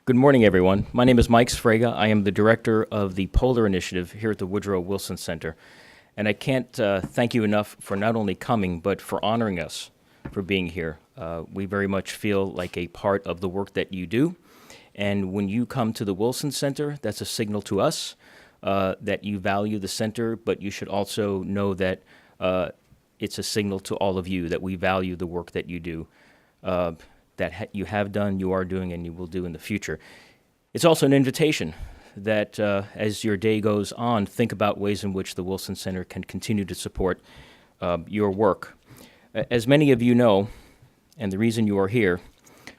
Good morning, everyone. My name is Mike Sfraga. I am the director of the Polar Initiative here at the Woodrow Wilson Center. And I can't thank you enough for not only coming, but for honoring us for being here. We very much feel like a part of the work that you do. And when you come to the Wilson Center, that's a signal to us that you value the center, but you should also know that it's a signal to all of you that we value the work that you do. You have done, you are doing, and you will do in the future. It's also an invitation that as your day goes on, think about ways in which the Wilson Center can continue to support your work. As many of you know, and the reason you are here,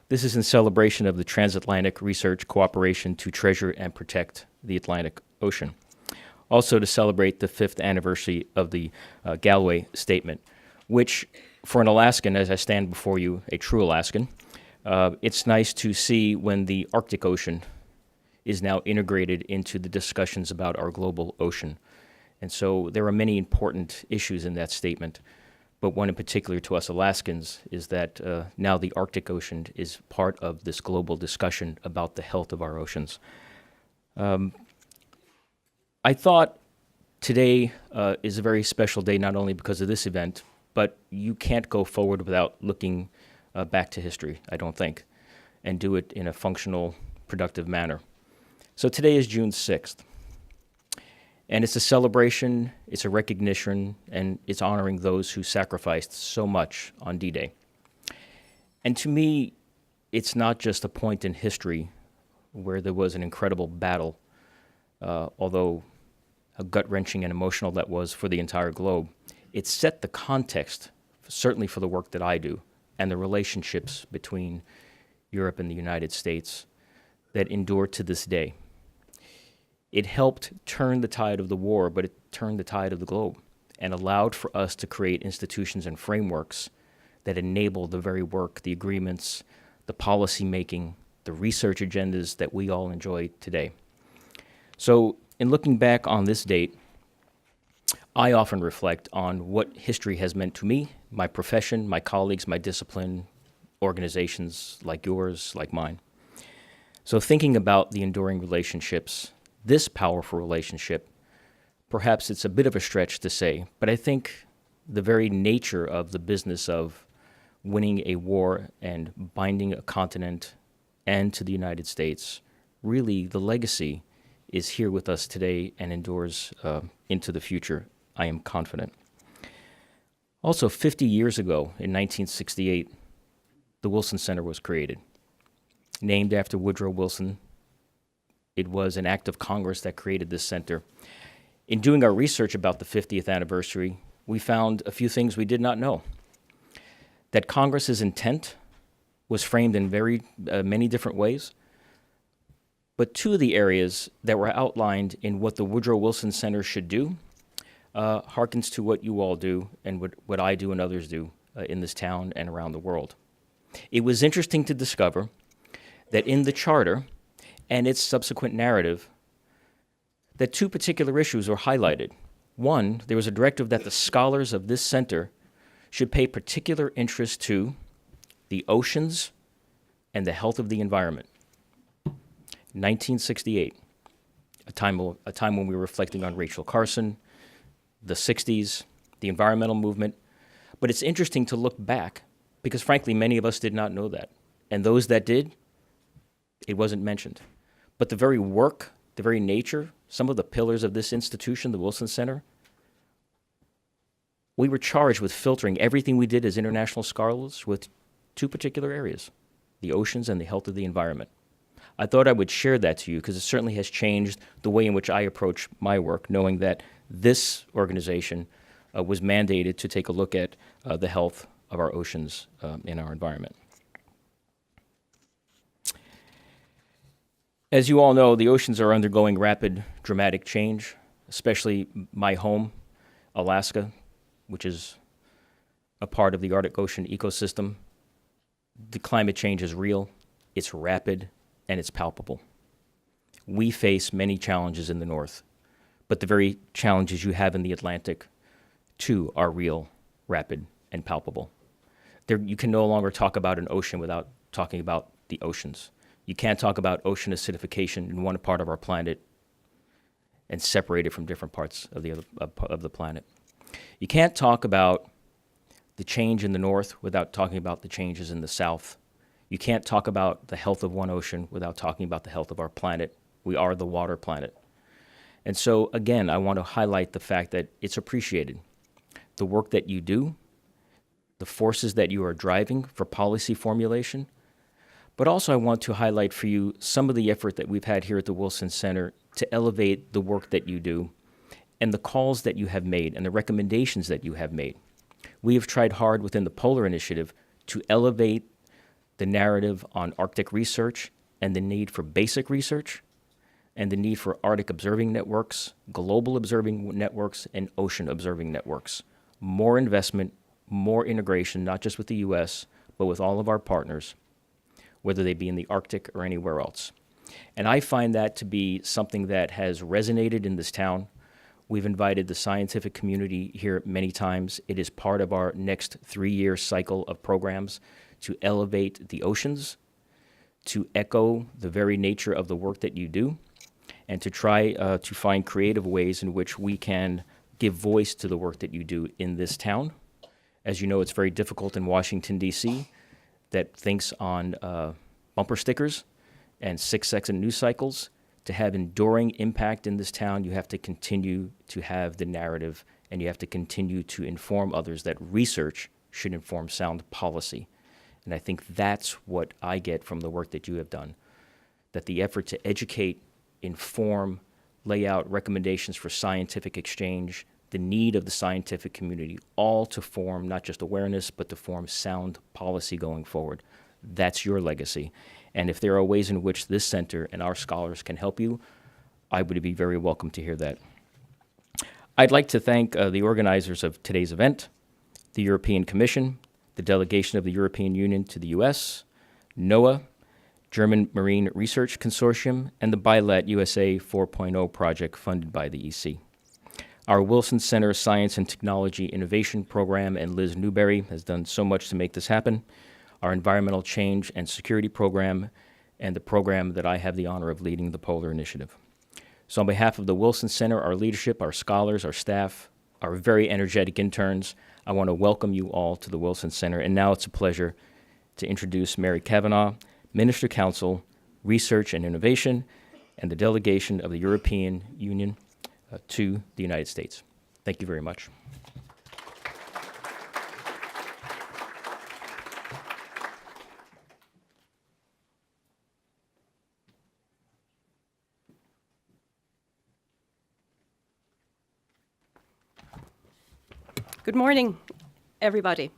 this is in celebration of the Transatlantic Research Cooperation to treasure and protect the Atlantic Ocean. Also to celebrate the 5th anniversary of the Galway Statement, which for an Alaskan, as I stand before you, a true Alaskan, it's nice to see when the Arctic Ocean is now integrated into the discussions about our global ocean. And so there are many important issues in that statement, but one in particular to us Alaskans is that now the Arctic Ocean is part of this global discussion about the health of our oceans. I thought today is a very special day, not only because of this event, but you can't go forward without looking back to history, I don't think, and do it in a functional, productive manner. So today is June 6th, and it's a celebration, it's a recognition, and it's honoring those who sacrificed so much on D-Day. And to me, it's not just a point in history where there was an incredible battle, although how gut-wrenching and emotional that was for the entire globe. It set the context, certainly for the work that I do, and the relationships between Europe and the United States that endure to this day. It helped turn the tide of the war, but it turned the tide of the globe and allowed for us to create institutions and frameworks that enable the very work, the agreements, the policy making, the research agendas that we all enjoy today. So in looking back on this date, I often reflect on what history has meant to me, my profession, my colleagues, my discipline, organizations like yours, like mine. So thinking about the enduring relationships, this powerful relationship, perhaps it's a bit of a stretch to say, but I think the very nature of the business of winning a war and binding a continent and to the United States, really the legacy is here with us today and endures into the future, I am confident. Also, 50 years ago, in 1968, the Wilson Center was created. Named after Woodrow Wilson, it was an act of Congress that created this center. In doing our research about the 50th anniversary, we found a few things we did not know. That Congress's intent was framed in very many different ways, but two of the areas that were outlined in what the Woodrow Wilson Center should do harkens to what you all do and what I do and others do in this town and around the world. It was interesting to discover that in the charter and its subsequent narrative, that two particular issues were highlighted. One, there was a directive that the scholars of this center should pay particular interest to the oceans and the health of the environment. 1968, a time when we were reflecting on Rachel Carson, the 60s, the environmental movement. But it's interesting to look back because, frankly, many of us did not know that. And those that did, it wasn't mentioned. But the very work, the very nature, some of the pillars of this institution, the Wilson Center, we were charged with filtering everything we did as international scholars with two particular areas, the oceans and the health of the environment. I thought I would share that to you because it certainly has changed the way in which I approach my work, knowing that this organization was mandated to take a look at the health of our oceans and our environment. As you all know, the oceans are undergoing rapid, dramatic change, especially my home, Alaska, which is a part of the Arctic Ocean ecosystem. The climate change is real, it's rapid, and it's palpable. We face many challenges in the north, but the very challenges you have in the Atlantic, too, are real, rapid, and palpable. You can no longer talk about an ocean without talking about the oceans. You can't talk about ocean acidification in one part of our planet and separate it from different parts of the planet. You can't talk about the change in the north without talking about the changes in the south. You can't talk about the health of one ocean without talking about the health of our planet. We are the water planet. And so, again, I want to highlight the fact that it's appreciated. The work that you do, the forces that you are driving for policy formulation, but also I want to highlight for you some of the effort that we've had here at the Wilson Center to elevate the work that you do and the calls that you have made and the recommendations that you have made. We have tried hard within the Polar Initiative to elevate the narrative on Arctic research and the need for basic research and the need for Arctic observing networks, global observing networks, and ocean observing networks. More investment, more integration, not just with the U.S., but with all of our partners, whether they be in the Arctic or anywhere else. And I find that to be something that has resonated in this town. We've invited the scientific community here many times. It is part of our next 3-year cycle of programs to elevate the oceans, to echo the very nature of the work that you do, and to try to find creative ways in which we can give voice to the work that you do in this town. As you know, it's very difficult in Washington, D.C., that thinks on bumper stickers and 6-second news cycles. To have enduring impact in this town, you have to continue to have the narrative, and you have to continue to inform others that research should inform sound policy. And I think that's what I get from the work that you have done, that the effort to educate, inform, lay out recommendations for scientific exchange, the need of the scientific community, all to form not just awareness, but to form sound policy going forward. That's your legacy. And if there are ways in which this center and our scholars can help you, I would be very welcome to hear that. I'd like to thank the organizers of today's event, the European Commission, the delegation of the European Union to the U.S., NOAA, German Marine Research Consortium, and the BILAT USA 4.0 project funded by the EC. Our Wilson Center Science and Technology Innovation Program and Liz Newberry has done so much to make this happen. Our Environmental Change and Security Program, and the program that I have the honor of leading, the Polar Initiative. So on behalf of the Wilson Center, our leadership, our scholars, our staff, our very energetic interns, I want to welcome you all to the Wilson Center. And now it's a pleasure to introduce Mary Kavanagh, Minister Counsel, Research and Innovation, and the delegation of the European Union to the United States. Thank you very much. Good morning, everybody.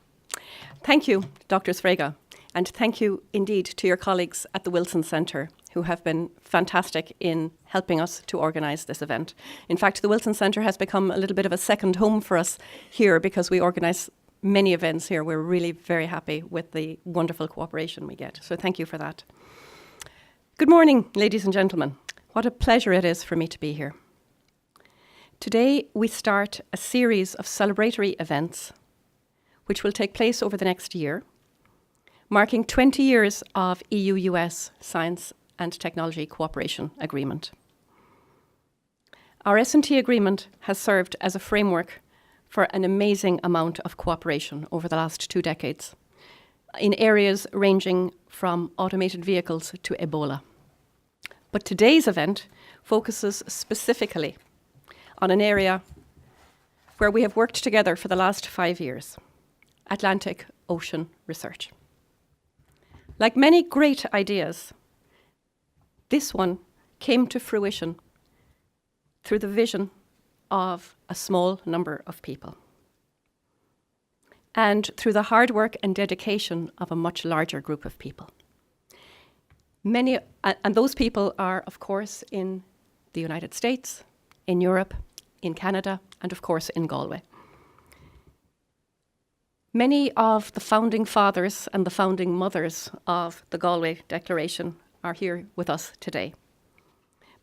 Thank you, Dr. Sfrega, and thank you indeed to your colleagues at the Wilson Center who have been fantastic in helping us to organise this event. In fact, the Wilson Center has become a little bit of a second home for us here because we organise many events here. We're really very happy with the wonderful cooperation we get. So thank you for that. Good morning, ladies and gentlemen. What a pleasure it is for me to be here. Today, we start a series of celebratory events which will take place over the next year, marking 20 years of EU-US Science and Technology Cooperation Agreement. Our S&T agreement has served as a framework for an amazing amount of cooperation over the last 2 decades in areas ranging from automated vehicles to Ebola. But today's event focuses specifically on an area where we have worked together for the last 5 years, Atlantic Ocean Research. Like many great ideas, this one came to fruition through the vision of a small number of people and through the hard work and dedication of a much larger group of people. Many, and those people are, of course, in the United States, in Europe, in Canada, and of course in Galway. Many of the founding fathers and the founding mothers of the Galway Declaration are here with us today.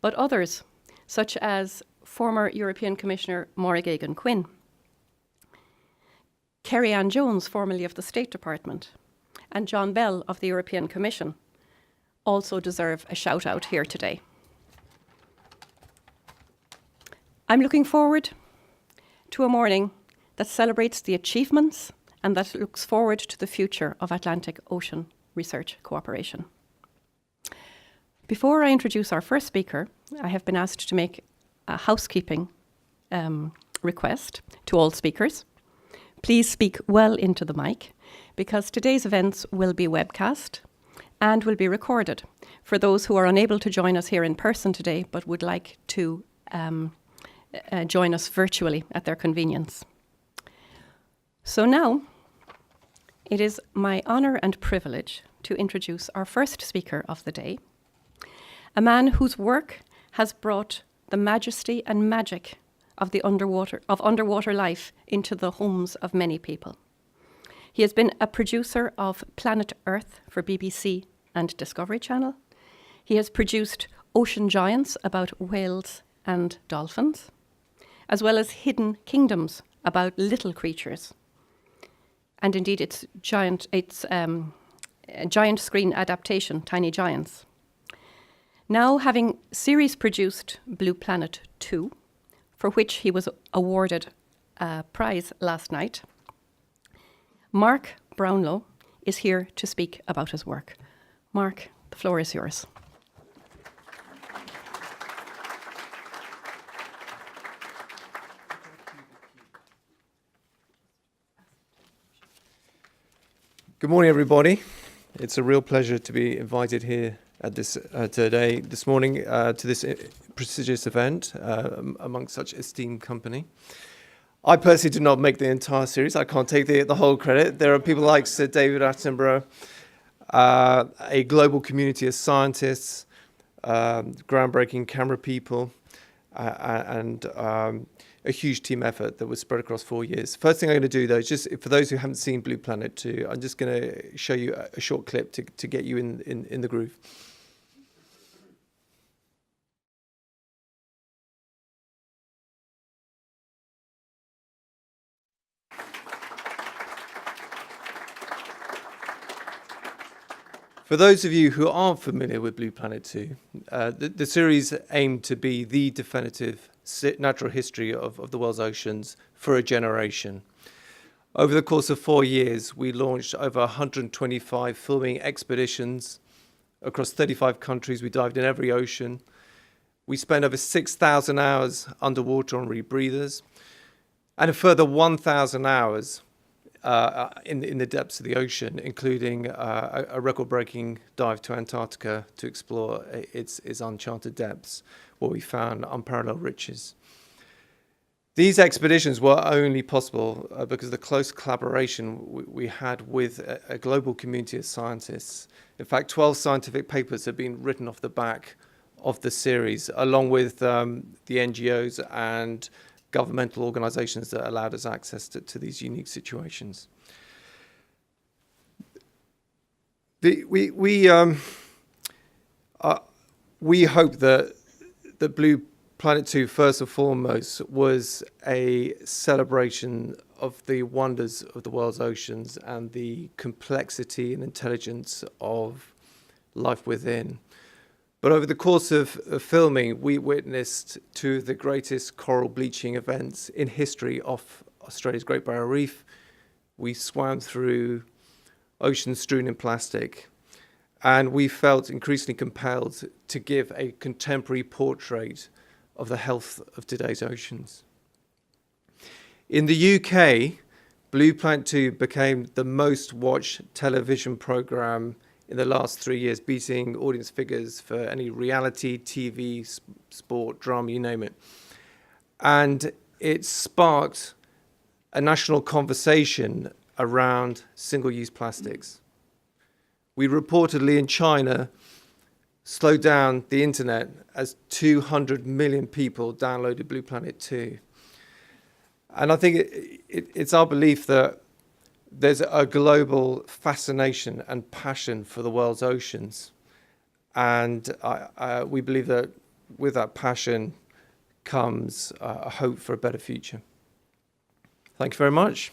But others, such as former European Commissioner Maura Geoghegan-Quinn, Kerry-Ann Jones, formerly of the State Department, and John Bell of the European Commission, also deserve a shout out here today. I'm looking forward to a morning that celebrates the achievements and that looks forward to the future of Atlantic Ocean Research Cooperation. Before I introduce our first speaker, I have been asked to make a housekeeping request to all speakers. Please speak well into the mic, because today's events will be webcast and will be recorded for those who are unable to join us here in person today but would like to join us virtually at their convenience. So now, it is my honour and privilege to introduce our first speaker of the day, a man whose work has brought the majesty and magic of underwater life into the homes of many people. He has been a producer of Planet Earth for BBC and Discovery Channel. He has produced Ocean Giants about whales and dolphins, as well as Hidden Kingdoms about little creatures. And indeed, it's a giant screen adaptation, Tiny Giants. Now, having series produced Blue Planet 2, for which he was awarded a prize last night, Mark Brownlow is here to speak about his work. Mark, the floor is yours. Good morning, everybody. It's a real pleasure to be invited here at this morning to this prestigious event amongst such esteemed company. I personally did not make the entire series. I can't take the whole credit. There are people like Sir David Attenborough, a global community of scientists, groundbreaking camera people, and a huge team effort that was spread across 4 years. First thing I'm going to do, though, is just for those who haven't seen Blue Planet 2, I'm just going to show you a short clip to get you in the groove. For those of you who aren't familiar with Blue Planet 2, the series aimed to be the definitive natural history of the world's oceans for a generation. Over the course of 4 years, we launched over 125 filming expeditions across 35 countries. We dived in every ocean. We spent over 6,000 hours underwater on rebreathers and a further 1,000 hours in the depths of the ocean, including a record-breaking dive to Antarctica to explore its uncharted depths, where we found unparalleled riches. These expeditions were only possible because of the close collaboration we had with a global community of scientists. In fact, 12 scientific papers have been written off the back of the series, along with the NGOs and governmental organizations that allowed us access to these unique situations. We hope that Blue Planet 2, first and foremost, was a celebration of the wonders of the world's oceans and the complexity and intelligence of life within. But over the course of filming, we witnessed two of the greatest coral bleaching events in history off Australia's Great Barrier Reef. We swam through oceans strewn in plastic, and we felt increasingly compelled to give a contemporary portrait of the health of today's oceans. In the UK, Blue Planet 2 became the most watched television programme in the last 3 years, beating audience figures for any reality, TV, sport, drama, you name it. And it sparked a national conversation around single-use plastics. We reportedly in China slowed down the internet as 200 million people downloaded Blue Planet 2. And I think it's our belief that there's a global fascination and passion for the world's oceans. And we believe that with that passion comes a hope for a better future. Thank you very much.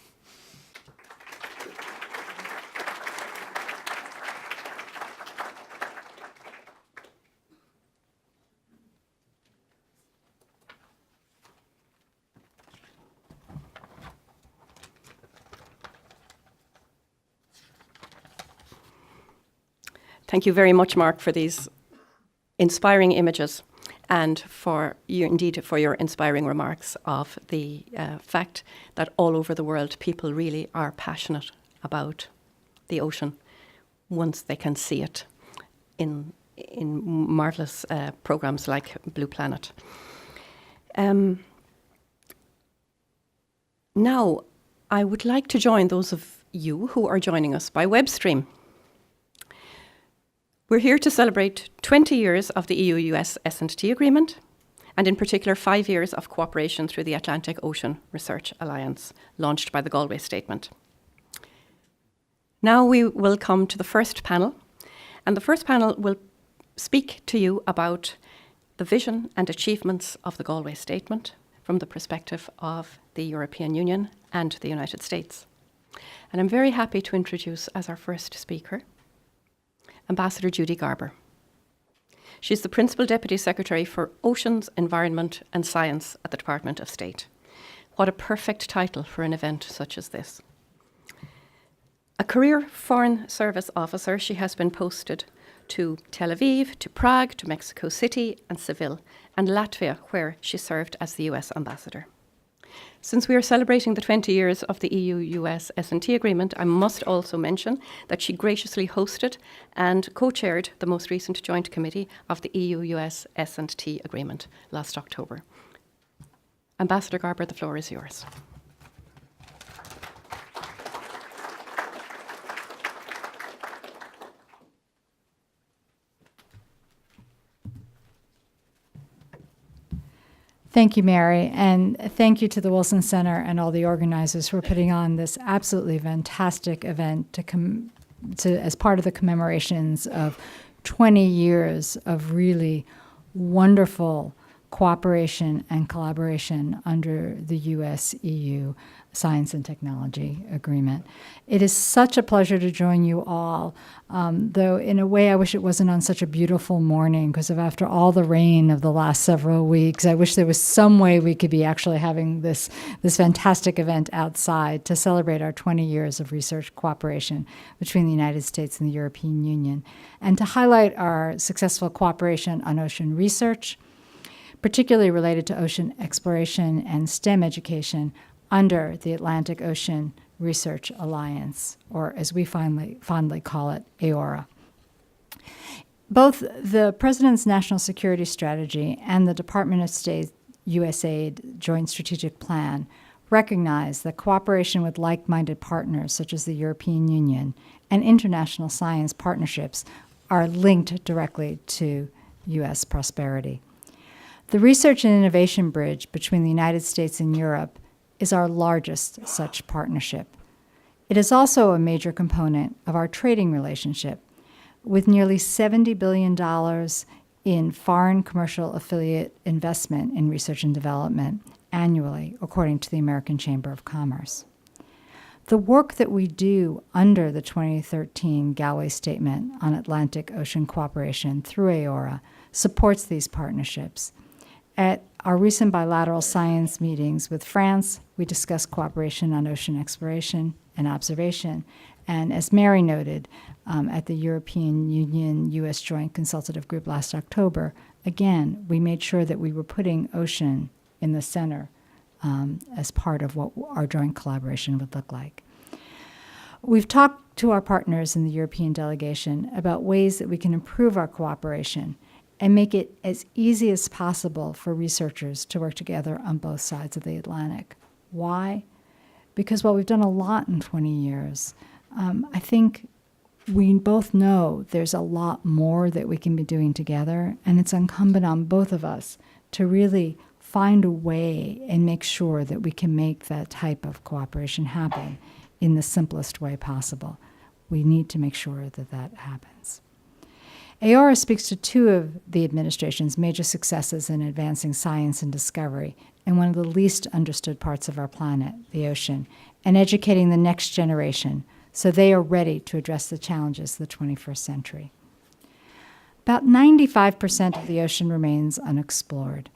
Thank you very much, Mark, for these inspiring images and for your inspiring remarks of the fact that all over the world people really are passionate about the ocean once they can see it in marvellous programmes like Blue Planet. Now, I would like to join those of you who are joining us by web stream. We're here to celebrate 20 years of the EU-US S&T agreement, and in particular 5 years of cooperation through the Atlantic Ocean Research Alliance, launched by the Galway Statement. Now we will come to the first panel, and the first panel will speak to you about the vision and achievements of the Galway Statement from the perspective of the European Union and the United States. And I'm very happy to introduce as our first speaker, Ambassador Judy Garber. She's the Principal Deputy Secretary for Oceans, Environment and Science at the Department of State. What a perfect title for an event such as this. A career Foreign Service officer, she has been posted to Tel Aviv, to Prague, to Mexico City and Seville, and Latvia, where she served as the US ambassador. Since we are celebrating the 20 years of the EU-US S&T agreement, I must also mention that she graciously hosted and co-chaired the most recent joint committee of the EU-US S&T agreement last October. Ambassador Garber, the floor is yours. Thank you, Mary, and thank you to the Wilson Center and all the organizers for putting on this absolutely fantastic event as part of the commemorations of 20 years of really wonderful cooperation and collaboration under the US-EU Science and Technology Agreement. It is such a pleasure to join you all, though in a way I wish it wasn't on such a beautiful morning, because after all the rain of the last several weeks, I wish there was some way we could be actually having this fantastic event outside to celebrate our 20 years of research cooperation between the United States and the European Union, and to highlight our successful cooperation on ocean research, particularly related to ocean exploration and STEM education under the Atlantic Ocean Research Alliance, or as we fondly call it, AORA. Both the President's National Security Strategy and the Department of State USAID Joint Strategic Plan recognize that cooperation with like-minded partners such as the European Union and international science partnerships are linked directly to U.S. prosperity. The Research and Innovation Bridge between the United States and Europe is our largest such partnership. It is also a major component of our trading relationship, with nearly $70 billion in foreign commercial affiliate investment in research and development annually, according to the American Chamber of Commerce. The work that we do under the 2013 Galway Statement on Atlantic Ocean Cooperation through AORA supports these partnerships. At our recent bilateral science meetings with France, we discussed cooperation on ocean exploration and observation. And as Mary noted, at the European Union-U.S. Joint Consultative Group last October, again, we made sure that we were putting ocean in the center as part of what our joint collaboration would look like. We've talked to our partners in the European delegation about ways that we can improve our cooperation and make it as easy as possible for researchers to work together on both sides of the Atlantic. Why? Because while we've done a lot in 20 years, I think we both know there's a lot more that we can be doing together, and it's incumbent on both of us to really find a way and make sure that we can make that type of cooperation happen in the simplest way possible. We need to make sure that that happens. AORA speaks to two of the administration's major successes in advancing science and discovery in one of the least understood parts of our planet, the ocean, and educating the next generation so they are ready to address the challenges of the 21st century. About 95% of the ocean remains unexplored.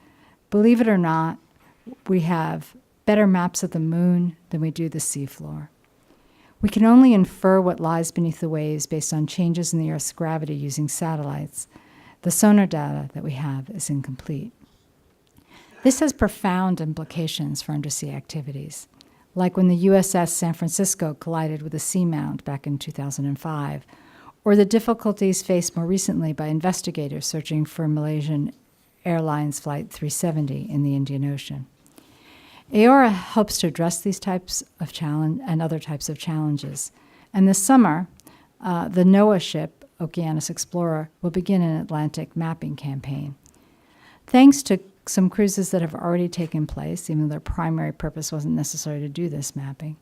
Believe it or not, we have better maps of the moon than we do the seafloor. We can only infer what lies beneath the waves based on changes in the Earth's gravity using satellites. The sonar data that we have is incomplete. This has profound implications for undersea activities, like when the USS San Francisco collided with a seamount back in 2005, or the difficulties faced more recently by investigators searching for Malaysian Airlines Flight 370 in the Indian Ocean. AORA hopes to address these types of challenge and other types of challenges. And this summer, the NOAA ship, Oceanus Explorer, will begin an Atlantic mapping campaign. Thanks to some cruises that have already taken place, even though their primary purpose wasn't necessary to do this mapping,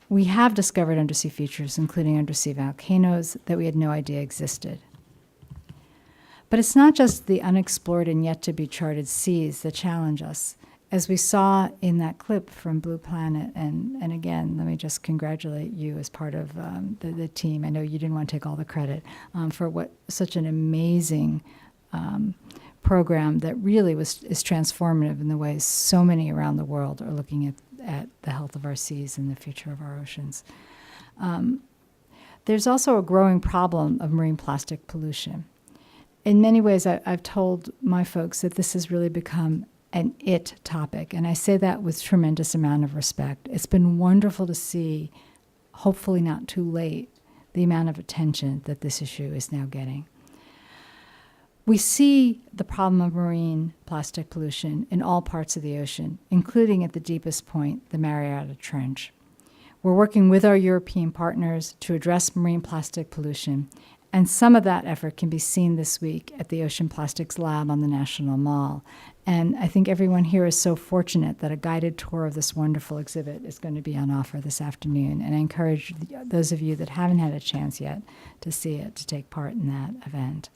we have discovered undersea features, including undersea volcanoes, that we had no idea existed. But it's not just the unexplored and yet to be charted seas that challenge us. As we saw in that clip from Blue Planet, and again, let me just congratulate you as part of the team. I know you didn't want to take all the credit for what such an amazing program that really is transformative in the ways so many around the world are looking at the health of our seas and the future of our oceans. There's also a growing problem of marine plastic pollution. In many ways, I've told my folks that this has really become an it topic, and I say that with tremendous amount of respect. It's been wonderful to see, hopefully not too late, the amount of attention that this issue is now getting. We see the problem of marine plastic pollution in all parts of the ocean, including at the deepest point, the Mariana Trench. We're working with our European partners to address marine plastic pollution, and some of that effort can be seen this week at the Ocean Plastics Lab on the National Mall. And I think everyone here is so fortunate that a guided tour of this wonderful exhibit is going to be on offer this afternoon. And I encourage those of you that haven't had a chance yet to see it, to take part in that event.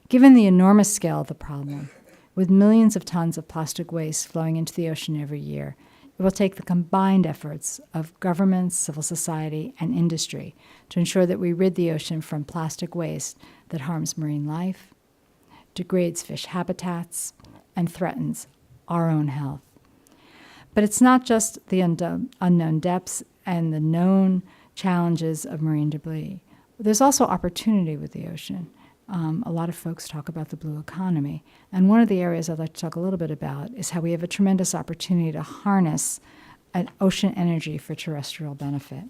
Given the enormous scale of the problem, with millions of tons of plastic waste flowing into the ocean every year, it will take the combined efforts of governments, civil society, and industry to ensure that we rid the ocean from plastic waste that harms marine life, degrades fish habitats, and threatens our own health. But it's not just the unknown depths and the known challenges of marine debris. There's also opportunity with the ocean. A lot of folks talk about the blue economy. And one of the areas I'd like to talk a little bit about is how we have a tremendous opportunity to harness an ocean energy for terrestrial benefit.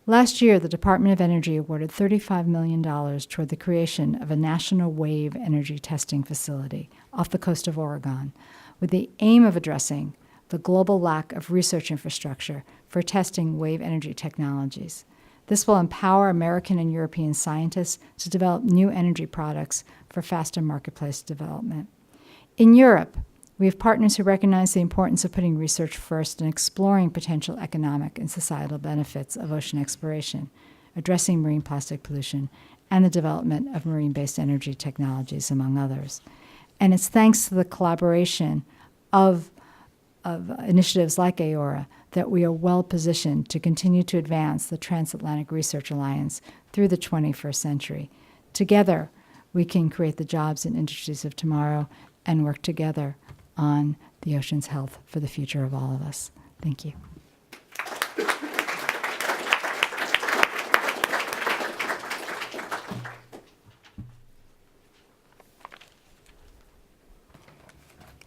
Last year, the Department of Energy awarded $35 million toward the creation of a national wave energy testing facility off the coast of Oregon, with the aim of addressing the global lack of research infrastructure for testing wave energy technologies. This will empower American and European scientists to develop new energy products for faster marketplace development. In Europe, we have partners who recognize the importance of putting research first and exploring potential economic and societal benefits of ocean exploration, addressing marine plastic pollution, and the development of marine-based energy technologies, among others. And it's thanks to the collaboration of initiatives like AORA that we are well positioned to continue to advance the Transatlantic Research Alliance through the 21st century. Together, we can create the jobs and industries of tomorrow and work together on the ocean's health for the future of all of us. Thank you.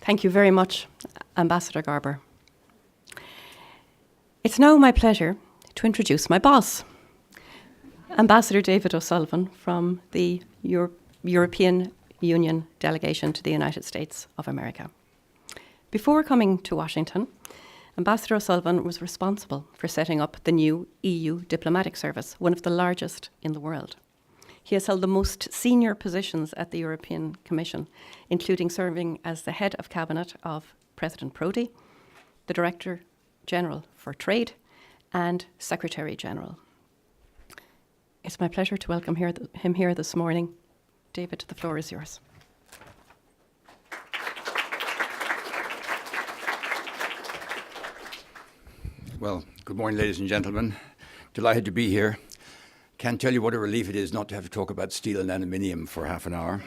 Thank you very much, Ambassador Garber. It's now my pleasure to introduce my boss, Ambassador David O'Sullivan from the European Union delegation to the United States of America. Before coming to Washington, Ambassador O'Sullivan was responsible for setting up the new EU diplomatic service, one of the largest in the world. He has held the most senior positions at the European Commission, including serving as the head of cabinet of President Prodi, the Director General for Trade, and Secretary General. It's my pleasure to welcome him here this morning. David, the floor is yours. Well, good morning, ladies and gentlemen. Delighted to be here. Can't tell you what a relief it is not to have to talk about steel and aluminium for half an hour.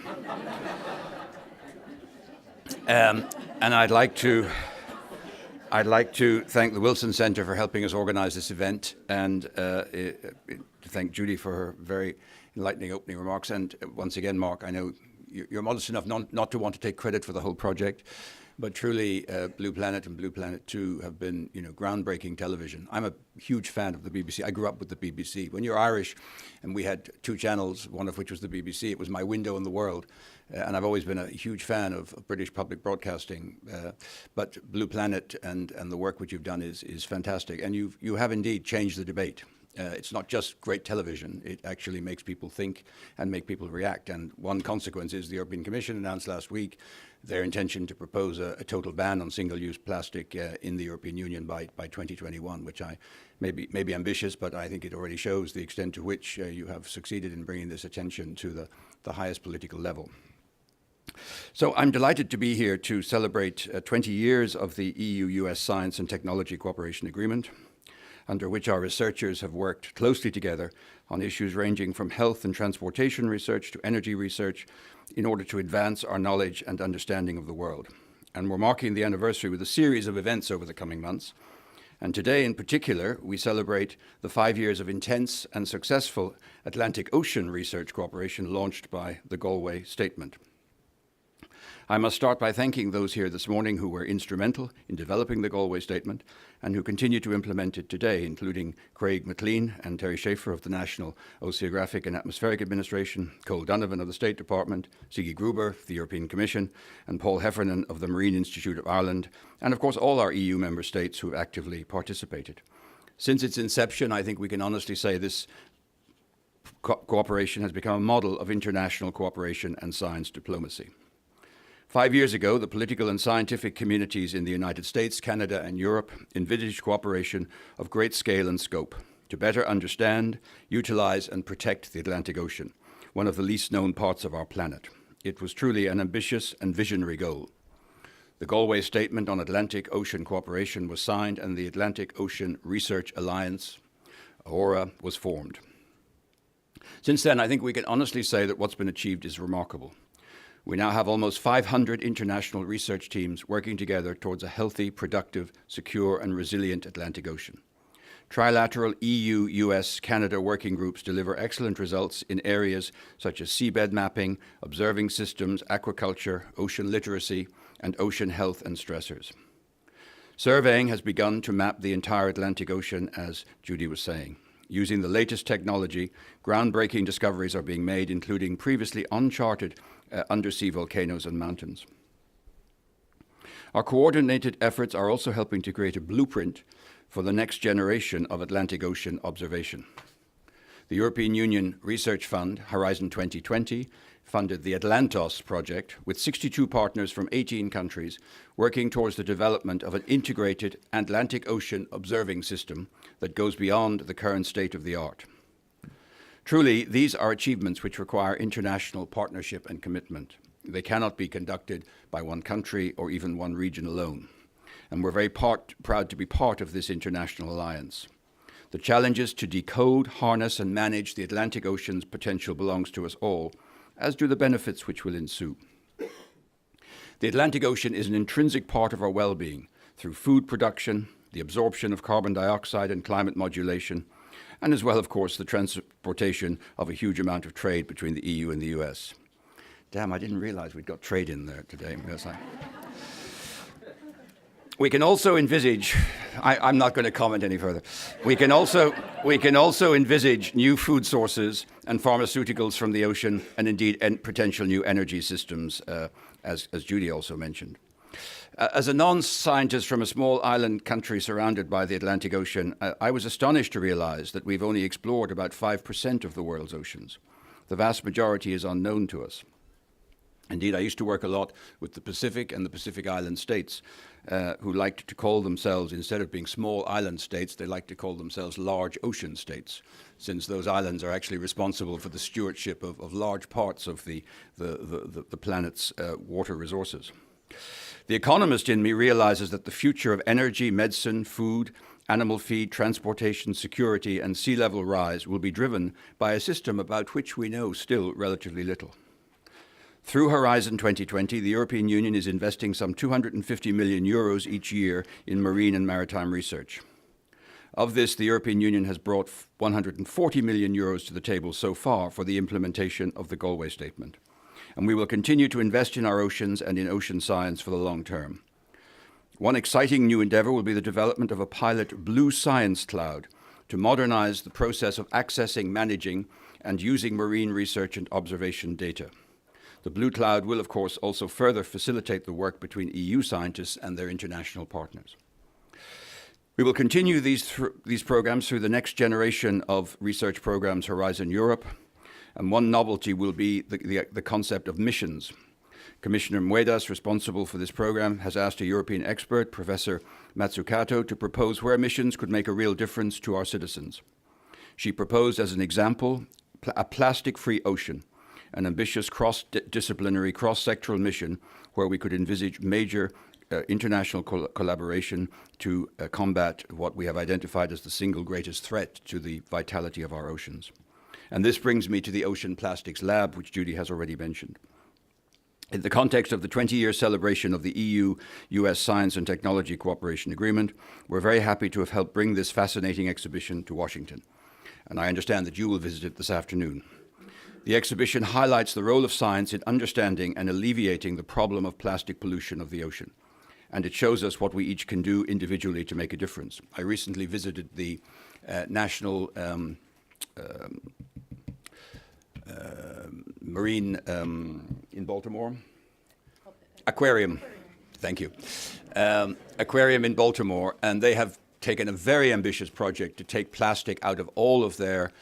And I'd like to I'd like to thank the Wilson Center for helping us organize this event, and to thank Judy for her very enlightening opening remarks. And once again, Mark, I know you're modest enough not to want to take credit for the whole project, but truly Blue Planet and Blue Planet 2 have been, groundbreaking television. I'm a huge fan of the BBC. I grew up with the BBC. When you're Irish, and we had 2 channels, one of which was the BBC, it was my window on the world. And I've always been a huge fan of British public broadcasting. But Blue Planet and the work which you've done is fantastic. And you have indeed changed the debate. It's not just great television. It actually makes people think and make people react. And one consequence is the European Commission announced last week their intention to propose a total ban on single-use plastic in the European Union by 2021, which I may be ambitious, but I think it already shows the extent to which you have succeeded in bringing this attention to the highest political level. So I'm delighted to be here to celebrate 20 years of the EU-US Science and Technology Cooperation Agreement, under which our researchers have worked closely together on issues ranging from health and transportation research to energy research in order to advance our knowledge and understanding of the world. And we're marking the anniversary with a series of events over the coming months. And today in particular, we celebrate the 5 years of intense and successful Atlantic Ocean research cooperation launched by the Galway Statement. I must start by thanking those here this morning who were instrumental in developing the Galway Statement and who continue to implement it today, including Craig Mclean and Terry Schaefer of the National Oceanographic and Atmospheric Administration, Cole Donovan of the State Department, Siggy Gruber of the European Commission, and Paul Heffernan of the Marine Institute of Ireland, and of course all our EU member states who have actively participated. Since its inception, I think we can honestly say this cooperation has become a model of international cooperation and science diplomacy. 5 years ago, the political and scientific communities in the United States, Canada, and Europe envisaged cooperation of great scale and scope to better understand, utilize, and protect the Atlantic Ocean, one of the least known parts of our planet. It was truly an ambitious and visionary goal. The Galway Statement on Atlantic Ocean Cooperation was signed, and the Atlantic Ocean Research Alliance, AORA, was formed. Since then, I think we can honestly say that what's been achieved is remarkable. We now have almost 500 international research teams working together towards a healthy, productive, secure, and resilient Atlantic Ocean. Trilateral EU, US, Canada working groups deliver excellent results in areas such as seabed mapping, observing systems, aquaculture, ocean literacy, and ocean health and stressors. Surveying has begun to map the entire Atlantic Ocean, as Judy was saying. Using the latest technology, groundbreaking discoveries are being made, including previously uncharted undersea volcanoes and mountains. Our coordinated efforts are also helping to create a blueprint for the next generation of Atlantic Ocean observation. The European Union Research Fund, Horizon 2020, funded the Atlantos project with 62 partners from 18 countries working towards the development of an integrated Atlantic Ocean observing system that goes beyond the current state of the art. Truly, these are achievements which require international partnership and commitment. They cannot be conducted by one country or even one region alone. And we're very proud to be part of this international alliance. The challenges to decode, harness, and manage the Atlantic Ocean's potential belongs to us all, as do the benefits which will ensue. The Atlantic Ocean is an intrinsic part of our well-being through food production, the absorption of carbon dioxide and climate modulation, and as well, of course, the transportation of a huge amount of trade between the EU and the US. Damn, I didn't realize we'd got trade in there today. We can also envisage, I'm not going to comment any further. We can also envisage new food sources and pharmaceuticals from the ocean, and indeed potential new energy systems, as Judy also mentioned. As a non-scientist from a small island country surrounded by the Atlantic Ocean, I was astonished to realize that we've only explored about 5% of the world's oceans. The vast majority is unknown to us. Indeed, I used to work a lot with the Pacific and the Pacific Island states, who liked to call themselves, instead of being small island states, they like to call themselves large ocean states, since those islands are actually responsible for the stewardship of large parts of the planet's water resources. The economist in me realizes that the future of energy, medicine, food, animal feed, transportation, security, and sea level rise will be driven by a system about which we know still relatively little. Through Horizon 2020, the European Union is investing some 250 million euros each year in marine and maritime research. Of this, the European Union has brought 140 million euros to the table so far for the implementation of the Galway Statement. And we will continue to invest in our oceans and in ocean science for the long term. One exciting new endeavour will be the development of a pilot blue science cloud to modernize the process of accessing, managing, and using marine research and observation data. The Blue Cloud will, of course, also further facilitate the work between EU scientists and their international partners. We will continue these programs through the next generation of research programs, Horizon Europe, and one novelty will be the concept of missions. Commissioner Moedas, responsible for this program, has asked a European expert, Professor Mazzucato, to propose where missions could make a real difference to our citizens. She proposed as an example a plastic-free ocean, an ambitious cross-disciplinary, cross-sectoral mission where we could envisage major international collaboration to combat what we have identified as the single greatest threat to the vitality of our oceans. And this brings me to the Ocean Plastics Lab, which Judy has already mentioned. In the context of the 20-year celebration of the EU-US Science and Technology Cooperation Agreement, we're very happy to have helped bring this fascinating exhibition to Washington. And I understand that you will visit it this afternoon. The exhibition highlights the role of science in understanding and alleviating the problem of plastic pollution of the ocean. And it shows us what we each can do individually to make a difference. I recently visited the National Marine in Baltimore. Aquarium. Thank you. Aquarium in Baltimore, and they have taken a very ambitious project to take plastic out of all of their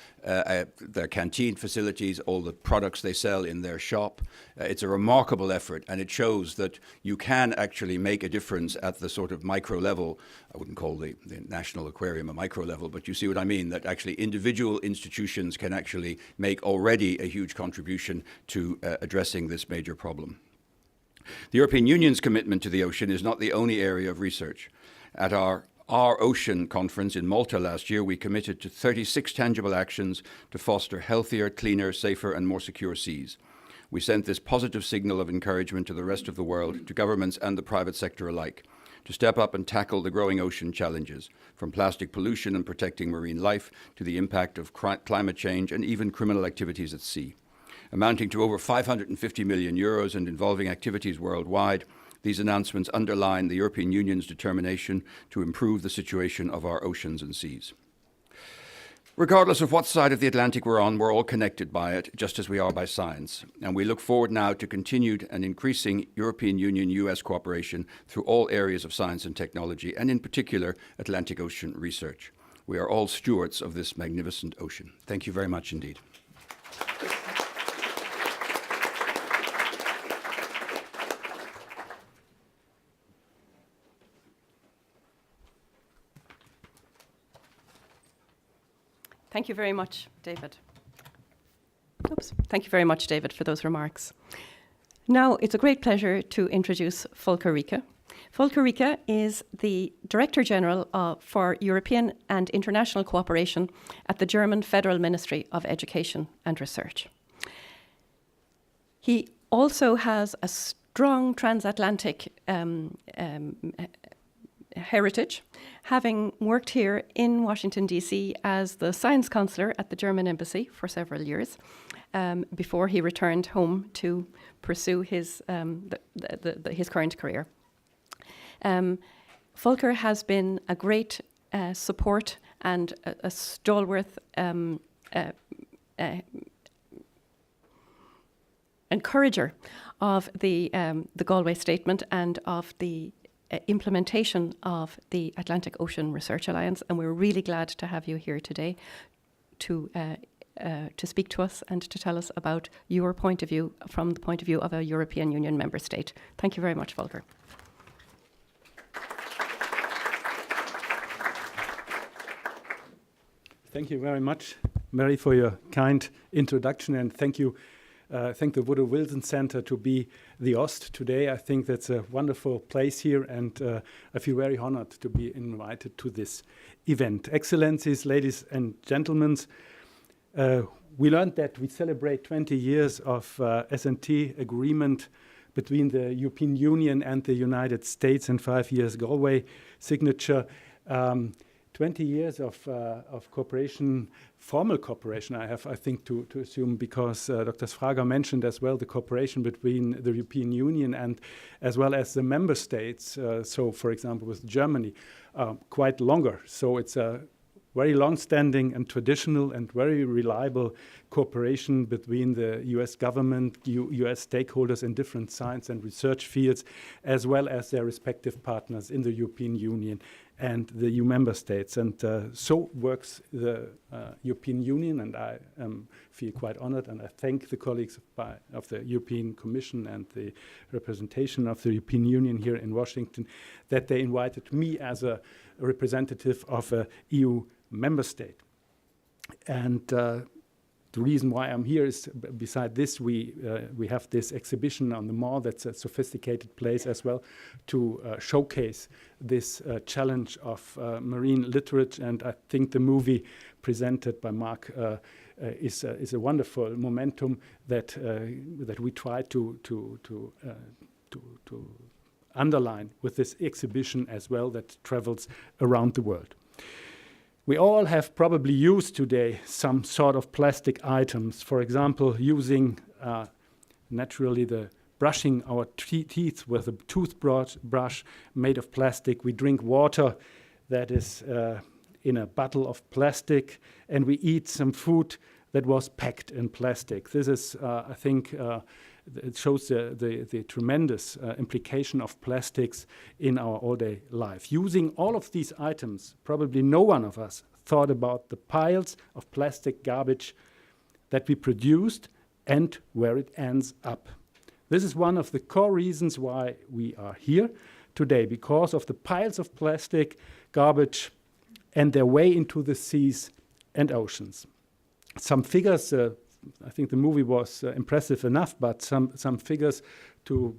canteen facilities, all the products they sell in their shop. It's a remarkable effort, and it shows that you can actually make a difference at the sort of micro level. I wouldn't call the National Aquarium a micro level, but you see what I mean, that actually individual institutions can actually make already a huge contribution to addressing this major problem. The European Union's commitment to the ocean is not the only area of research. At our Ocean conference in Malta last year, we committed to 36 tangible actions to foster healthier, cleaner, safer, and more secure seas. We sent this positive signal of encouragement to the rest of the world, to governments and the private sector alike, to step up and tackle the growing ocean challenges, from plastic pollution and protecting marine life to the impact of climate change and even criminal activities at sea. Amounting to over 550 million euros and involving activities worldwide, these announcements underline the European Union's determination to improve the situation of our oceans and seas. Regardless of what side of the Atlantic we're on, we're all connected by it, just as we are by science. And we look forward now to continued and increasing European Union-US cooperation through all areas of science and technology, and in particular, Atlantic Ocean research. We are all stewards of this magnificent ocean. Thank you very much indeed. Thank you very much, David. Thank you very much, David, for those remarks. Now, it's a great pleasure to introduce Volker Rieke. Volker Rieke is the Director General for European and International Cooperation at the German Federal Ministry of Education and Research. He also has a strong transatlantic heritage, having worked here in Washington, D.C. as the science counselor at the German embassy for several years, before he returned home to pursue his current career. Volker has been a great support and a stalwart encourager of the Galway Statement and of the implementation of the Atlantic Ocean Research Alliance, and we're really glad to have you here today to speak to us and to tell us about your point of view from the point of view of a European Union member state. Thank you very much, Volker. Thank you very much, Mary, for your kind introduction, and thank you. Thank the Woodrow Wilson Center to be the host today. I think that's a wonderful place here, and I feel very honored to be invited to this event. Excellencies, ladies and gentlemen, We learned that we celebrate 20 years of S&T agreement between the European Union and the United States, and 5 years Galway signature. 20 years of cooperation, formal cooperation, I think, to assume, because Dr. Sfraga mentioned as well the cooperation between the European Union and as well as the member states. So, for example, with Germany, quite longer. So it's a very long-standing and traditional and very reliable cooperation between the US government, US stakeholders in different science and research fields, as well as their respective partners in the European Union and the EU member states. And so works the European Union, and I feel quite honored, and I thank the colleagues of the European Commission and the representation of the European Union here in Washington that they invited me as a representative of a EU member state. And the reason why I'm here is, beside this, we have this exhibition on the mall. That's a sophisticated place as well to showcase this challenge of marine literature. And I think the movie presented by Mark is a wonderful momentum that we try to underline with this exhibition as well that travels around the world. We all have probably used today some sort of plastic items. For example, using naturally the brushing our teeth with a toothbrush made of plastic. We drink water that is in a bottle of plastic, and we eat some food that was packed in plastic. This is, I think, it shows the tremendous implication of plastics in our all-day life. Using all of these items, probably no one of us thought about the piles of plastic garbage that we produced and where it ends up. This is one of the core reasons why we are here today, because of the piles of plastic garbage and their way into the seas and oceans. Some figures, I think the movie was impressive enough, but some figures to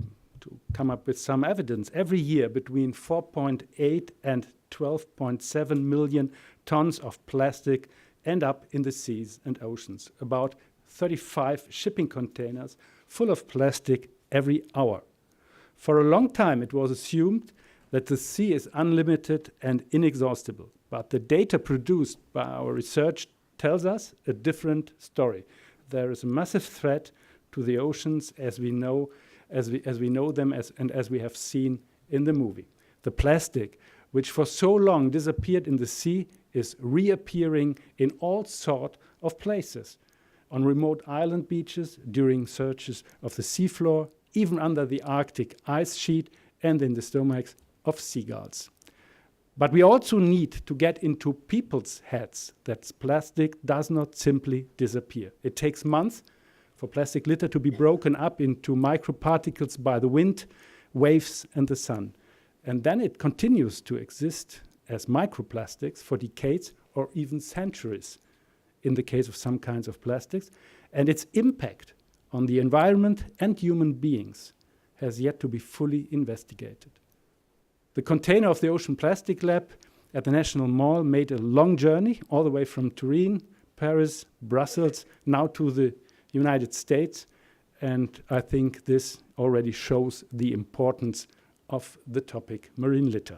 come up with some evidence. Every year, between 4.8 and 12.7 million tons of plastic end up in the seas and oceans. About 35 shipping containers full of plastic every hour. For a long time, it was assumed that the sea is unlimited and inexhaustible. But the data produced by our research tells us a different story. There is a massive threat to the oceans as we know them and as we have seen in the movie. The plastic, which for so long disappeared in the sea, is reappearing in all sorts of places. On remote island beaches, during searches of the seafloor, even under the Arctic ice sheet, and in the stomachs of seagulls. But we also need to get into people's heads that plastic does not simply disappear. It takes months for plastic litter to be broken up into microparticles by the wind, waves, and the sun. And then it continues to exist as microplastics for decades or even centuries in the case of some kinds of plastics. And its impact on the environment and human beings has yet to be fully investigated. The container of the Ocean Plastic Lab at the National Mall made a long journey all the way from Turin, Paris, Brussels, now to the United States. And I think this already shows the importance of the topic marine litter.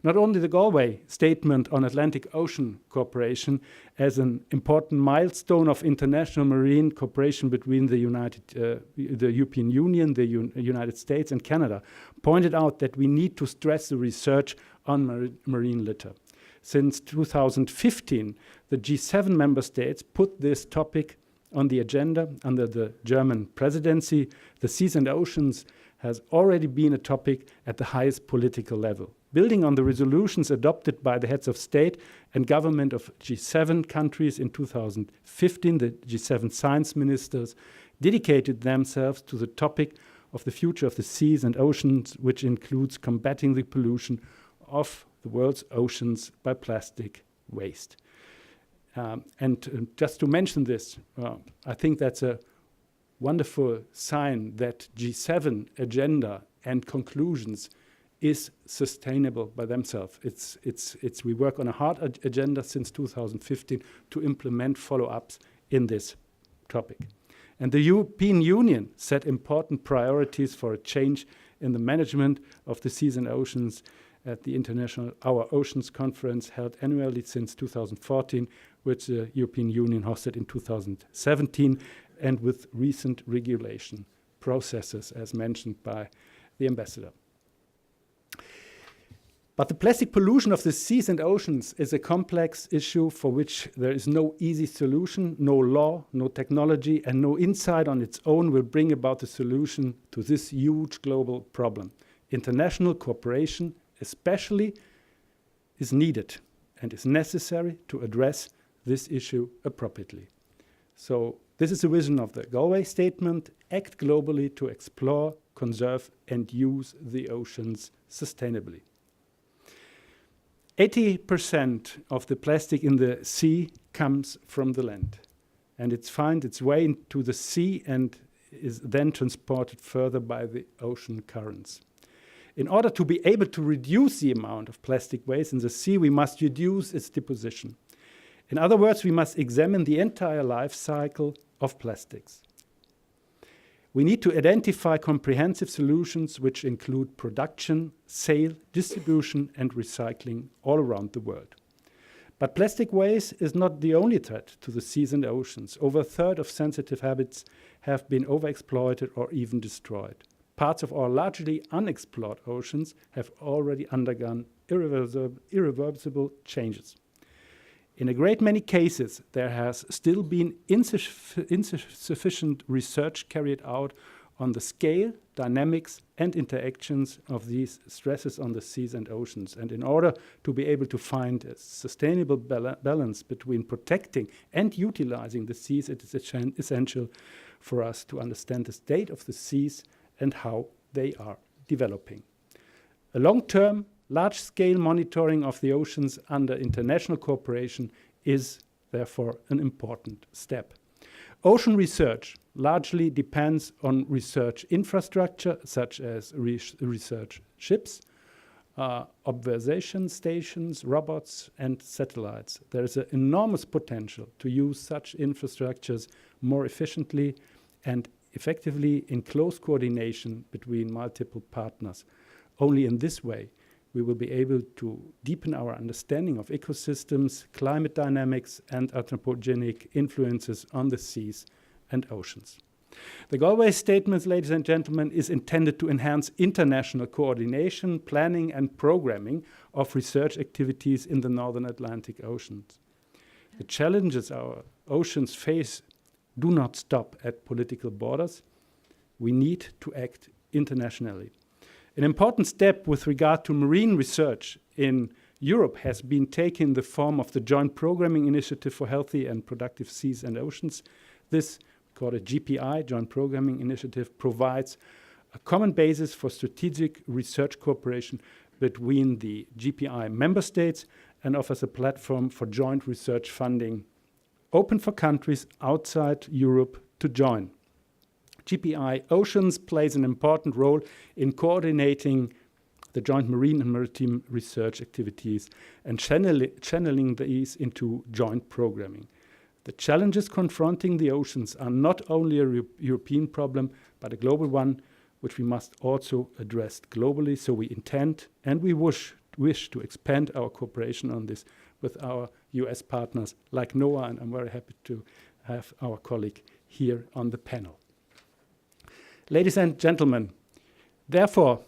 Not only the Galway Statement on Atlantic Ocean Cooperation as an important milestone of international marine cooperation between the European Union, the United States, and Canada pointed out that we need to stress the research on marine litter. Since 2015, the G7 member states put this topic on the agenda under the German presidency. The seas and oceans has already been a topic at the highest political level. Building on the resolutions adopted by the heads of state and government of G7 countries in 2015, the G7 science ministers dedicated themselves to the topic of the future of the seas and oceans, which includes combating the pollution of the world's oceans by plastic waste. And just to mention this, I think that's a wonderful sign that G7 agenda and conclusions is sustainable by themselves. We work on a hard agenda since 2015 to implement follow-ups in this topic. And the European Union set important priorities for a change in the management of the seas and oceans at the International Our Oceans Conference held annually since 2014, which the European Union hosted in 2017, and with recent regulation processes, as mentioned by the ambassador. But the plastic pollution of the seas and oceans is a complex issue for which there is no easy solution, no law, no technology, and no insight on its own will bring about a solution to this huge global problem. International cooperation especially is needed and is necessary to address this issue appropriately. So this is the vision of the Galway Statement: act globally to explore, conserve, and use the oceans sustainably. 80% of the plastic in the sea comes from the land, and it finds its way into the sea and is then transported further by the ocean currents. In order to be able to reduce the amount of plastic waste in the sea, we must reduce its deposition. In other words, we must examine the entire life cycle of plastics. We need to identify comprehensive solutions which include production, sale, distribution, and recycling all around the world. But plastic waste is not the only threat to the seas and oceans. Over a third of sensitive habits have been overexploited or even destroyed. Parts of our largely unexplored oceans have already undergone irreversible changes. In a great many cases, there has still been insufficient research carried out on the scale, dynamics, and interactions of these stresses on the seas and oceans. And in order to be able to find a sustainable balance between protecting and utilizing the seas, it is essential for us to understand the state of the seas and how they are developing. A long-term, large-scale monitoring of the oceans under international cooperation is therefore an important step. Ocean research largely depends on research infrastructure, such as research ships, observation stations, robots, and satellites. There is an enormous potential to use such infrastructures more efficiently and effectively in close coordination between multiple partners. Only in this way we will be able to deepen our understanding of ecosystems, climate dynamics, and anthropogenic influences on the seas and oceans. The Galway Statement, ladies and gentlemen, is intended to enhance international coordination, planning, and programming of research activities in the Northern Atlantic Oceans. The challenges our oceans face do not stop at political borders. We need to act internationally. An important step with regard to marine research in Europe has been taken in the form of the Joint Programming Initiative for Healthy and Productive Seas and Oceans. This, called a GPI, Joint Programming Initiative, provides a common basis for strategic research cooperation between the GPI member states and offers a platform for joint research funding open for countries outside Europe to join. GPI Oceans plays an important role in coordinating the joint marine and maritime research activities and channeling these into joint programming. The challenges confronting the oceans are not only a European problem, but a global one, which we must also address globally. So we intend and we wish to expand our cooperation on this with our US partners like NOAA, and I'm very happy to have our colleague here on the panel. Ladies and gentlemen, therefore,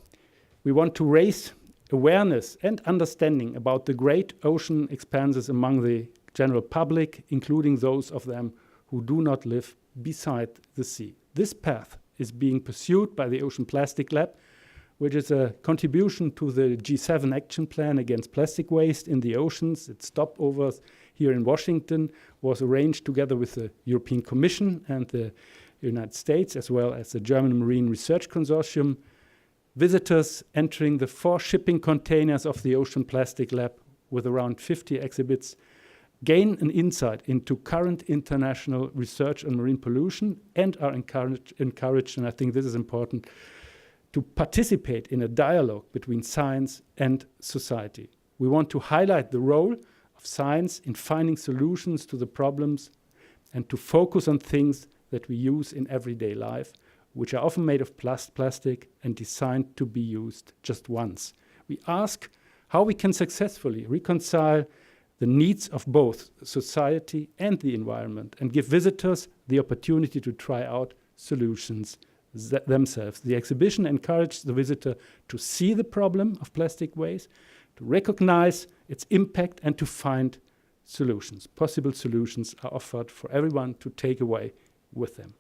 we want to raise awareness and understanding about the great ocean expanses among the general public, including those of them who do not live beside the sea. This path is being pursued by the Ocean Plastic Lab, which is a contribution to the G7 action plan against plastic waste in the oceans. Its stopover here in Washington was arranged together with the European Commission and the United States, as well as the German Marine Research Consortium. Visitors entering the 4 shipping containers of the Ocean Plastic Lab with around 50 exhibits gain an insight into current international research on marine pollution and are encouraged, and I think this is important, to participate in a dialogue between science and society. We want to highlight the role of science in finding solutions to the problems and to focus on things that we use in everyday life, which are often made of plastic and designed to be used just once. We ask how we can successfully reconcile the needs of both society and the environment and give visitors the opportunity to try out solutions themselves. The exhibition encouraged the visitor to see the problem of plastic waste, to recognize its impact, and to find solutions. Possible solutions are offered for everyone to take away with them.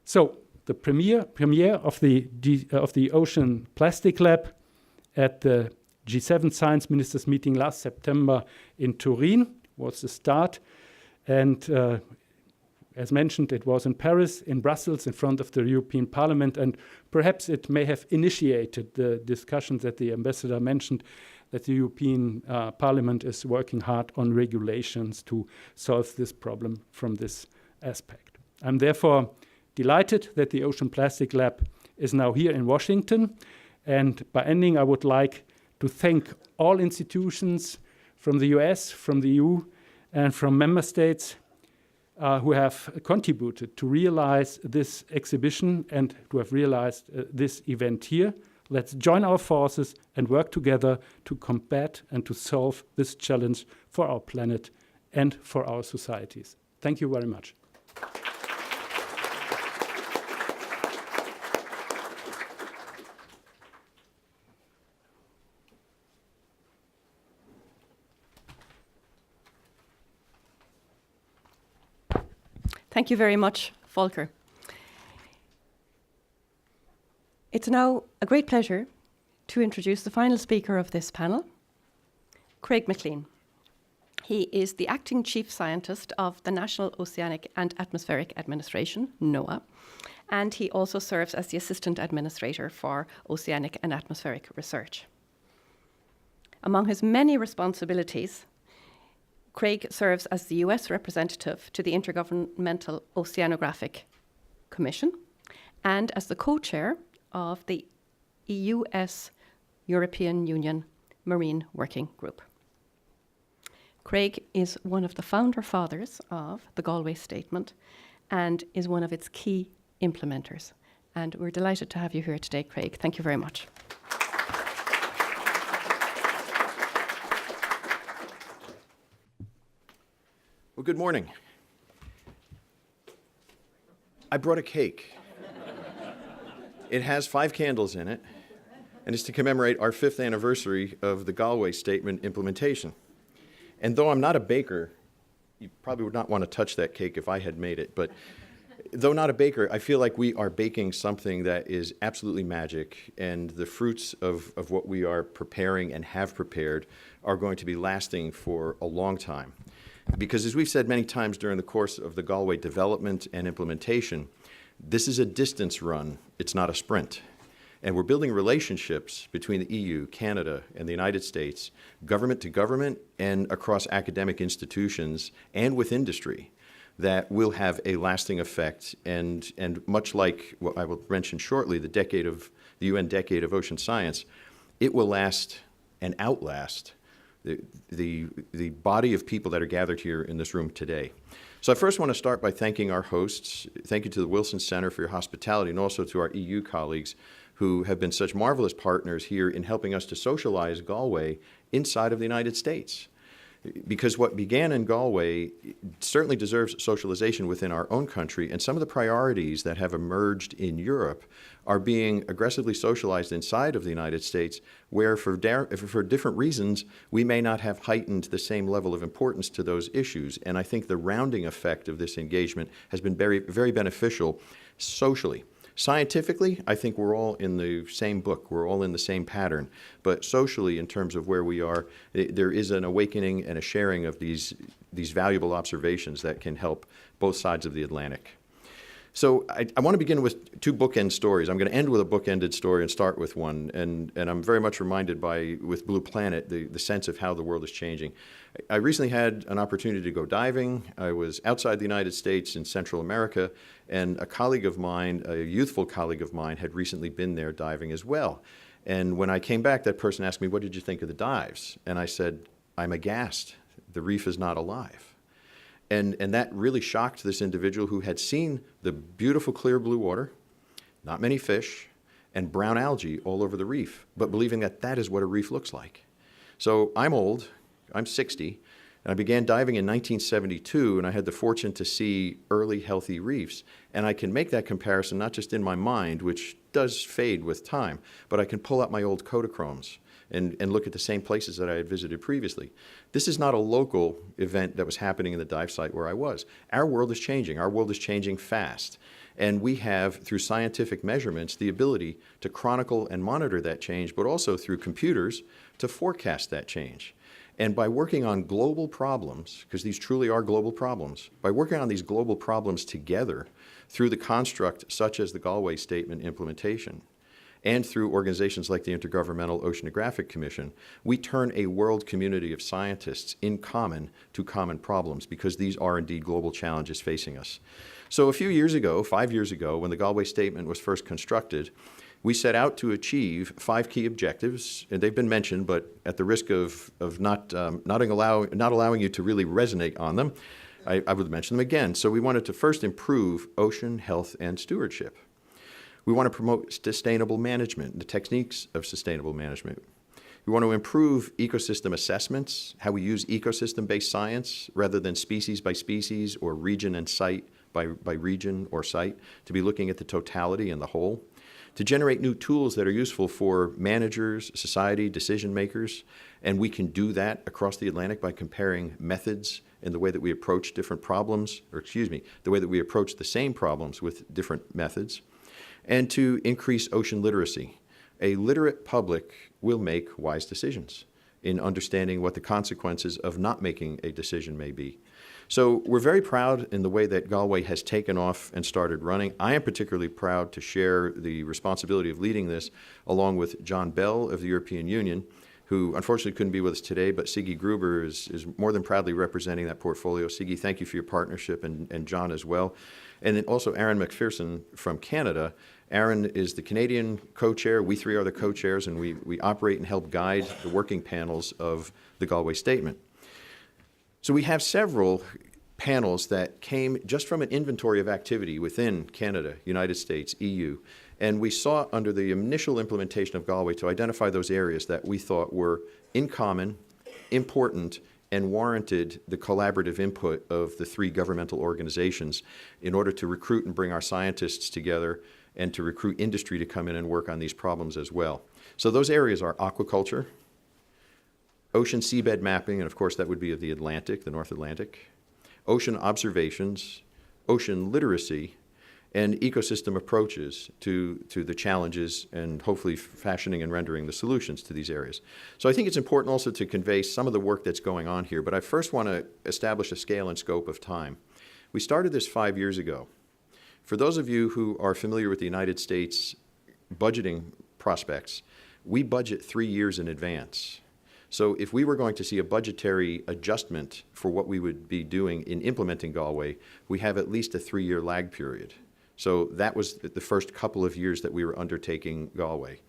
So the premiere of the Ocean Plastic Lab at the G7 Science Ministers meeting last September in Turin was the start. And as mentioned, it was in Paris, in Brussels, in front of the European Parliament, and perhaps it may have initiated the discussions that the ambassador mentioned, that the European Parliament is working hard on regulations to solve this problem from this aspect. I'm therefore delighted that the Ocean Plastic Lab is now here in Washington. And by ending, I would like to thank all institutions from the US, from the EU, and from member states who have contributed to realize this exhibition and to have realized this event here. Let's join our forces and work together to combat and to solve this challenge for our planet and for our societies. Thank you very much. Thank you very much, Volker. It's now a great pleasure to introduce the final speaker of this panel, Craig Mclean. He is the acting chief scientist of the National Oceanic and Atmospheric Administration, NOAA, and he also serves as the assistant administrator for oceanic and atmospheric research. Among his many responsibilities, Craig serves as the US representative to the Intergovernmental Oceanographic Commission and as the co-chair of the EU-US European Union Marine Working Group. Craig is one of the founder fathers of the Galway Statement and is one of its key implementers. And we're delighted to have you here today, Craig. Thank you very much. Well, good morning. I brought a cake. It has 5 candles in it, and it's to commemorate our 5th anniversary of the Galway Statement implementation. And though I'm not a baker, you probably would not want to touch that cake if I had made it, but though not a baker, I feel like we are baking something that is absolutely magic, and the fruits of what we are preparing and have prepared are going to be lasting for a long time. Because as we've said many times during the course of the Galway development and implementation, this is a distance run, it's not a sprint. And we're building relationships between the EU, Canada, and the United States, government to government and across academic institutions and with industry that will have a lasting effect. And much like what I will mention shortly, the UN Decade of Ocean Science, it will last and outlast the body of people that are gathered here in this room today. So I first want to start by thanking our hosts. Thank you to the Wilson Center for your hospitality, and also to our EU colleagues who have been such marvelous partners here in helping us to socialize Galway inside of the United States. Because what began in Galway certainly deserves socialization within our own country, and some of the priorities that have emerged in Europe are being aggressively socialized inside of the United States, where for different reasons, we may not have heightened the same level of importance to those issues. And I think the rounding effect of this engagement has been very, very beneficial socially. Scientifically, I think we're all in the same book. We're all in the same pattern. But socially, in terms of where we are, there is an awakening and a sharing of these valuable observations that can help both sides of the Atlantic. So I want to begin with 2 bookend stories. I'm going to end with a bookended story and start with one. And I'm very much reminded with Blue Planet, the sense of how the world is changing. I recently had an opportunity to go diving. I was outside the United States in Central America, and a colleague of mine, a youthful colleague of mine, had recently been there diving as well. And when I came back, that person asked me, "What did you think of the dives?" And I said, "I'm aghast. The reef is not alive." And that really shocked this individual who had seen the beautiful clear blue water, not many fish, and brown algae all over the reef, but believing that that is what a reef looks like. So I'm old, I'm 60, and I began diving in 1972, and I had the fortune to see early healthy reefs. And I can make that comparison not just in my mind, which does fade with time, but I can pull out my old Kodachromes and look at the same places that I had visited previously. This is not a local event that was happening in the dive site where I was. Our world is changing. Our world is changing fast. And we have, through scientific measurements, the ability to chronicle and monitor that change, but also through computers to forecast that change. And by working on global problems, because these truly are global problems, by working on these global problems together through the construct such as the Galway Statement implementation, and through organizations like the Intergovernmental Oceanographic Commission, we turn a world community of scientists in common to common problems, because these are indeed global challenges facing us. So a few years ago, 5 years ago, when the Galway Statement was first constructed, we set out to achieve 5 key objectives, and they've been mentioned, but at the risk of not allowing you to really resonate on them, I would mention them again. So we wanted to first improve ocean health and stewardship. We want to promote sustainable management, the techniques of sustainable management. We want to improve ecosystem assessments, how we use ecosystem-based science rather than species by species or region and site by region or site, to be looking at the totality and the whole. To generate new tools that are useful for managers, society, decision makers, and we can do that across the Atlantic by comparing methods in the way that we approach different problems, the way that we approach the same problems with different methods. And to increase ocean literacy. A literate public will make wise decisions in understanding what the consequences of not making a decision may be. So we're very proud in the way that Galway has taken off and started running. I am particularly proud to share the responsibility of leading this along with John Bell of the European Union, who unfortunately couldn't be with us today, but Siggy Gruber is more than proudly representing that portfolio. Siggy, thank you for your partnership, and John as well. And then also Aaron McPherson from Canada. Aaron is the Canadian co-chair. We three are the co-chairs, and we operate and help guide the working panels of the Galway Statement. So we have several panels that came just from an inventory of activity within Canada, United States, EU, and we sought under the initial implementation of Galway to identify those areas that we thought were in common, important, and warranted the collaborative input of the 3 governmental organizations in order to recruit and bring our scientists together and to recruit industry to come in and work on these problems as well. So those areas are aquaculture, ocean seabed mapping, and of course that would be of the Atlantic, the North Atlantic, ocean observations, ocean literacy, and ecosystem approaches to the challenges and hopefully fashioning and rendering the solutions to these areas. So I think it's important also to convey some of the work that's going on here, but I first want to establish a scale and scope of time. We started this 5 years ago. For those of you who are familiar with the United States budgeting prospects, we budget 3 years in advance. So if we were going to see a budgetary adjustment for what we would be doing in implementing Galway, we have at least a 3-year lag period. So that was the first couple of years that we were undertaking Galway.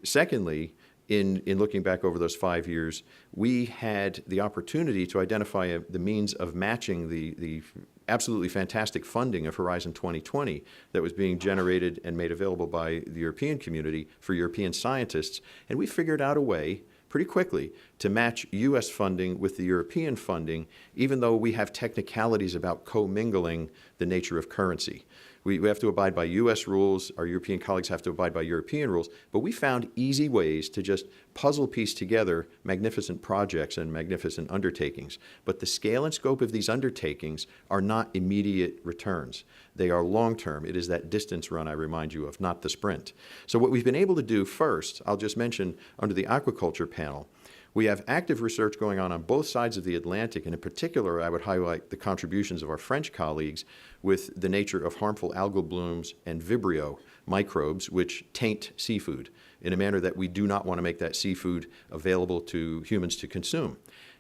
Secondly, in looking back over those 5 years, we had the opportunity to identify the means of matching the absolutely fantastic funding of Horizon 2020 that was being generated and made available by the European community for European scientists. And we figured out a way pretty quickly to match U.S. funding with the European funding, even though we have technicalities about commingling the nature of currency. We have to abide by U.S. rules, our European colleagues have to abide by European rules, but we found easy ways to just puzzle piece together magnificent projects and magnificent undertakings. But the scale and scope of these undertakings are not immediate returns. They are long-term. It is that distance run I remind you of, not the sprint. So what we've been able to do first, I'll just mention under the aquaculture panel, we have active research going on both sides of the Atlantic, and in particular, I would highlight the contributions of our French colleagues with the nature of harmful algal blooms and Vibrio microbes, which taint seafood in a manner that we do not want to make that seafood available to humans to consume.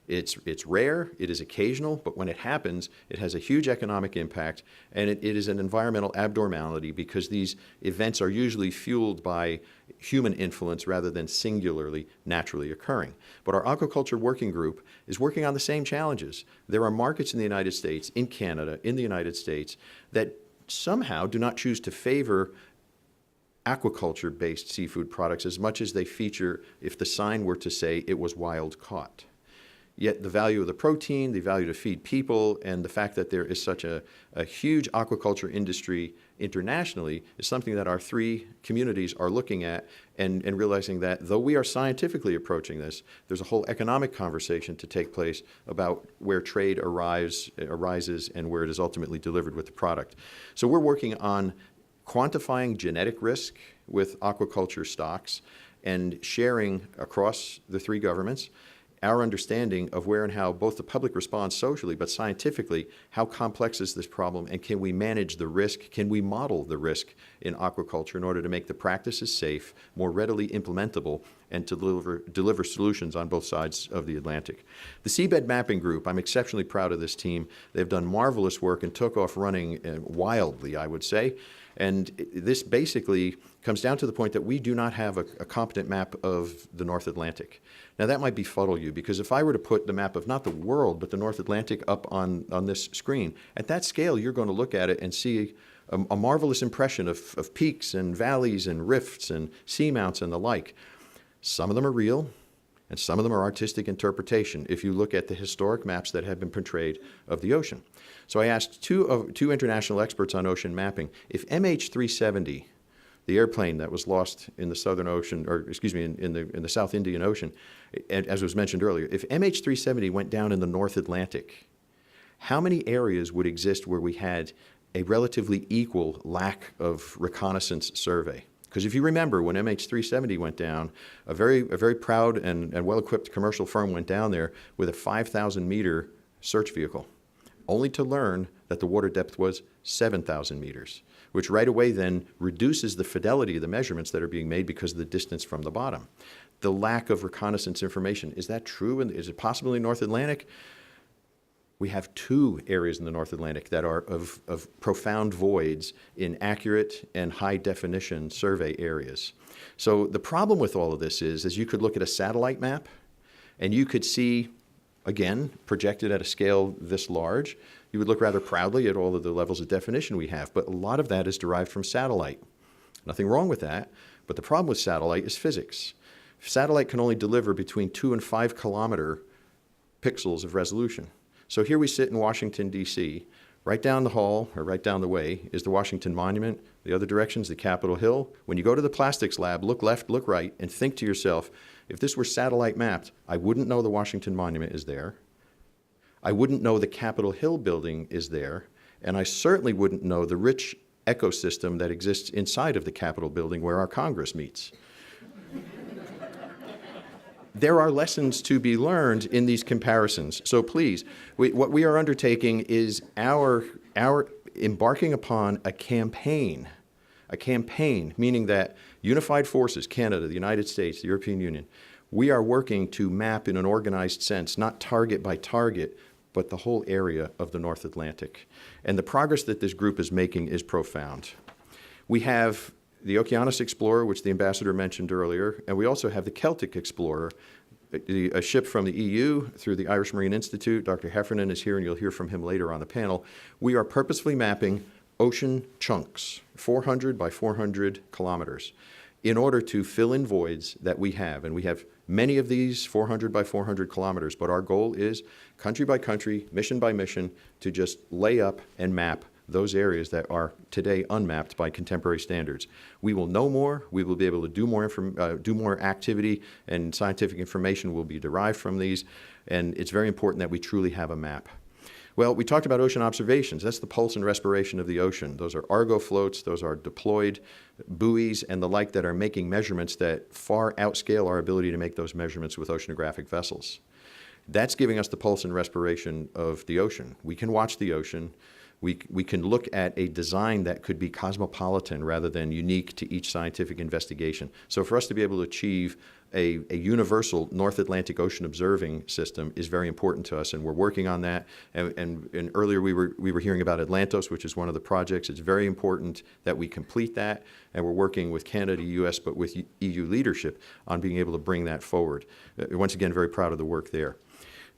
It's rare, it is occasional, but when it happens, it has a huge economic impact, and it is an environmental abnormality because these events are usually fueled by human influence rather than singularly naturally occurring. But our aquaculture working group is working on the same challenges. There are markets in the United States, in Canada, in the United States, that somehow do not choose to favor aquaculture-based seafood products as much as they feature if the sign were to say it was wild caught. Yet the value of the protein, the value to feed people, and the fact that there is such a huge aquaculture industry internationally is something that our three communities are looking at and realizing that though we are scientifically approaching this, there's a whole economic conversation to take place about where trade arises and where it is ultimately delivered with the product. So we're working on quantifying genetic risk with aquaculture stocks and sharing across the three governments our understanding of where and how both the public responds socially, but scientifically, how complex is this problem, and can we manage the risk, can we model the risk in aquaculture in order to make the practices safe, more readily implementable, and to deliver solutions on both sides of the Atlantic. The Seabed Mapping Group, I'm exceptionally proud of this team. They've done marvelous work and took off running wildly, I would say. And this basically comes down to the point that we do not have a competent map of the North Atlantic. Now that might befuddle you, because if I were to put the map of not the world, but the North Atlantic up on this screen, at that scale you're going to look at it and see a marvelous impression of peaks and valleys and rifts and seamounts and the like. Some of them are real, and some of them are artistic interpretation if you look at the historic maps that have been portrayed of the ocean. So I asked two international experts on ocean mapping, if MH370, the airplane that was lost in the Southern Ocean, or excuse me, in the South Indian Ocean, as was mentioned earlier, if MH370 went down in the North Atlantic, how many areas would exist where we had a relatively equal lack of reconnaissance survey? Because if you remember, when MH370 went down, a very proud and well-equipped commercial firm went down there with a 5,000-meter search vehicle, only to learn that the water depth was 7,000 meters, which right away then reduces the fidelity of the measurements that are being made because of the distance from the bottom. The lack of reconnaissance information, is that true? And is it possible in North Atlantic? We have two areas in the North Atlantic that are of profound voids in accurate and high-definition survey areas. So the problem with all of this is you could look at a satellite map, and you could see, again, projected at a scale this large, you would look rather proudly at all of the levels of definition we have, but a lot of that is derived from satellite. Nothing wrong with that, but the problem with satellite is physics. Satellite can only deliver between 2 and 5 kilometer pixels of resolution. So here we sit in Washington, D.C. Right down the hall, or right down the way, is the Washington Monument. The other direction is the Capitol Hill. When you go to the plastics lab, look left, look right, and think to yourself, if this were satellite mapped, I wouldn't know the Washington Monument is there. I wouldn't know the Capitol Hill building is there. And I certainly wouldn't know the rich ecosystem that exists inside of the Capitol building where our Congress meets. There are lessons to be learned in these comparisons. So please, what we are undertaking is our embarking upon a campaign, meaning that unified forces, Canada, the United States, the European Union, we are working to map in an organized sense, not target by target, but the whole area of the North Atlantic. And the progress that this group is making is profound. We have the Okeanos Explorer, which the ambassador mentioned earlier, and we also have the Celtic Explorer, a ship from the EU through the Irish Marine Institute. Dr. Heffernan is here, and you'll hear from him later on the panel. We are purposefully mapping ocean chunks, 400 by 400 kilometers, in order to fill in voids that we have. And we have many of these 400 by 400 kilometers, but our goal is country by country, mission by mission, to just lay up and map those areas that are today unmapped by contemporary standards. We will know more, we will be able to do more activity, and scientific information will be derived from these, and it's very important that we truly have a map. Well, we talked about ocean observations. That's the pulse and respiration of the ocean. Those are Argo floats, those are deployed buoys and the like that are making measurements that far outscale our ability to make those measurements with oceanographic vessels. That's giving us the pulse and respiration of the ocean. We can watch the ocean. We can look at a design that could be cosmopolitan rather than unique to each scientific investigation. So for us to be able to achieve a universal North Atlantic Ocean observing system is very important to us, and we're working on that. And earlier we were hearing about Atlantos, which is one of the projects. It's very important that we complete that, and we're working with Canada, US, but with EU leadership on being able to bring that forward. Once again, very proud of the work there.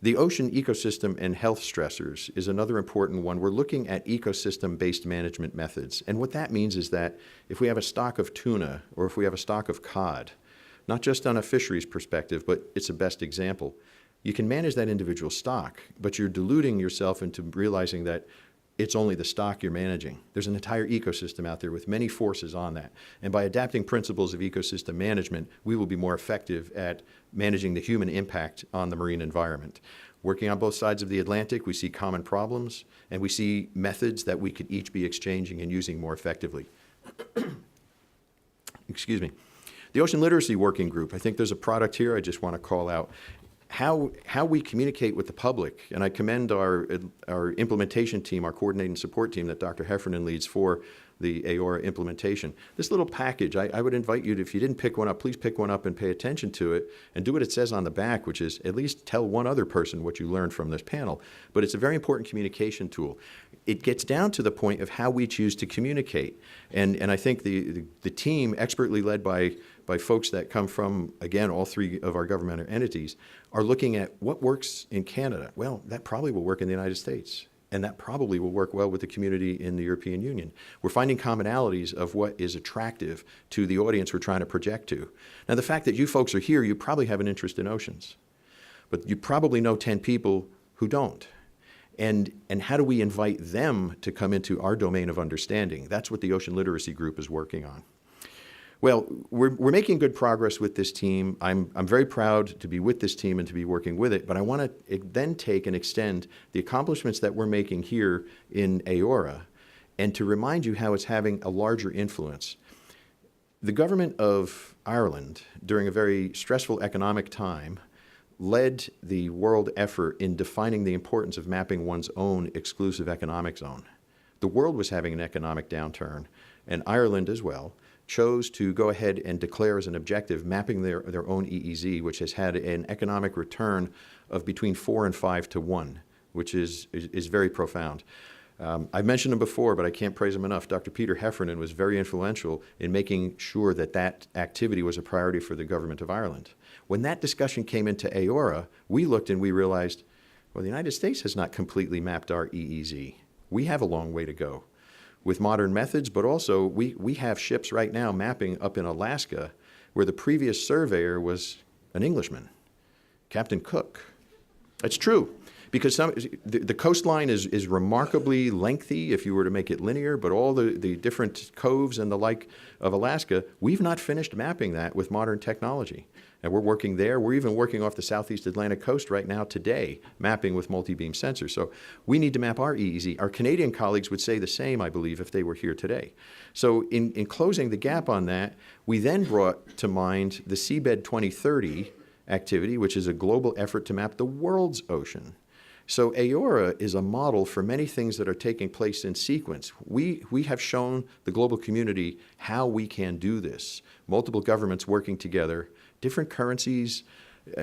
The ocean ecosystem and health stressors is another important one. We're looking at ecosystem-based management methods. And what that means is that if we have a stock of tuna or if we have a stock of cod, not just on a fisheries perspective, but it's a best example, you can manage that individual stock, but you're deluding yourself into realizing that it's only the stock you're managing. There's an entire ecosystem out there with many forces on that. And by adapting principles of ecosystem management, we will be more effective at managing the human impact on the marine environment. Working on both sides of the Atlantic, we see common problems, and we see methods that we could each be exchanging and using more effectively. Excuse me. The Ocean Literacy Working Group, I think there's a product here I just want to call out. How we communicate with the public, and I commend our implementation team, our coordinating support team that Dr. Heffernan leads for the AORA implementation. This little package, I would invite you to, if you didn't pick one up, please pick one up and pay attention to it and do what it says on the back, which is at least tell one other person what you learned from this panel. But it's a very important communication tool. It gets down to the point of how we choose to communicate. And I think the team, expertly led by folks that come from, again, all three of our governmental entities, are looking at what works in Canada. Well, that probably will work in the United States. And that probably will work well with the community in the European Union. We're finding commonalities of what is attractive to the audience we're trying to project to. Now, the fact that you folks are here, you probably have an interest in oceans. But you probably know 10 people who don't. And how do we invite them to come into our domain of understanding? That's what the Ocean Literacy Group is working on. Well, we're making good progress with this team. I'm very proud to be with this team and to be working with it, but I want to then take and extend the accomplishments that we're making here in AORA and to remind you how it's having a larger influence. The government of Ireland, during a very stressful economic time, led the world effort in defining the importance of mapping one's own exclusive economic zone. The world was having an economic downturn, and Ireland as well chose to go ahead and declare as an objective mapping their own EEZ, which has had an economic return of between 4 and 5 to 1, which is very profound. I've mentioned him before, but I can't praise him enough. Dr. Peter Heffernan was very influential in making sure that that activity was a priority for the government of Ireland. When that discussion came into AORA, we looked and we realized, well, the United States has not completely mapped our EEZ. We have a long way to go with modern methods, but also we have ships right now mapping up in Alaska where the previous surveyor was an Englishman, Captain Cook. It's true, because the coastline is remarkably lengthy if you were to make it linear, but all the different coves and the like of Alaska, we've not finished mapping that with modern technology. And we're working there. We're even working off the Southeast Atlantic coast right now today, mapping with multi-beam sensors. So we need to map our EEZ. Our Canadian colleagues would say the same, I believe, if they were here today. So in closing the gap on that, we then brought to mind the Seabed 2030 activity, which is a global effort to map the world's ocean. So AORA is a model for many things that are taking place in sequence. We have shown the global community how we can do this. Multiple governments working together, different currencies,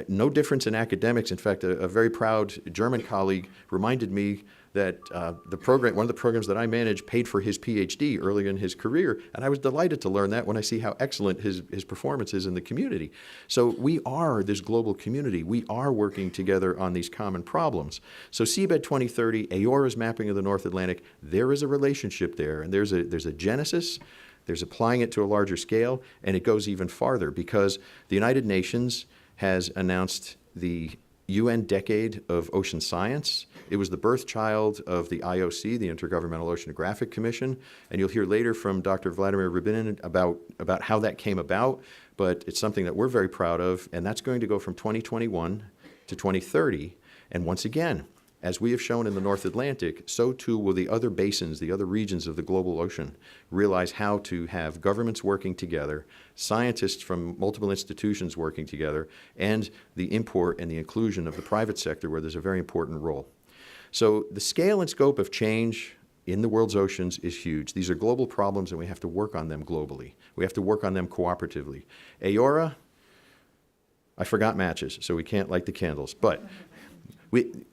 no difference in academics. In fact, a very proud German colleague reminded me that one of the programs that I manage paid for his PhD early in his career, and I was delighted to learn that when I see how excellent his performance is in the community. So we are this global community. We are working together on these common problems. So Seabed 2030, AORA's mapping of the North Atlantic, there is a relationship there, and there's a genesis. There's applying it to a larger scale, and it goes even farther because the United Nations has announced the UN Decade of Ocean Science. It was the birth child of the IOC, the Intergovernmental Oceanographic Commission, and you'll hear later from Dr. Vladimir Rubinin about how that came about, but it's something that we're very proud of, and that's going to go from 2021 to 2030. And once again, as we have shown in the North Atlantic, so too will the other basins, the other regions of the global ocean realize how to have governments working together, scientists from multiple institutions working together, and the import and the inclusion of the private sector where there's a very important role. So the scale and scope of change in the world's oceans is huge. These are global problems, and we have to work on them globally. We have to work on them cooperatively. Aora, I forgot matches, so we can't light the candles. But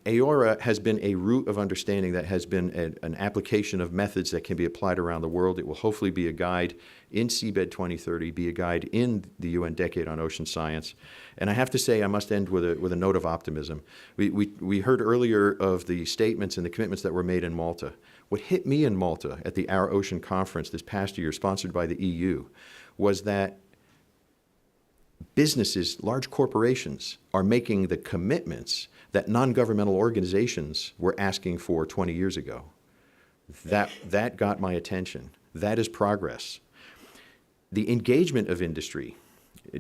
Aora has been a route of understanding that has been an application of methods that can be applied around the world. It will hopefully be a guide in Seabed 2030, be a guide in the UN Decade on Ocean Science. And I have to say, I must end with a note of optimism. We heard earlier of the statements and the commitments that were made in Malta. What hit me in Malta at the Our Ocean Conference this past year, sponsored by the EU, was that businesses, large corporations, are making the commitments that non-governmental organizations were asking for 20 years ago. That got my attention. That is progress. The engagement of industry.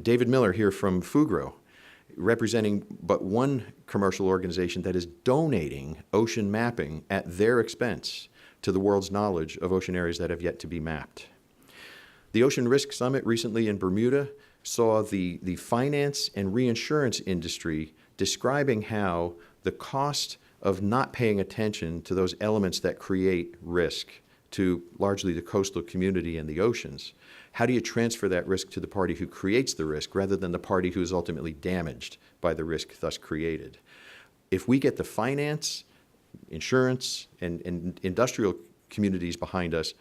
David Miller here from Fugro, representing but one commercial organization that is donating ocean mapping at their expense to the world's knowledge of ocean areas that have yet to be mapped. The Ocean Risk Summit recently in Bermuda saw the finance and reinsurance industry describing how the cost of not paying attention to those elements that create risk to largely the coastal community and the oceans, how do you transfer that risk to the party who creates the risk rather than the party who is ultimately damaged by the risk thus created? If we get the finance, insurance, and industrial communities behind us,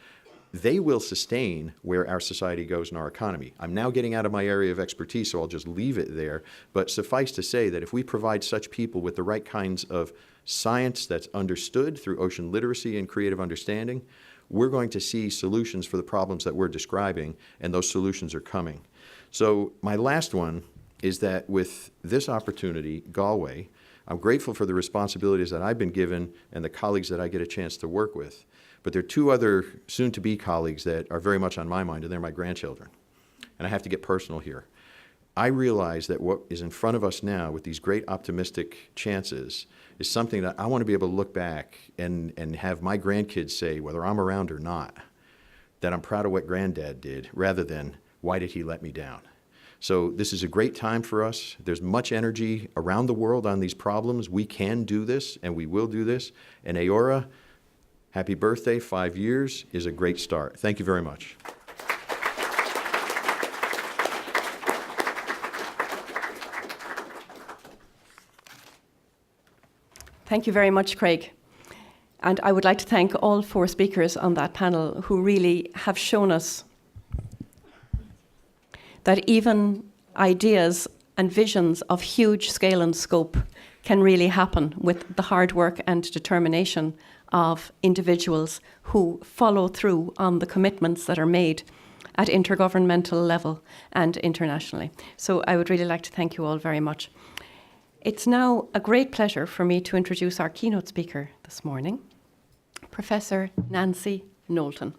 they will sustain where our society goes in our economy. I'm now getting out of my area of expertise, so I'll just leave it there. But suffice to say that if we provide such people with the right kinds of science that's understood through ocean literacy and creative understanding, we're going to see solutions for the problems that we're describing, and those solutions are coming. So my last one is that with this opportunity, Galway, I'm grateful for the responsibilities that I've been given and the colleagues that I get a chance to work with. But there are two other soon-to-be colleagues that are very much on my mind, and they're my grandchildren. And I have to get personal here. I realize that what is in front of us now with these great optimistic chances is something that I want to be able to look back and have my grandkids say, whether I'm around or not, that I'm proud of what Granddad did, rather than, why did he let me down? So this is a great time for us. There's much energy around the world on these problems. We can do this, and we will do this. And Aora, happy birthday, 5 years is a great start. Thank you very much. Thank you very much, Craig. And I would like to thank all four speakers on that panel who really have shown us that even ideas and visions of huge scale and scope can really happen with the hard work and determination of individuals who follow through on the commitments that are made at intergovernmental level and internationally. So I would really like to thank you all very much. It's now a great pleasure for me to introduce our keynote speaker this morning, Professor Nancy Knowlton.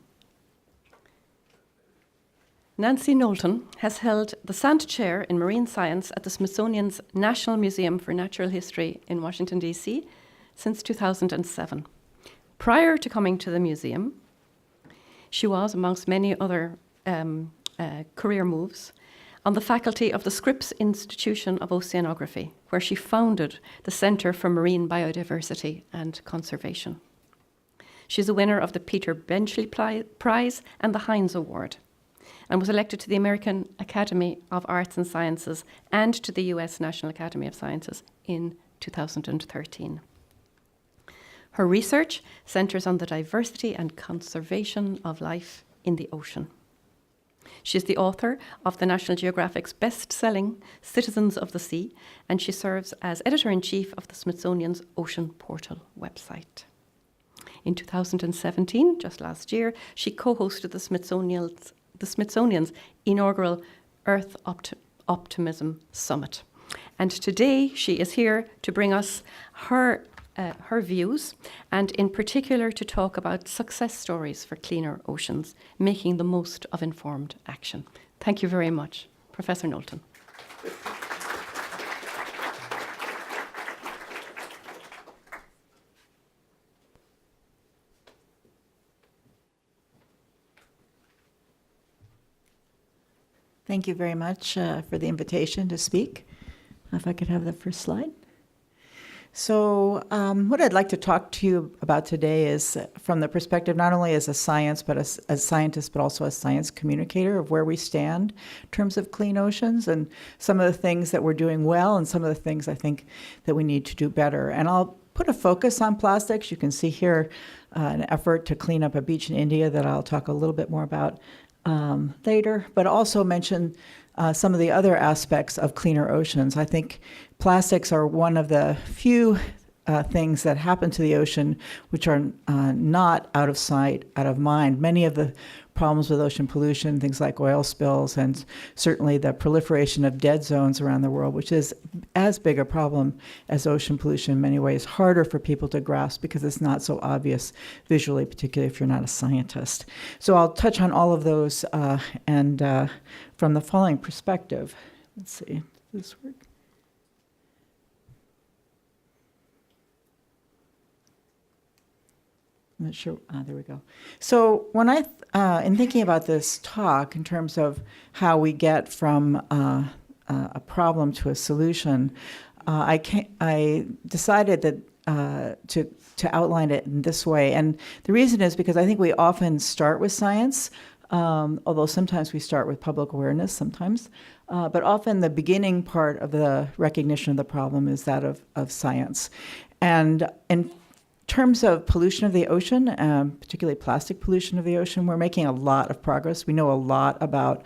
Nancy Knowlton has held the Sant Chair in Marine Science at the Smithsonian's National Museum for Natural History in Washington, D.C. since 2007. Prior to coming to the museum, she was, amongst many other career moves, on the faculty of the Scripps Institution of Oceanography, where she founded the Center for Marine Biodiversity and Conservation. She's a winner of the Peter Benchley Prize and the Heinz Award, and was elected to the American Academy of Arts and Sciences and to the US National Academy of Sciences in 2013. Her research centers on the diversity and conservation of life in the ocean. She is the author of the National Geographic's best-selling Citizens of the Sea, and she serves as editor-in-chief of the Smithsonian's Ocean Portal website. In 2017, just last year, she co-hosted the Smithsonian's inaugural Earth Optimism Summit. And today she is here to bring us her views, and in particular to talk about success stories for cleaner oceans, making the most of informed action. Thank you very much, Professor Knowlton. Thank you very much for the invitation to speak. If I could have the first slide. So what I'd like to talk to you about today is from the perspective not only as a science, but as scientist, but also as science communicator of where we stand in terms of clean oceans and some of the things that we're doing well and some of the things I think that we need to do better. And I'll put a focus on plastics. You can see here an effort to clean up a beach in India that I'll talk a little bit more about later, but also mention some of the other aspects of cleaner oceans. I think plastics are one of the few things that happen to the ocean which are not out of sight, out of mind. Many of the problems with ocean pollution, things like oil spills, and certainly the proliferation of dead zones around the world, which is as big a problem as ocean pollution in many ways, harder for people to grasp because it's not so obvious visually, particularly if you're not a scientist. So I'll touch on all of those and from the following perspective. Let's see, does this work? I'm not sure. There we go. So when in thinking about this talk in terms of how we get from a problem to a solution, I decided that to outline it in this way. And the reason is because I think we often start with science, although sometimes we start with public awareness, sometimes. But often the beginning part of the recognition of the problem is that of science. And in terms of pollution of the ocean, particularly plastic pollution of the ocean, we're making a lot of progress. We know a lot about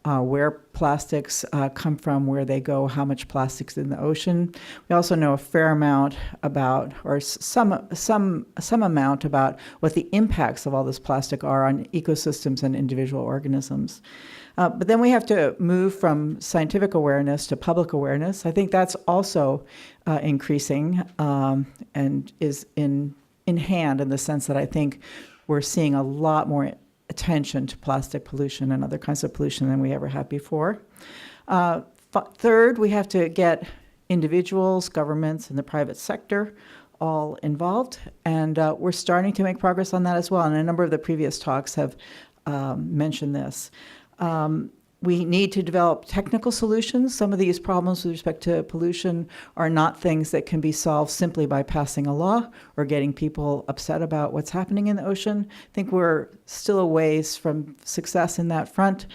where plastics come from, where they go, how much plastic's in the ocean. We also know a fair amount about, or some amount about what the impacts of all this plastic are on ecosystems and individual organisms. But then we have to move from scientific awareness to public awareness. I think that's also increasing and is in hand in the sense that I think we're seeing a lot more attention to plastic pollution and other kinds of pollution than we ever had before. Third, we have to get individuals, governments, and the private sector all involved, and we're starting to make progress on that as well, and a number of the previous talks have mentioned this. We need to develop technical solutions. Some of these problems with respect to pollution are not things that can be solved simply by passing a law or getting people upset about what's happening in the ocean. I think we're still a ways from success in that front.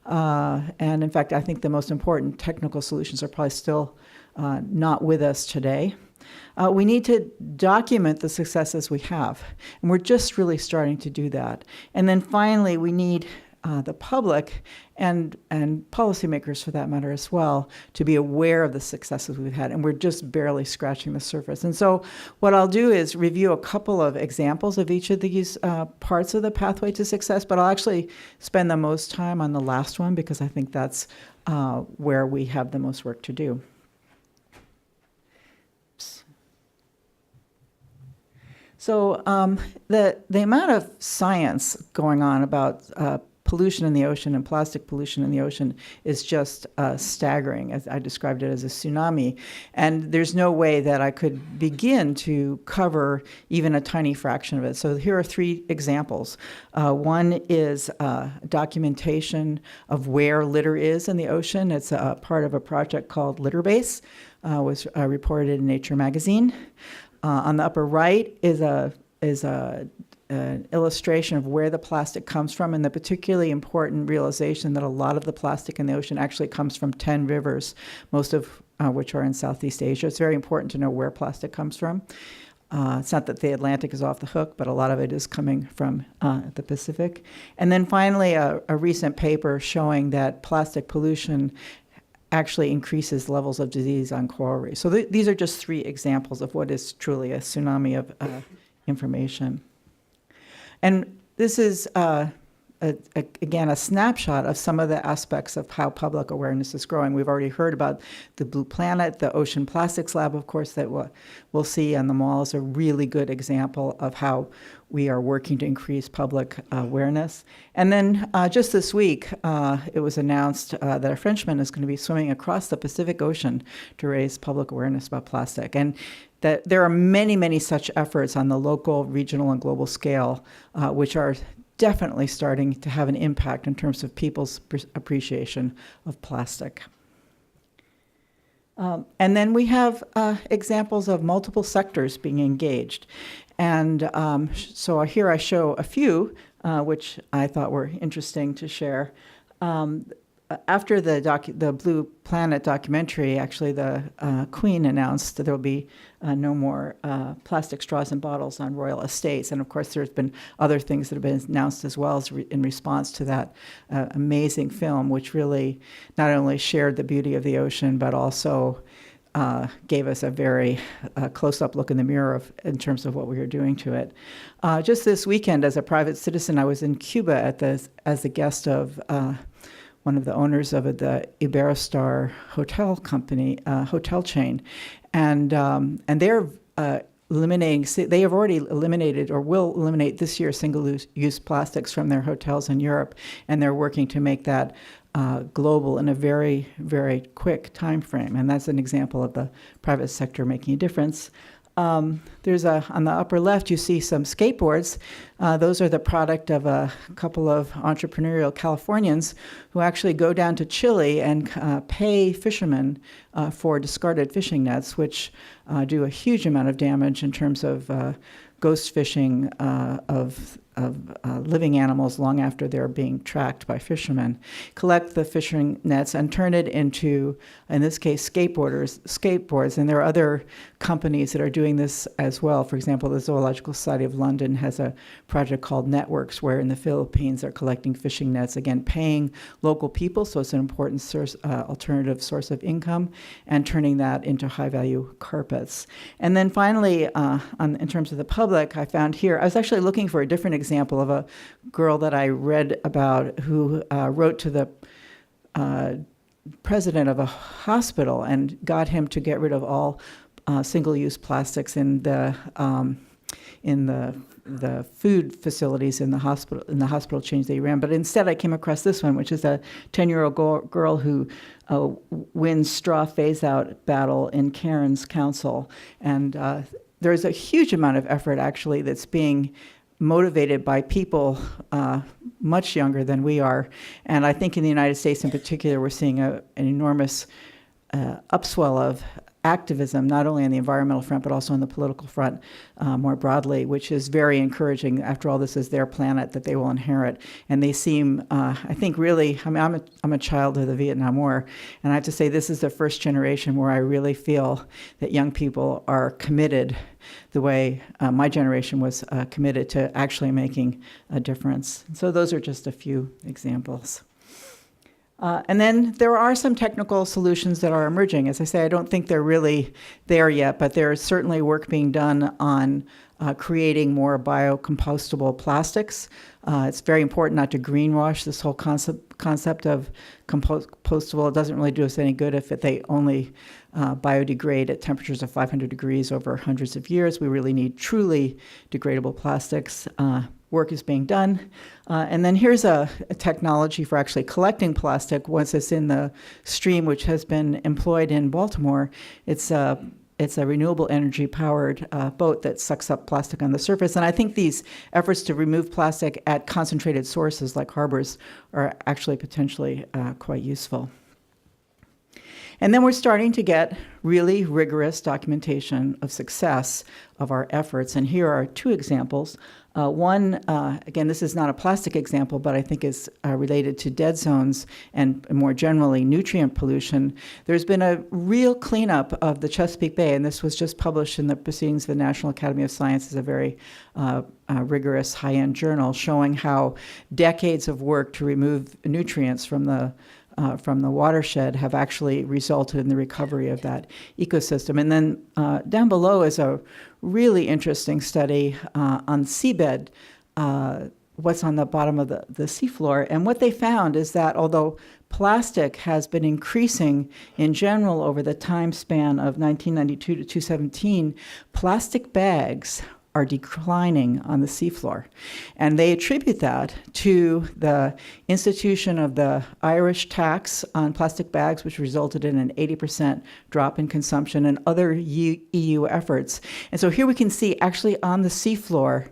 And in fact, I think the most important technical solutions are probably still not with us today. We need to document the successes we have, and we're just really starting to do that. And then finally, we need the public and policymakers, for that matter as well, to be aware of the successes we've had, and we're just barely scratching the surface. And so what I'll do is review a couple of examples of each of these parts of the pathway to success, but I'll actually spend the most time on the last one because I think that's where we have the most work to do. So the amount of science going on about pollution in the ocean and plastic pollution in the ocean is just staggering. As I described it as a tsunami. And there's no way that I could begin to cover even a tiny fraction of it. So here are three examples. One is documentation of where litter is in the ocean. It's a part of a project called LitterBase, was reported in Nature magazine. On the upper right is an illustration of where the plastic comes from, and the particularly important realization that a lot of the plastic in the ocean actually comes from 10 rivers, most of which are in Southeast Asia. It's very important to know where plastic comes from. It's not that the Atlantic is off the hook, but a lot of it is coming from the Pacific. And then finally, a recent paper showing that plastic pollution actually increases levels of disease on coral reefs. So these are just three examples of what is truly a tsunami of information. And this is, again, a snapshot of some of the aspects of how public awareness is growing. We've already heard about the Blue Planet, the Ocean Plastics Lab, of course, that we'll see on the mall is a really good example of how we are working to increase public awareness. And then just this week, it was announced that a Frenchman is going to be swimming across the Pacific Ocean to raise public awareness about plastic. And that there are many, many such efforts on the local, regional, and global scale, which are definitely starting to have an impact in terms of people's appreciation of plastic. And then we have examples of multiple sectors being engaged. And so here I show a few, which I thought were interesting to share. After the Blue Planet documentary, actually the Queen announced that there will be no more plastic straws and bottles on royal estates. And of course, there's been other things that have been announced as well as in response to that amazing film, which really not only shared the beauty of the ocean, but also gave us a very close-up look in the mirror in terms of what we were doing to it. Just this weekend, as a private citizen, I was in Cuba as the guest of one of the owners of the Iberostar hotel company, hotel chain, and they're eliminating. They have already eliminated or will eliminate this year single-use plastics from their hotels in Europe, and they're working to make that global in a very, very quick time frame. And that's an example of the private sector making a difference. There's on the upper left, you see some skateboards. Those are the product of a couple of entrepreneurial Californians who actually go down to Chile and pay fishermen for discarded fishing nets, which do a huge amount of damage in terms of ghost fishing of living animals long after they're being tracked by fishermen, collect the fishing nets and turn it into, in this case, skateboards. And there are other companies that are doing this as well. For example, the Zoological Society of London has a project called Networks, where in the Philippines they're collecting fishing nets, again, paying local people, so it's an important alternative source of income, and turning that into high-value carpets. And then finally, in terms of the public, I found here, I was actually looking for a different example of a girl that I read about who wrote to the president of a hospital and got him to get rid of all single-use plastics in the food facilities in the hospital chains that he ran. But instead, I came across this one, which is a 10-year-old girl who wins straw phase-out battle in Cairns Council. And there's a huge amount of effort, actually, that's being motivated by people much younger than we are. And I think in the United States in particular, we're seeing an enormous upswell of activism, not only on the environmental front, but also on the political front more broadly, which is very encouraging. After all, this is their planet that they will inherit. And they seem, I think, really, I mean, I'm a child of the Vietnam War, and I have to say this is the first generation where I really feel that young people are committed the way my generation was committed to actually making a difference. So those are just a few examples. And then there are some technical solutions that are emerging. As I say, I don't think they're really there yet, but there is certainly work being done on creating more biocompostable plastics. It's very important not to greenwash this whole concept of compostable. It doesn't really do us any good if they only biodegrade at temperatures of 500 degrees over hundreds of years. We really need truly degradable plastics. Work is being done. And then here's a technology for actually collecting plastic once it's in the stream, which has been employed in Baltimore. It's a renewable energy powered boat that sucks up plastic on the surface. And I think these efforts to remove plastic at concentrated sources like harbors are actually potentially quite useful. And then we're starting to get really rigorous documentation of success of our efforts. And here are two examples. One, again, this is not a plastic example, but I think is related to dead zones and more generally nutrient pollution. There's been a real cleanup of the Chesapeake Bay, and this was just published in the Proceedings of the National Academy of Sciences, a very rigorous high-end journal, showing how decades of work to remove nutrients from the watershed have actually resulted in the recovery of that ecosystem. And then down below is a really interesting study on seabed, what's on the bottom of the seafloor. And what they found is that although plastic has been increasing in general over the time span of 1992 to 2017, plastic bags are declining on the seafloor. And they attribute that to the institution of the Irish tax on plastic bags, which resulted in an 80% drop in consumption, and other EU efforts. And so here we can see actually on the seafloor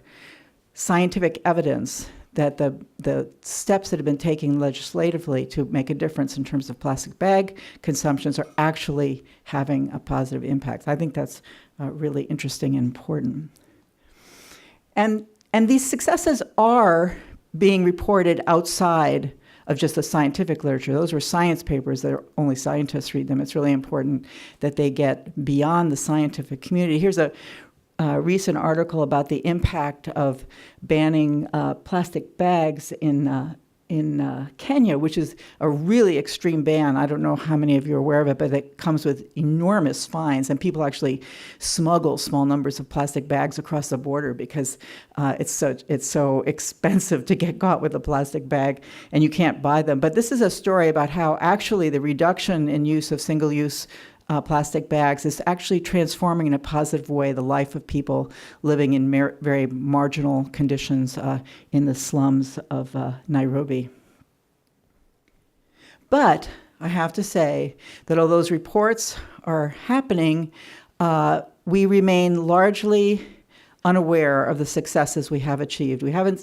scientific evidence that the steps that have been taken legislatively to make a difference in terms of plastic bag consumptions are actually having a positive impact. I think that's really interesting and important. And these successes are being reported outside of just the scientific literature. Those were science papers that only scientists read them. It's really important that they get beyond the scientific community. Here's a recent article about the impact of banning plastic bags in Kenya, which is a really extreme ban. I don't know how many of you are aware of it, but it comes with enormous fines, and people actually smuggle small numbers of plastic bags across the border because it's so expensive to get caught with a plastic bag, and you can't buy them. But this is a story about how actually the reduction in use of single-use plastic bags is actually transforming in a positive way the life of people living in very marginal conditions in the slums of Nairobi. But I have to say that although those reports are happening, we remain largely unaware of the successes we have achieved. We haven't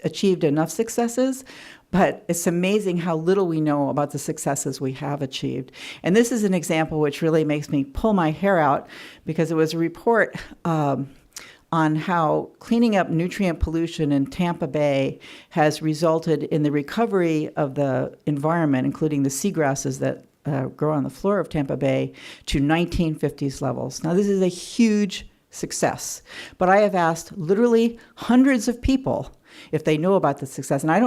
achieved enough successes, but it's amazing how little we know about the successes we have achieved. And this is an example which really makes me pull my hair out, because it was a report on how cleaning up nutrient pollution in Tampa Bay has resulted in the recovery of the environment, including the seagrasses that grow on the floor of Tampa Bay, to 1950s levels. Now, this is a huge success, but I have asked literally hundreds of people if they know about the success. And I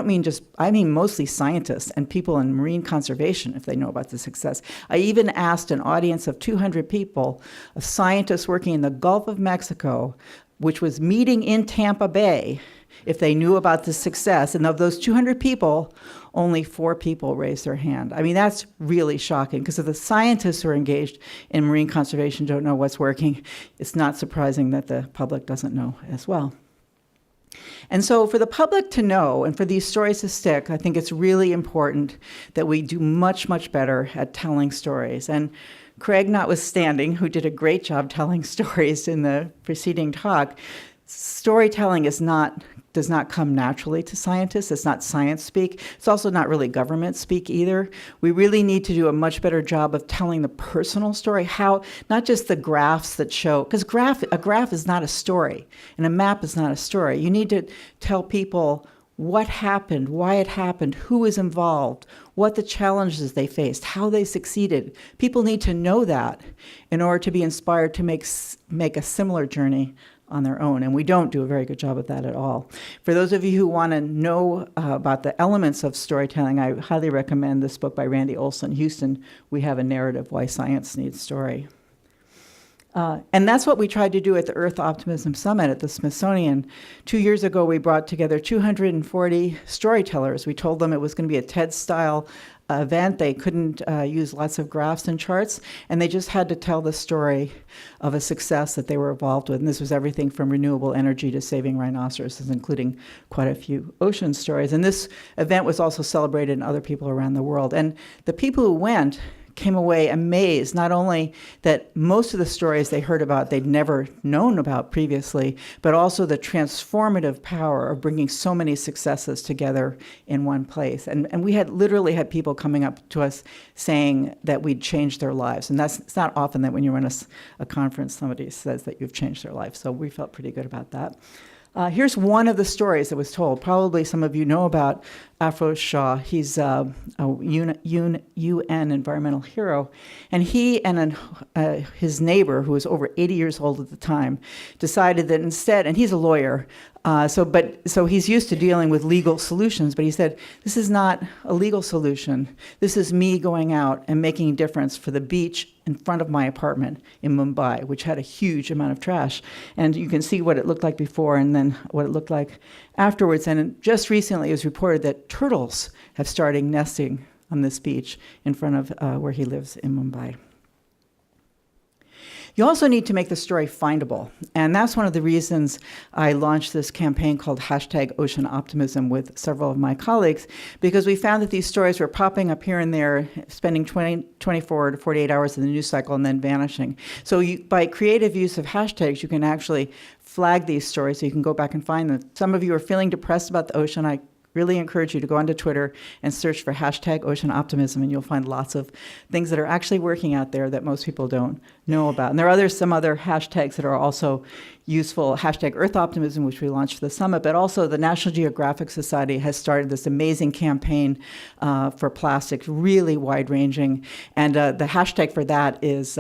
mean mostly scientists and people in marine conservation if they know about the success. I even asked an audience of 200 people, of scientists working in the Gulf of Mexico, which was meeting in Tampa Bay, if they knew about the success. And of those 200 people, only 4 people raised their hand. I mean, that's really shocking, because if the scientists who are engaged in marine conservation don't know what's working, it's not surprising that the public doesn't know as well. And so for the public to know and for these stories to stick, I think it's really important that we do much, much better at telling stories. And Craig notwithstanding, who did a great job telling stories in the preceding talk, storytelling does not come naturally to scientists. It's not science speak. It's also not really government speak either. We really need to do a much better job of telling the personal story, how, not just the graphs that show, because a graph is not a story, and a map is not a story. You need to tell people what happened, why it happened, who was involved, what the challenges they faced, how they succeeded. People need to know that in order to be inspired to make a similar journey on their own, and we don't do a very good job of that at all. For those of you who want to know about the elements of storytelling, I highly recommend this book by Randy Olson, Houston, We Have a Narrative, Why Science Needs Story. And that's what we tried to do at the Earth Optimism Summit at the Smithsonian. 2 years ago, we brought together 240 storytellers. We told them it was going to be a TED-style event. They couldn't use lots of graphs and charts, and they just had to tell the story of a success that they were involved with. And this was everything from renewable energy to saving rhinoceroses, including quite a few ocean stories. And this event was also celebrated in other people around the world. And the people who went came away amazed, not only that most of the stories they heard about they'd never known about previously, but also the transformative power of bringing so many successes together in one place. And we had literally had people coming up to us saying that we'd changed their lives. And it's not often that when you run a conference, somebody says that you've changed their life. So we felt pretty good about that. Here's one of the stories that was told. Probably some of you know about Afroz Shah. He's a UN environmental hero. And he and his neighbor, who was over 80 years old at the time, decided that instead, and he's a lawyer, so he's used to dealing with legal solutions, but he said, this is not a legal solution. This is me going out and making a difference for the beach in front of my apartment in Mumbai, which had a huge amount of trash. And you can see what it looked like before and then what it looked like afterwards. And just recently it was reported that turtles have started nesting on this beach in front of where he lives in Mumbai. You also need to make the story findable. And that's one of the reasons I launched this campaign called #OceanOptimism with several of my colleagues, because we found that these stories were popping up here and there, spending 24 to 48 hours in the news cycle and then vanishing. So by creative use of hashtags, you can actually flag these stories so you can go back and find them. Some of you are feeling depressed about the ocean. I really encourage you to go onto Twitter and search for #OceanOptimism, and you'll find lots of things that are actually working out there that most people don't know about. And there are some other hashtags that are also useful. #EarthOptimism, which we launched for the summit, but also the National Geographic Society has started this amazing campaign for plastics, really wide-ranging. And the hashtag for that is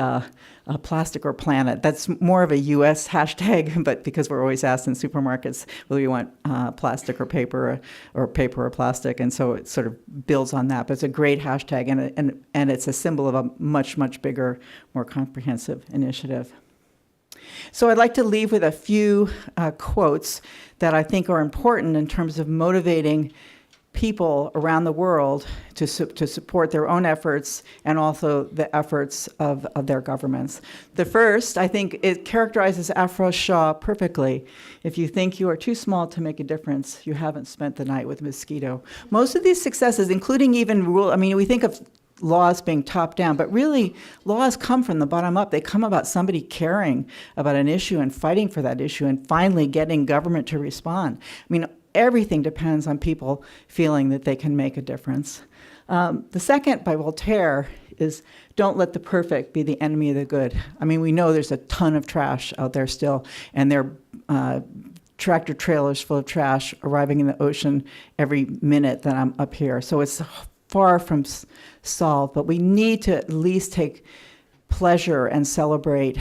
plastic or planet. That's more of a U.S. hashtag, but because we're always asked in supermarkets whether we want plastic or paper or plastic, and so it sort of builds on that. But it's a great hashtag, and it's a symbol of a much, much bigger, more comprehensive initiative. So I'd like to leave with a few quotes that I think are important in terms of motivating people around the world to support their own efforts and also the efforts of their governments. The first, I think, it characterizes Afroz Shah perfectly. If you think you are too small to make a difference, you haven't spent the night with a mosquito. Most of these successes, including even we think of laws being top down, but really laws come from the bottom up. They come about somebody caring about an issue and fighting for that issue and finally getting government to respond. I mean, everything depends on people feeling that they can make a difference. The second, by Voltaire, is don't let the perfect be the enemy of the good. I mean, we know there's a ton of trash out there still, and there are tractor trailers full of trash arriving in the ocean every minute that I'm up here. So it's far from solved, but we need to at least take pleasure in and celebrate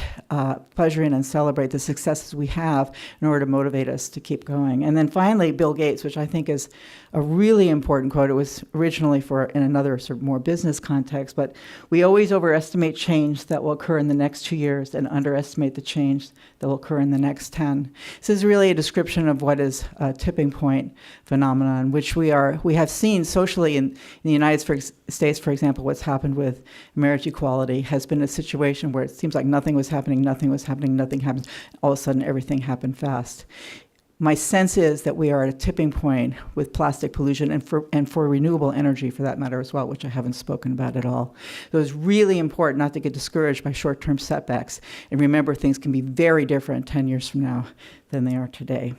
the successes we have in order to motivate us to keep going. And then finally, Bill Gates, which I think is a really important quote. It was originally in another sort of more business context, but we always overestimate change that will occur in the next 2 years and underestimate the change that will occur in the next 10. This is really a description of what is a tipping point phenomenon, which we have seen socially in the United States, for example. What's happened with marriage equality has been a situation where it seems like nothing was happening, nothing happened. All of a sudden, everything happened fast. My sense is that we are at a tipping point with plastic pollution and for renewable energy, for that matter, as well, which I haven't spoken about at all. So it's really important not to get discouraged by short-term setbacks and remember things can be very different 10 years from now than they are today.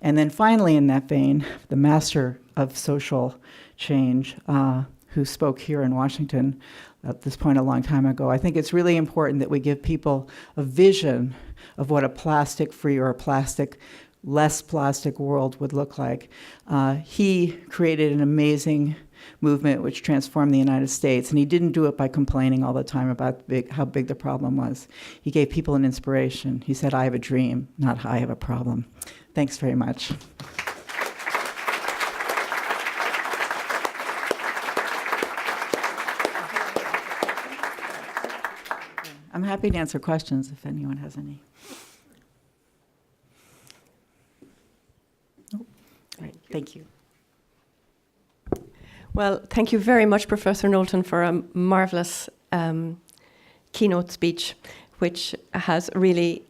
And then finally, in that vein, the master of social change, who spoke here in Washington at this point a long time ago, I think it's really important that we give people a vision of what a plastic-free or a less plastic world would look like. He created an amazing movement which transformed the United States, and he didn't do it by complaining all the time about how big the problem was. He gave people an inspiration. He said, I have a dream, not I have a problem. Thanks very much. I'm happy to answer questions if anyone has any. Great, thank you. Well, thank you very much, Professor Knowlton, for a marvellous keynote speech, which has really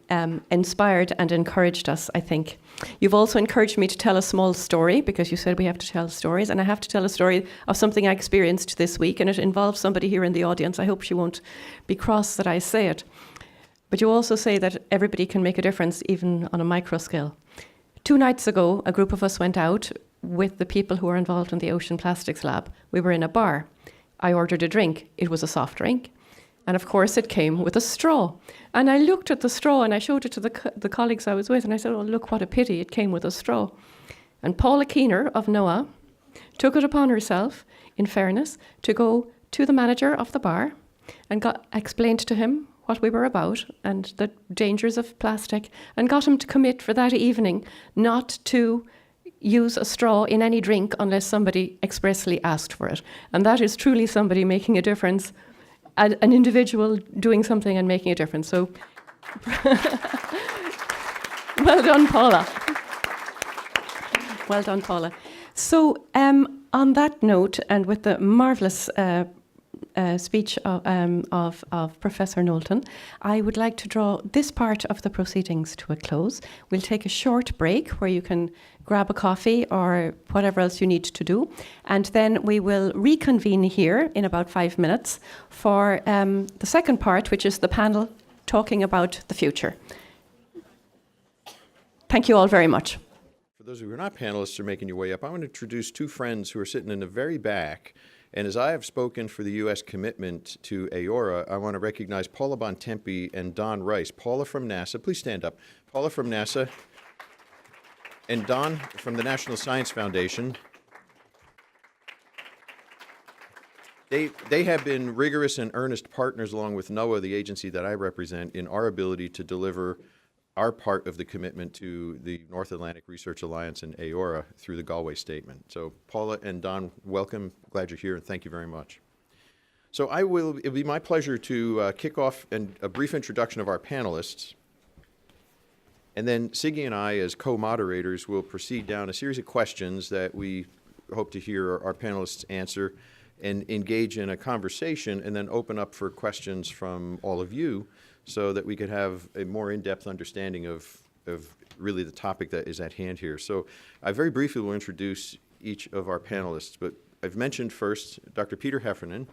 inspired and encouraged us, I think. You've also encouraged me to tell a small story, because you said we have to tell stories, and I have to tell a story of something I experienced this week, and it involves somebody here in the audience. I hope she won't be cross that I say it. But you also say that everybody can make a difference, even on a micro scale. 2 nights ago, a group of us went out with the people who are involved in the Ocean Plastics Lab. We were in a bar. I ordered a drink. It was a soft drink. And of course, it came with a straw. And I looked at the straw and I showed it to the colleagues I was with. And I said, oh, look, what a pity. It came with a straw. And Paula Keener of NOAA took it upon herself, in fairness, to go to the manager of the bar and explained to him what we were about and the dangers of plastic, and got him to commit for that evening not to use a straw in any drink unless somebody expressly asked for it. And that is truly somebody making a difference, an individual doing something and making a difference. So, well done, Paula. Well done, Paula. So, on that note, and with the marvellous speech of Professor Knowlton, I would like to draw this part of the proceedings to a close. We'll take a short break where you can grab a coffee or whatever else you need to do, and then we will reconvene here in about 5 minutes for the second part, which is the panel talking about the future. Thank you all very much. For those of you who are not panelists or making your way up, I want to introduce two friends who are sitting in the very back. And as I have spoken for the U.S. commitment to AORA, I want to recognize Paula Bontempi and Don Rice. Paula from NASA, please stand up. Paula from NASA and Don from the National Science Foundation. They have been rigorous and earnest partners along with NOAA, the agency that I represent, in our ability to deliver our part of the commitment to the North Atlantic Research Alliance and AORA through the Galway Statement. So Paula and Don, welcome. Glad you're here, and thank you very much. So it'll be my pleasure to kick off a brief introduction of our panelists. And then Siggy and I, as co-moderators, will proceed down a series of questions that we hope to hear our panelists answer and engage in a conversation, and then open up for questions from all of you, so that we could have a more in-depth understanding of really the topic that is at hand here. So I very briefly will introduce each of our panelists, but I've mentioned first Dr. Peter Heffernan,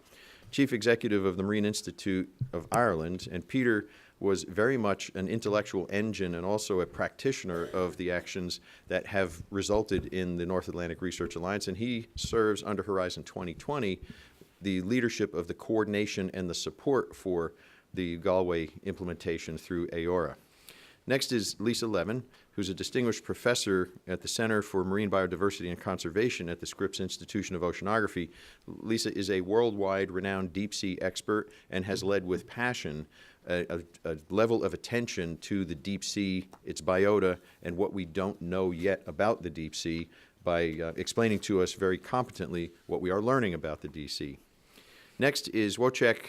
Chief Executive of the Marine Institute of Ireland, and Peter was very much an intellectual engine and also a practitioner of the actions that have resulted in the North Atlantic Research Alliance, and he serves under Horizon 2020 the leadership of the coordination and the support for the Galway implementation through AORA. Next is Lisa Levin, who's a distinguished professor at the Center for Marine Biodiversity and Conservation at the Scripps Institution of Oceanography. Lisa is a worldwide renowned deep sea expert and has led with passion a level of attention to the deep sea, its biota, and what we don't know yet about the deep sea by explaining to us very competently what we are learning about the deep sea. Next is Wojciech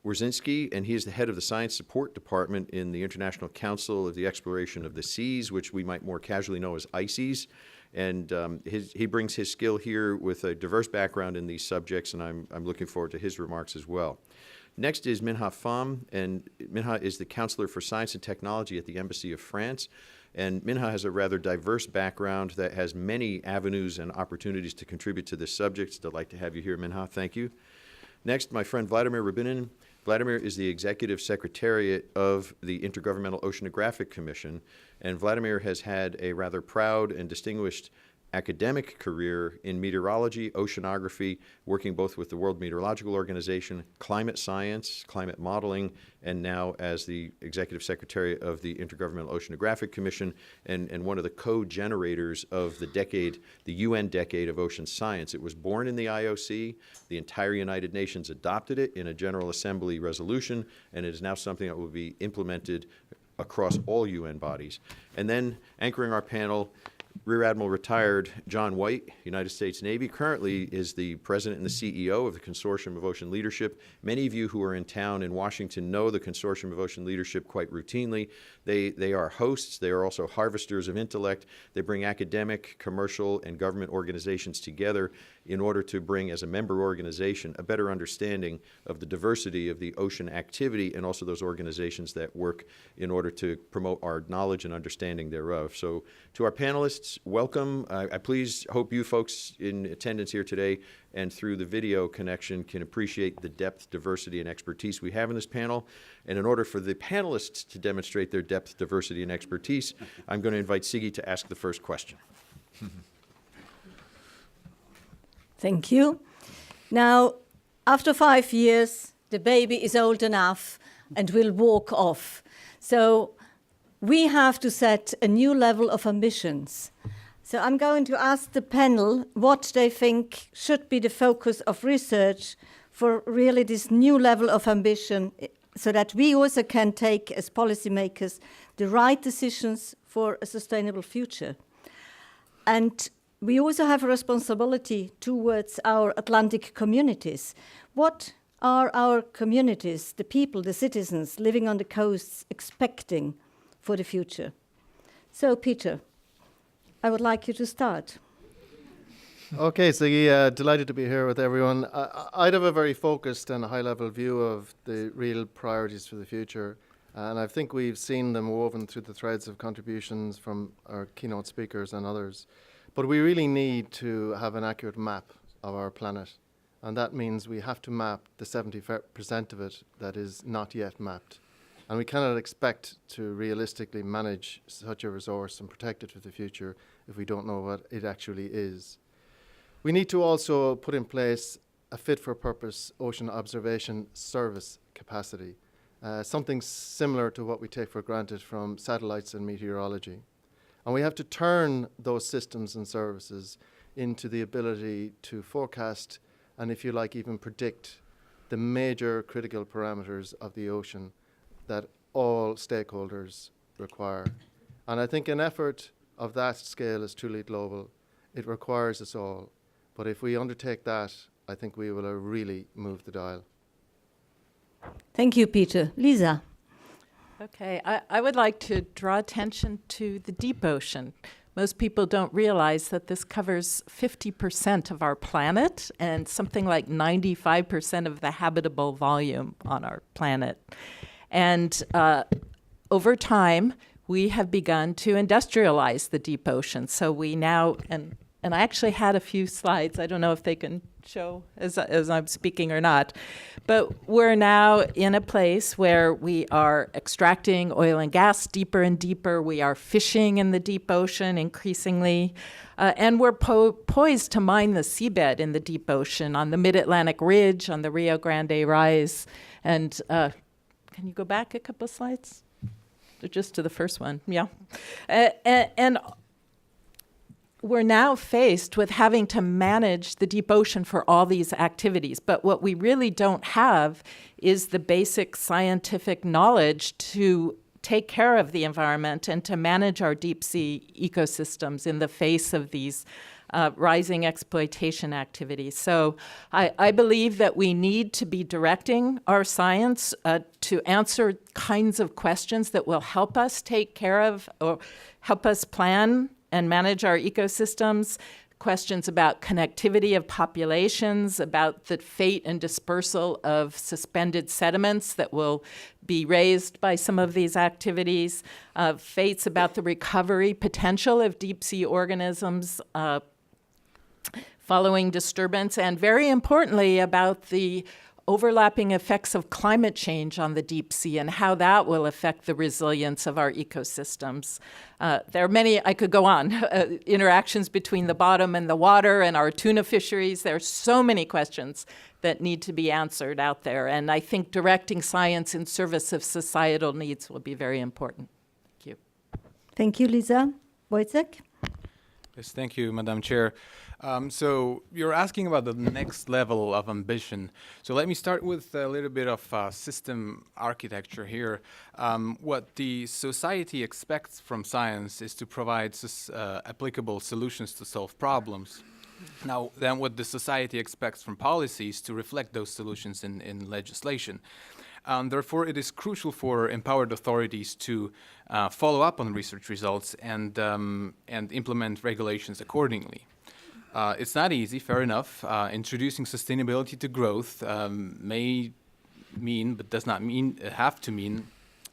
Wierzyński, and he is the head of the Science Support Department in the International Council of the Exploration of the Seas, which we might more casually know as ICES. And he brings his skill here with a diverse background in these subjects, and I'm looking forward to his remarks as well. Next is Minha Pham, and Minha is the Counselor for Science and Technology at the Embassy of France. And Minha has a rather diverse background that has many avenues and opportunities to contribute to this subject. It's a delight to have you here, Minha. Thank you. Next, my friend Vladimir Rubinin. Vladimir is the Executive Secretariat of the Intergovernmental Oceanographic Commission, and Vladimir has had a rather proud and distinguished academic career in meteorology, oceanography, working both with the World Meteorological Organization, climate science, climate modeling, and now as the Executive Secretary of the Intergovernmental Oceanographic Commission, and one of the co-generators of the decade, the UN Decade of Ocean Science. It was born in the IOC. The entire United Nations adopted it in a General Assembly resolution, and it is now something that will be implemented across all UN bodies. And then anchoring our panel, Rear Admiral retired John White, United States Navy, currently is the president and the CEO of the Consortium of Ocean Leadership. Many of you who are in town in Washington know the Consortium of Ocean Leadership quite routinely. They are hosts. They are also harvesters of intellect. They bring academic, commercial, and government organizations together in order to bring, as a member organization, a better understanding of the diversity of the ocean activity and also those organizations that work in order to promote our knowledge and understanding thereof. So to our panelists, welcome. I please hope you folks in attendance here today and through the video connection can appreciate the depth, diversity, and expertise we have in this panel. And in order for the panelists to demonstrate their depth, diversity, and expertise, I'm going to invite Siggy to ask the first question. Thank you. Now, after 5 years, the baby is old enough and will walk off. So we have to set a new level of ambitions. So I'm going to ask the panel what they think should be the focus of research for really this new level of ambition, so that we also can take, as policymakers, the right decisions for a sustainable future. And we also have a responsibility towards our Atlantic communities. What are our communities, the people, the citizens living on the coasts expecting for the future? So, Peter, I would like you to start. Okay, so delighted to be here with everyone. I'd have a very focused and high-level view of the real priorities for the future, and I think we've seen them woven through the threads of contributions from our keynote speakers and others. But we really need to have an accurate map of our planet, and that means we have to map the 70% of it that is not yet mapped. And we cannot expect to realistically manage such a resource and protect it for the future if we don't know what it actually is. We need to also put in place a fit-for-purpose ocean observation service capacity, something similar to what we take for granted from satellites and meteorology. And we have to turn those systems and services into the ability to forecast and, if you like, even predict the major critical parameters of the ocean that all stakeholders require. And I think an effort of that scale is truly global. It requires us all. But if we undertake that, I think we will really move the dial. Thank you, Peter. Lisa. Okay, I would like to draw attention to the deep ocean. Most people don't realize that this covers 50% of our planet and something like 95% of the habitable volume on our planet. And over time, we have begun to industrialize the deep ocean. So we now, and I actually had a few slides. I don't know if they can show as I'm speaking or not. But we're now in a place where we are extracting oil and gas deeper and deeper. We are fishing in the deep ocean increasingly. And we're poised to mine the seabed in the deep ocean on the Mid-Atlantic Ridge, on the Rio Grande Rise. And can you go back a couple of slides? Just to the first one, yeah. And we're now faced with having to manage the deep ocean for all these activities. But what we really don't have is the basic scientific knowledge to take care of the environment and to manage our deep sea ecosystems in the face of these rising exploitation activities. So I believe that we need to be directing our science to answer kinds of questions that will help us take care of or help us plan and manage our ecosystems, questions about connectivity of populations, about the fate and dispersal of suspended sediments that will be raised by some of these activities, fates about the recovery potential of deep sea organisms following disturbance, and very importantly about the overlapping effects of climate change on the deep sea and how that will affect the resilience of our ecosystems. There are many, I could go on, interactions between the bottom and the water and our tuna fisheries. There are so many questions that need to be answered out there. And I think directing science in service of societal needs will be very important. Thank you. Thank you, Lisa. Wojciech? Yes, thank you, Madam Chair. So you're asking about the next level of ambition. So let me start with a little bit of system architecture here. What the society expects from science is to provide applicable solutions to solve problems. Now, then what the society expects from policies to reflect those solutions in legislation. Therefore, it is crucial for empowered authorities to follow up on research results and implement regulations accordingly. It's not easy, fair enough. Introducing sustainability to growth may mean, but does not mean, have to mean,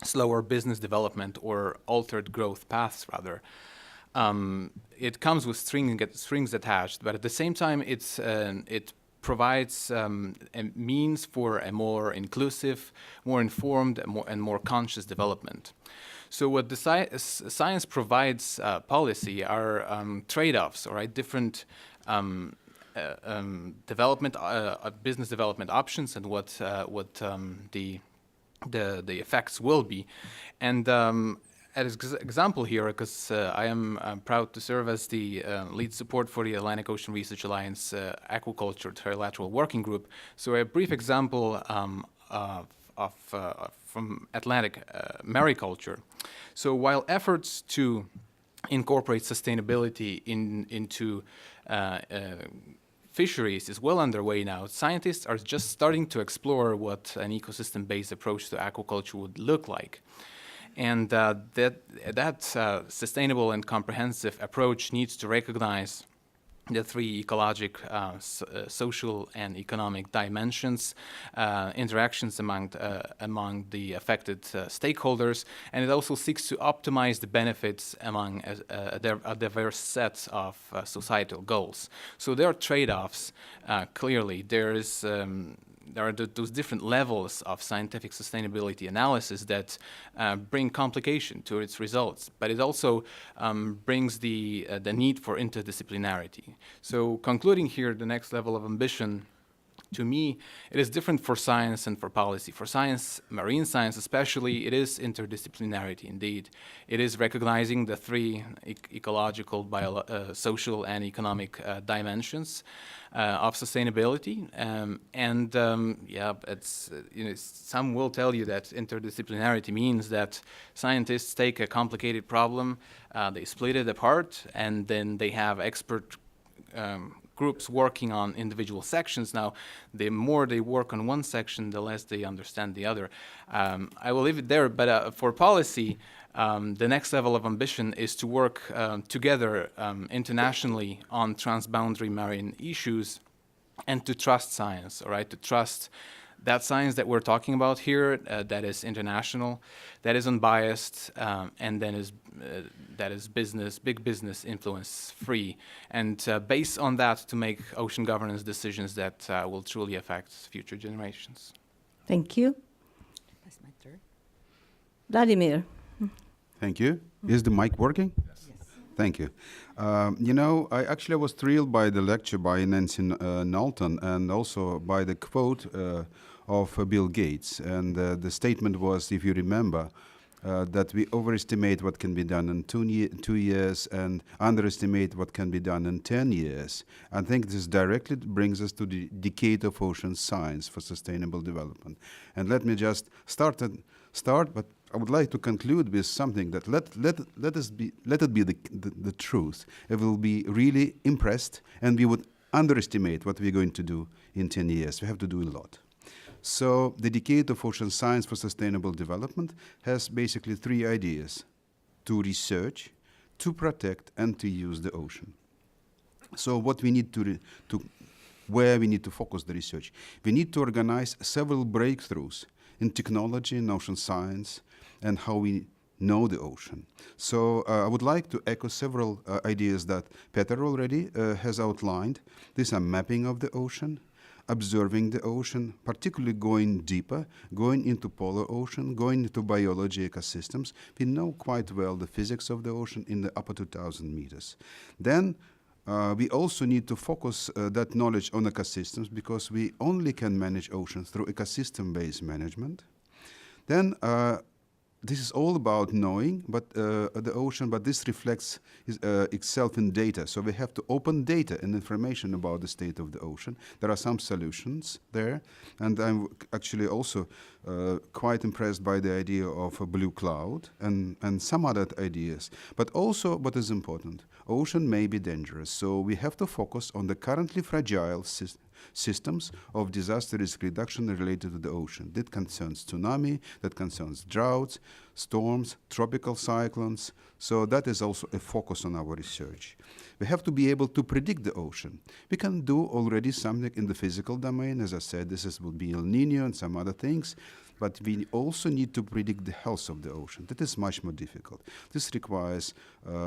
slower business development or altered growth paths, rather. It comes with strings attached, but at the same time, it provides a means for a more inclusive, more informed, and more conscious development. So what the science provides policy are trade-offs, all right, different development, business development options, and what the effects will be. And as example here, because I am proud to serve as the lead support for the Atlantic Ocean Research Alliance Aquaculture Trilateral Working Group. So a brief example from Atlantic mariculture. So while efforts to incorporate sustainability into fisheries is well underway now, scientists are just starting to explore what an ecosystem-based approach to aquaculture would look like. And that sustainable and comprehensive approach needs to recognize the three ecologic, social, and economic dimensions, interactions among the affected stakeholders, and it also seeks to optimize the benefits among a diverse set of societal goals. So there are trade-offs. Clearly, there are those different levels of scientific sustainability analysis that bring complication to its results, but it also brings the need for interdisciplinarity. So concluding here, the next level of ambition, to me, it is different for science and for policy. For science, marine science especially, it is interdisciplinarity indeed. It is recognizing the three ecological, social, and economic dimensions of sustainability. It's some will tell you that interdisciplinarity means that scientists take a complicated problem, they split it apart, and then they have expert groups working on individual sections. Now, the more they work on one section, the less they understand the other. I will leave it there, but for policy, the next level of ambition is to work together internationally on transboundary marine issues and to trust science, all right? To trust that science that we're talking about here, that is international, that is unbiased, and then that is big business influence free, and based on that to make ocean governance decisions that will truly affect future generations. Thank you. That's my turn. Vladimir. Thank you. Is the mic working? Yes. Thank you. I was thrilled by the lecture by Nancy Knowlton and also by the quote of Bill Gates. And the statement was, if you remember, that we overestimate what can be done in 2 years and underestimate what can be done in 10 years. I think this directly brings us to the decade of ocean science for sustainable development. And let me just start, but I would like to conclude with something that let it be the truth. It will be really impressed, and we would underestimate what we're going to do in 10 years. We have to do a lot. So the decade of ocean science for sustainable development has basically three ideas: to research, to protect, and to use the ocean. So what we need where we need to focus the research. We need to organize several breakthroughs in technology, in ocean science, and how we know the ocean. So I would like to echo several ideas that Peter already has outlined. These are mapping of the ocean, observing the ocean, particularly going deeper, going into polar ocean, going into biology ecosystems. We know quite well the physics of the ocean in the upper 2,000 meters. Then we also need to focus that knowledge on ecosystems, because we only can manage oceans through ecosystem-based management. Then this is all about knowing the ocean, but this reflects itself in data. So we have to open data and information about the state of the ocean. There are some solutions there, and I'm actually also quite impressed by the idea of a blue cloud and some other ideas. But also, what is important, ocean may be dangerous, so we have to focus on the currently fragile systems of disaster risk reduction related to the ocean. That concerns tsunami, that concerns droughts, storms, tropical cyclones. So that is also a focus on our research. We have to be able to predict the ocean. We can do already something in the physical domain. As I said, will be El Nino and some other things. But we also need to predict the health of the ocean. That is much more difficult. This requires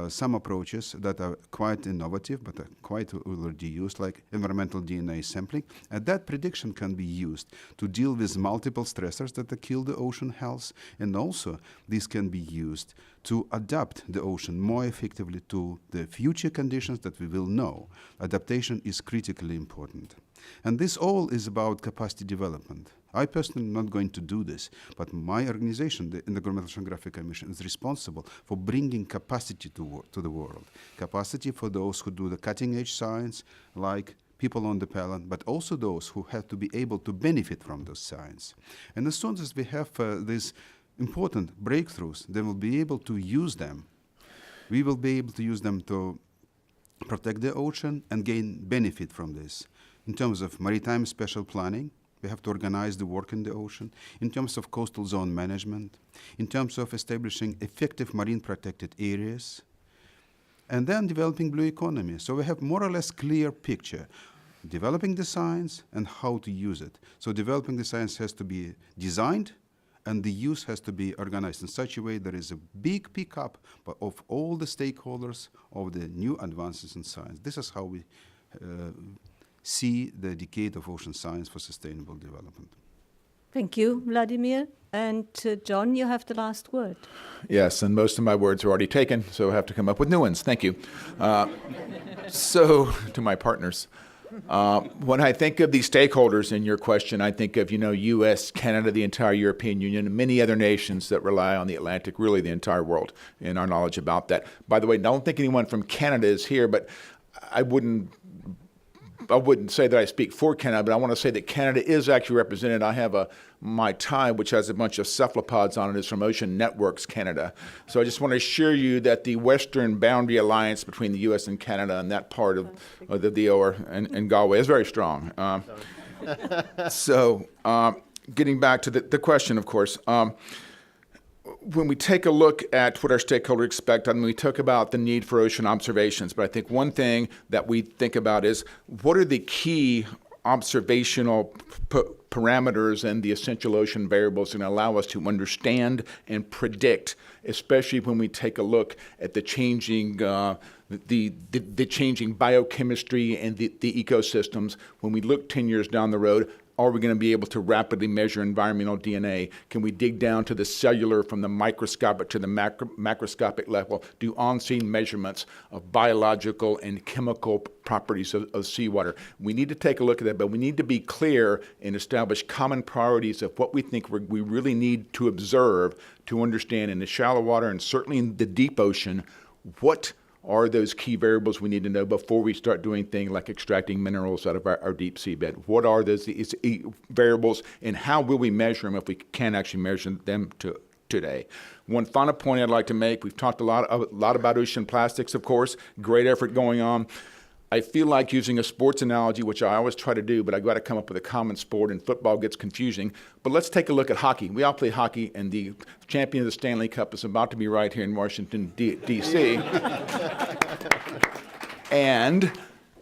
some approaches that are quite innovative, but are quite already used, like environmental DNA sampling. And that prediction can be used to deal with multiple stressors that kill the ocean health. And also, this can be used to adapt the ocean more effectively to the future conditions that we will know. Adaptation is critically important. And this all is about capacity development. I personally am not going to do this, but my organization, the Intergovernmental Oceanographic Commission, is responsible for bringing capacity to the world. Capacity for those who do the cutting-edge science, like people on the panel, but also those who have to be able to benefit from those science. And as soon as we have these important breakthroughs, they will be able to use them. We will be able to use them to protect the ocean and gain benefit from this. In terms of maritime special planning, we have to organize the work in the ocean. In terms of coastal zone management, in terms of establishing effective marine protected areas, and then developing blue economy. So we have more or less clear picture. Developing the science and how to use it. So developing the science has to be designed, and the use has to be organized in such a way there is a big pickup of all the stakeholders of the new advances in science. This is how we see the decade of ocean science for sustainable development. Thank you, Vladimir. And John, you have the last word. Yes, and most of my words are already taken, so I have to come up with new ones. Thank you. So, to my partners, when I think of these stakeholders in your question, I think of, U.S., Canada, the entire European Union, and many other nations that rely on the Atlantic, really the entire world, in our knowledge about that. By the way, I don't think anyone from Canada is here, but I wouldn't say that I speak for Canada, but I want to say that Canada is actually represented. I have my tie, which has a bunch of cephalopods on it, is from Ocean Networks Canada. So I just want to assure you that the Western Boundary Alliance between the U.S. and Canada and that part of the DO and Galway is very strong. Getting back to the question, of course, when we take a look at what our stakeholders expect, we talk about the need for ocean observations, but I think one thing that we think about is what are the key observational parameters and the essential ocean variables that allow us to understand and predict, especially when we take a look at the changing the changing biochemistry and the ecosystems. When we look 10 years down the road, are we going to be able to rapidly measure environmental DNA? Can we dig down to the cellular from the microscopic to the macroscopic level, do on-scene measurements of biological and chemical properties of seawater? We need to take a look at that, but we need to be clear and establish common priorities of what we think we really need to observe to understand in the shallow water and certainly in the deep ocean what are those key variables we need to know before we start doing things like extracting minerals out of our deep seabed? What are those variables, and how will we measure them if we can actually measure them today? One final point I'd like to make, we've talked a lot about ocean plastics, of course, great effort going on. I feel like using a sports analogy, which I always try to do, but I've got to come up with a common sport, and football gets confusing. But let's take a look at hockey. We all play hockey, and the champion of the Stanley Cup is about to be right here in Washington, D.C. And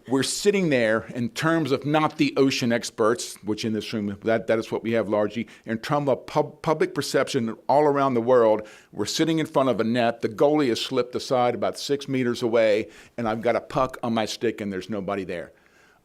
we're sitting there in terms of not the ocean experts, which in this room, that is what we have largely, in terms of public perception all around the world. We're sitting in front of a net. The goalie has slipped aside about 6 meters away, and I've got a puck on my stick, and there's nobody there.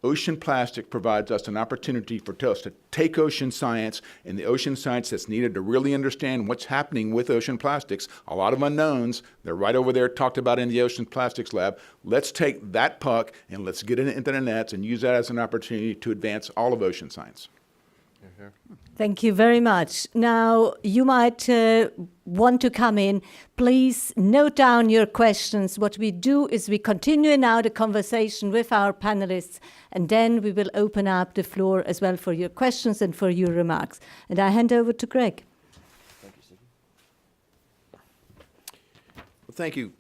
Ocean plastic provides us an opportunity for us to take ocean science and the ocean science that's needed to really understand what's happening with ocean plastics. A lot of unknowns. They're right over there talked about in the ocean plastics lab. Let's take that puck and let's get it into the nets and use that as an opportunity to advance all of ocean science. Thank you very much. Now, you might want to come in. Please note down your questions. What we do is we continue now the conversation with our panelists, and then we will open up the floor as well for your questions and for your remarks. And I hand over to Greg. Thank you, Susan. Well, thank you.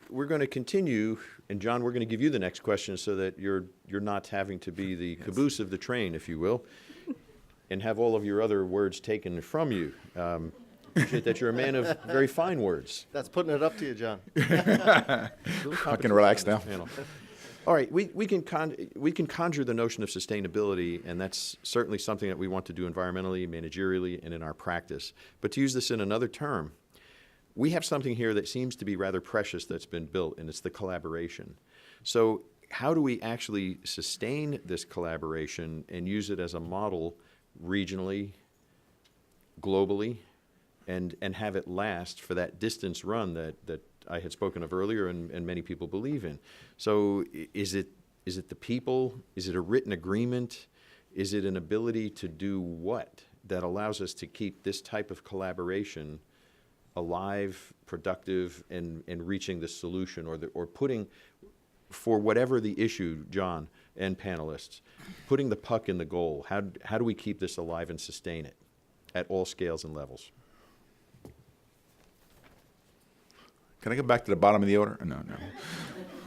We're going to continue, and John, we're going to give you the next question so that you're not having to be the caboose of the train, if you will, and have all of your other words taken from you. Appreciate that you're a man of very fine words. That's putting it up to you, John. I can relax now. All right, we can conjure the notion of sustainability, and that's certainly something that we want to do environmentally, managerially, and in our practice. But to use this in another term, we have something here that seems to be rather precious that's been built, and it's the collaboration. So how do we actually sustain this collaboration and use it as a model regionally, globally, and have it last for that distance run that I had spoken of earlier and many people believe in? So is it the people? Is it a written agreement? Is it an ability to do what that allows us to keep this type of collaboration alive, productive, and reaching the solution or putting, for whatever the issue, John and panelists, putting the puck in the goal? How do we keep this alive and sustain it at all scales and levels? Can I go back to the bottom of the order? No.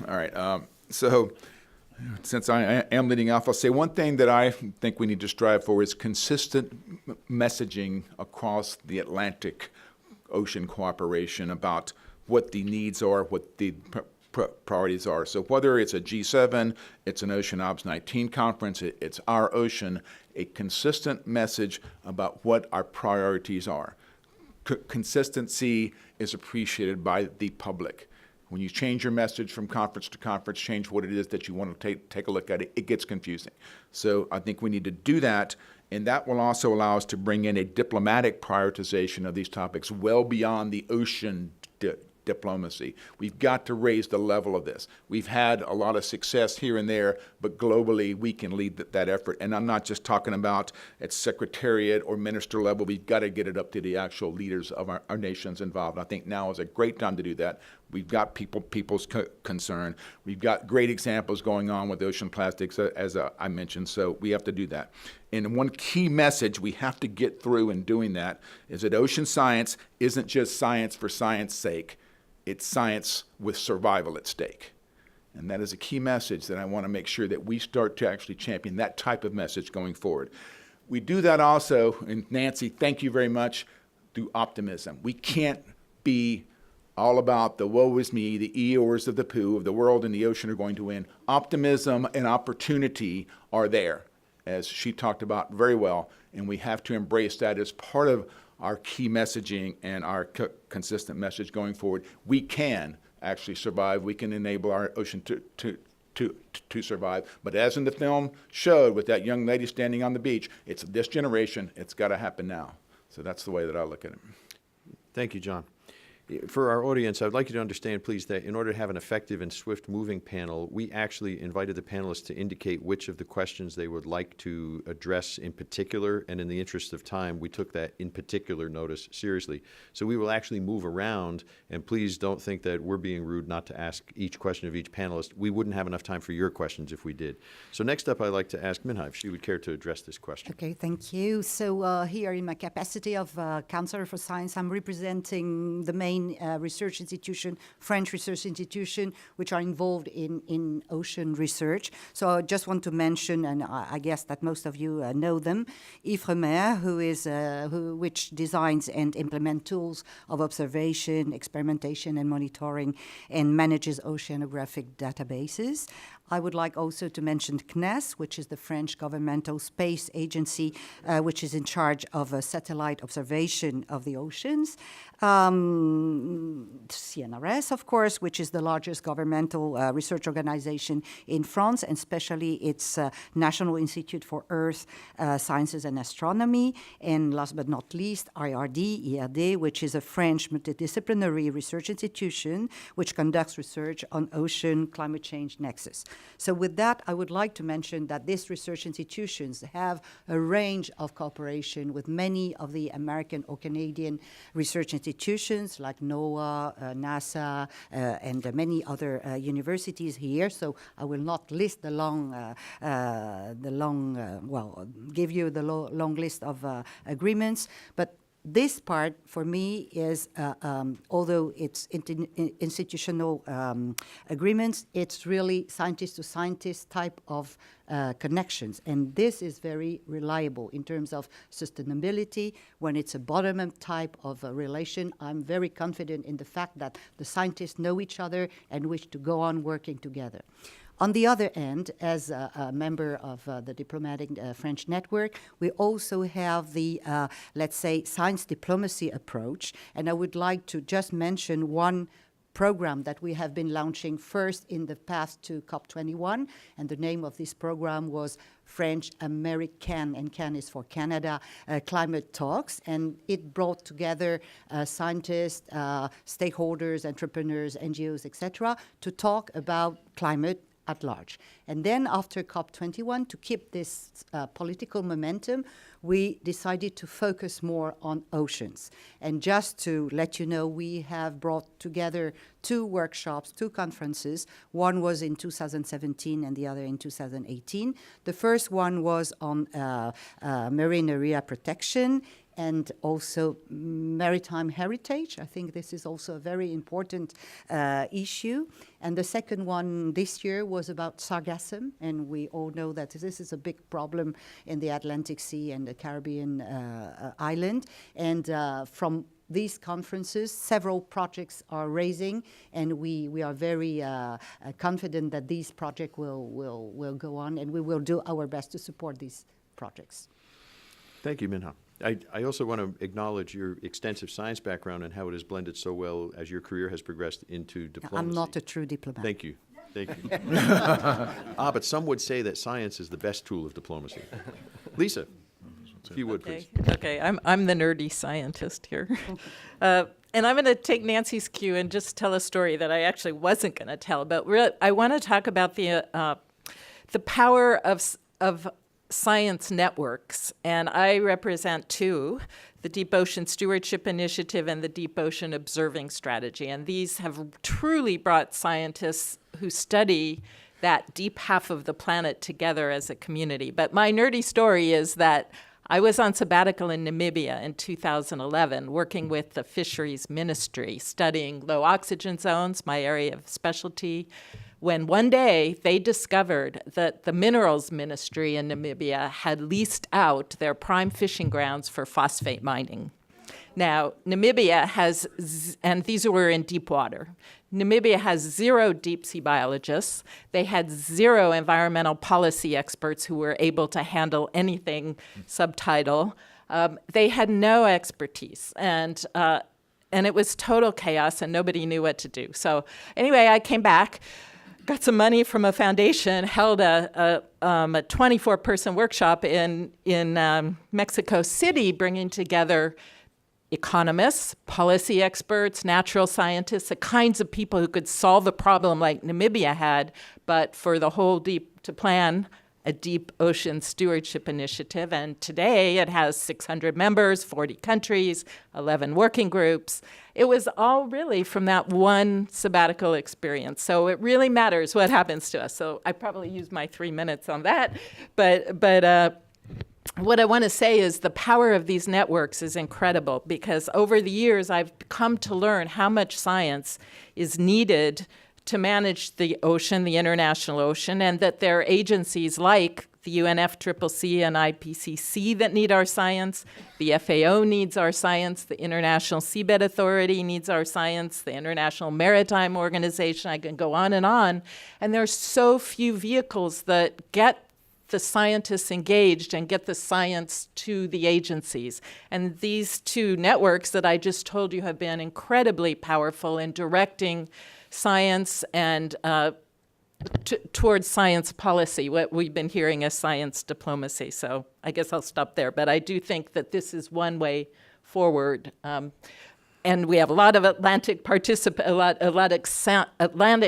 All right. So since I am leading off, I'll say one thing that I think we need to strive for is consistent messaging across the Atlantic Ocean cooperation about what the needs are, what the priorities are. So whether it's a G7, it's an Ocean Ops 19 conference, it's our ocean, a consistent message about what our priorities are. Consistency is appreciated by the public. When you change your message from conference to conference, change what it is that you want to take a look at, it gets confusing. So I think we need to do that, and that will also allow us to bring in a diplomatic prioritization of these topics well beyond the ocean diplomacy. We've got to raise the level of this. We've had a lot of success here and there, but globally we can lead that effort. And I'm not just talking about at secretariat or minister level. We've got to get it up to the actual leaders of our nations involved. I think now is a great time to do that. We've got people's concern. We've got great examples going on with ocean plastics, as I mentioned, so we have to do that. And one key message we have to get through in doing that is that ocean science isn't just science for science sake. It's science with survival at stake. And that is a key message that I want to make sure that we start to actually champion that type of message going forward. We do that also, and Nancy, thank you very much, through optimism. We can't be all about the woe is me, the Eeyores of the poo, of the world and the ocean are going to win. Optimism and opportunity are there, as she talked about very well, and we have to embrace that as part of our key messaging and our consistent message going forward. We can actually survive. We can enable our ocean to survive. But as in the film showed with that young lady standing on the beach, it's this generation. It's got to happen now. So that's the way that I look at it. Thank you, John. For our audience, I would like you to understand, please, that in order to have an effective and swift-moving panel, we actually invited the panelists to indicate which of the questions they would like to address in particular, and in the interest of time, we took that in particular notice seriously. So we will actually move around, and please don't think that we're being rude not to ask each question of each panelist. We wouldn't have enough time for your questions if we did. So next up, I'd like to ask Minha if she would care to address this question. Okay, thank you. So here in my capacity of Counselor for Science, I'm representing the main research institution, French research institution, which are involved in ocean research. So I just want to mention, and I guess that most of you know them, Ifremer, which designs and implements tools of observation, experimentation, and monitoring, and manages oceanographic databases. I would like also to mention CNES, which is the French governmental space agency, which is in charge of satellite observation of the oceans. CNRS, of course, which is the largest governmental research organization in France, and especially its National Institute for Earth Sciences and Astronomy. And last but not least, IRD, which is a French multidisciplinary research institution which conducts research on ocean climate change nexus. So with that, I would like to mention that these research institutions have a range of cooperation with many of the American or Canadian research institutions like NOAA, NASA, and many other universities here. So I will not list the give you the long list of agreements, but this part, for me, is, although it's institutional agreements, it's really scientist-to-scientist type of connections. And this is very reliable in terms of sustainability. When it's a bottom-up type of relation, I'm very confident in the fact that the scientists know each other and wish to go on working together. On the other end, as a member of the diplomatic French network, we also have the, let's say, science diplomacy approach. And I would like to just mention one program that we have been launching first in the path to COP21. And the name of this program was French American, and CAN is for Canada, Climate Talks. And it brought together scientists, stakeholders, entrepreneurs, NGOs, etc., to talk about climate at large. And then after COP21, to keep this political momentum, we decided to focus more on oceans. And just to let you know, we have brought together 2 workshops, 2 conferences. One was in 2017 and the other in 2018. The first one was on marine area protection and also maritime heritage. I think this is also a very important issue. And the second one this year was about sargassum, and we all know that this is a big problem in the Atlantic Sea and the Caribbean island. And from these conferences, several projects are raising, and we are very confident that these projects will go on, and we will do our best to support these projects. Thank you, Minha. I also want to acknowledge your extensive science background and how it has blended so well as your career has progressed into diplomacy. I'm not a true diplomat. Thank you. Thank you. But some would say that science is the best tool of diplomacy. Lisa, if you would, please. Okay, I'm the nerdy scientist here. And I'm going to take Nancy's cue and just tell a story that I actually wasn't going to tell. But I want to talk about the power of science networks. And I represent two, the Deep Ocean Stewardship Initiative and the Deep Ocean Observing Strategy. And these have truly brought scientists who study that deep half of the planet together as a community. But my nerdy story is that I was on sabbatical in Namibia in 2011, working with the Fisheries Ministry, studying low oxygen zones, my area of specialty, when one day they discovered that the Minerals Ministry in Namibia had leased out their prime fishing grounds for phosphate mining. Now, Namibia has, and these were in deep water, Namibia has 0 deep sea biologists. They had 0 environmental policy experts who were able to handle anything subtidal. They had no expertise, and it was total chaos, and nobody knew what to do. So anyway, I came back, got some money from a foundation, held a 24-person workshop in Mexico City, bringing together economists, policy experts, natural scientists, the kinds of people who could solve a problem like Namibia had, but for the whole to plan a deep ocean stewardship initiative. And today it has 600 members, 40 countries, 11 working groups. It was all really from that one sabbatical experience. So it really matters what happens to us. So I probably used my 3 minutes on that, but what I want to say is the power of these networks is incredible, because over the years I've come to learn how much science is needed to manage the ocean, the international ocean, and that there are agencies like the UNFCCC and IPCC that need our science. The FAO needs our science. The International Seabed Authority needs our science. The International Maritime Organization. I can go on. And there's so few vehicles that get the scientists engaged and get the science to the agencies. And these two networks that I just told you have been incredibly powerful in directing science and towards science policy, what we've been hearing as science diplomacy. So I guess I'll stop there. But I do think that this is one way forward. And we have a lot of Atlantic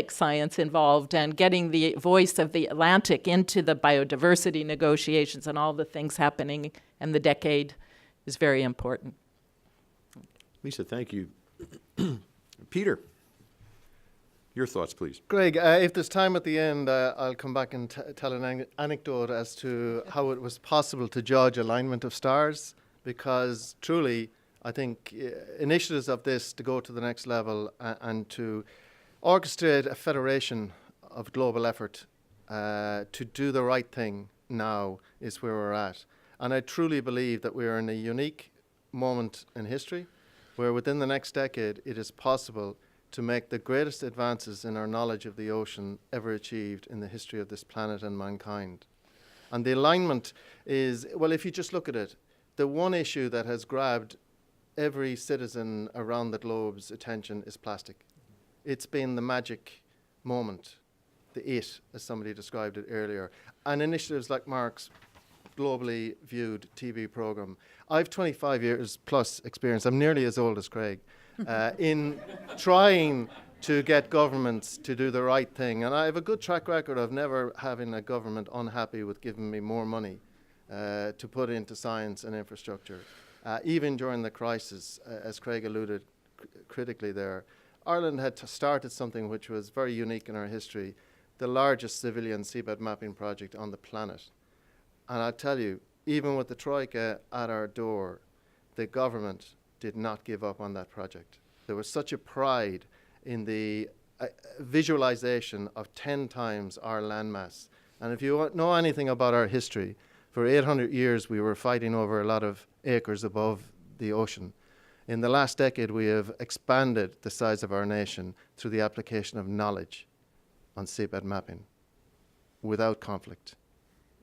science involved, and getting the voice of the Atlantic into the biodiversity negotiations and all the things happening in the decade is very important. Lisa, thank you. Peter, your thoughts, please. Greg, if there's time at the end, I'll come back and tell an anecdote as to how it was possible to judge alignment of stars, because truly, I think initiatives of this to go to the next level and to orchestrate a federation of global effort to do the right thing now is where we're at. And I truly believe that we are in a unique moment in history where within the next decade it is possible to make the greatest advances in our knowledge of the ocean ever achieved in the history of this planet and mankind. And the alignment is, well, if you just look at it, the one issue that has grabbed every citizen around the globe's attention is plastic. It's been the magic moment, the it, as somebody described it earlier. And initiatives like Mark's globally viewed TV program. I've 25 years plus experience, I'm nearly as old as Craig, in trying to get governments to do the right thing. And I have a good track record of never having a government unhappy with giving me more money to put into science and infrastructure. Even during the crisis, as Craig alluded critically there, Ireland had started something which was very unique in our history, the largest civilian seabed mapping project on the planet. And I'll tell you, even with the Troika at our door, the government did not give up on that project. There was such a pride in the visualization of 10 times our landmass. And if you know anything about our history, for 800 years we were fighting over a lot of acres above the ocean. In the last decade, we have expanded the size of our nation through the application of knowledge on seabed mapping without conflict,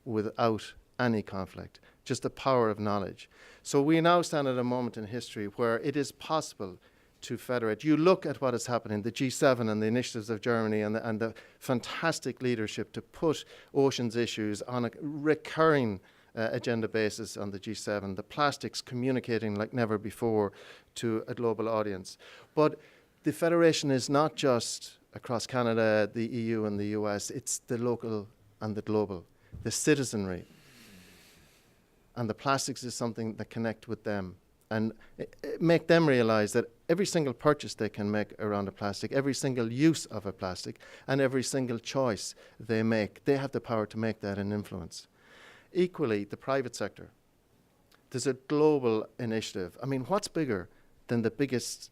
without any conflict, just the power of knowledge. So we now stand at a moment in history where it is possible to federate. You look at what is happening, the G7 and the initiatives of Germany and the fantastic leadership to put oceans issues on a recurring agenda basis on the G7, the plastics communicating like never before to a global audience. But the federation is not just across Canada, the EU and the US, it's the local and the global, the citizenry. And the plastics is something that connect with them and make them realize that every single purchase they can make around a plastic, every single use of a plastic, and every single choice they make, they have the power to make that and influence. Equally, the private sector. There's a global initiative. I mean, what's bigger than the biggest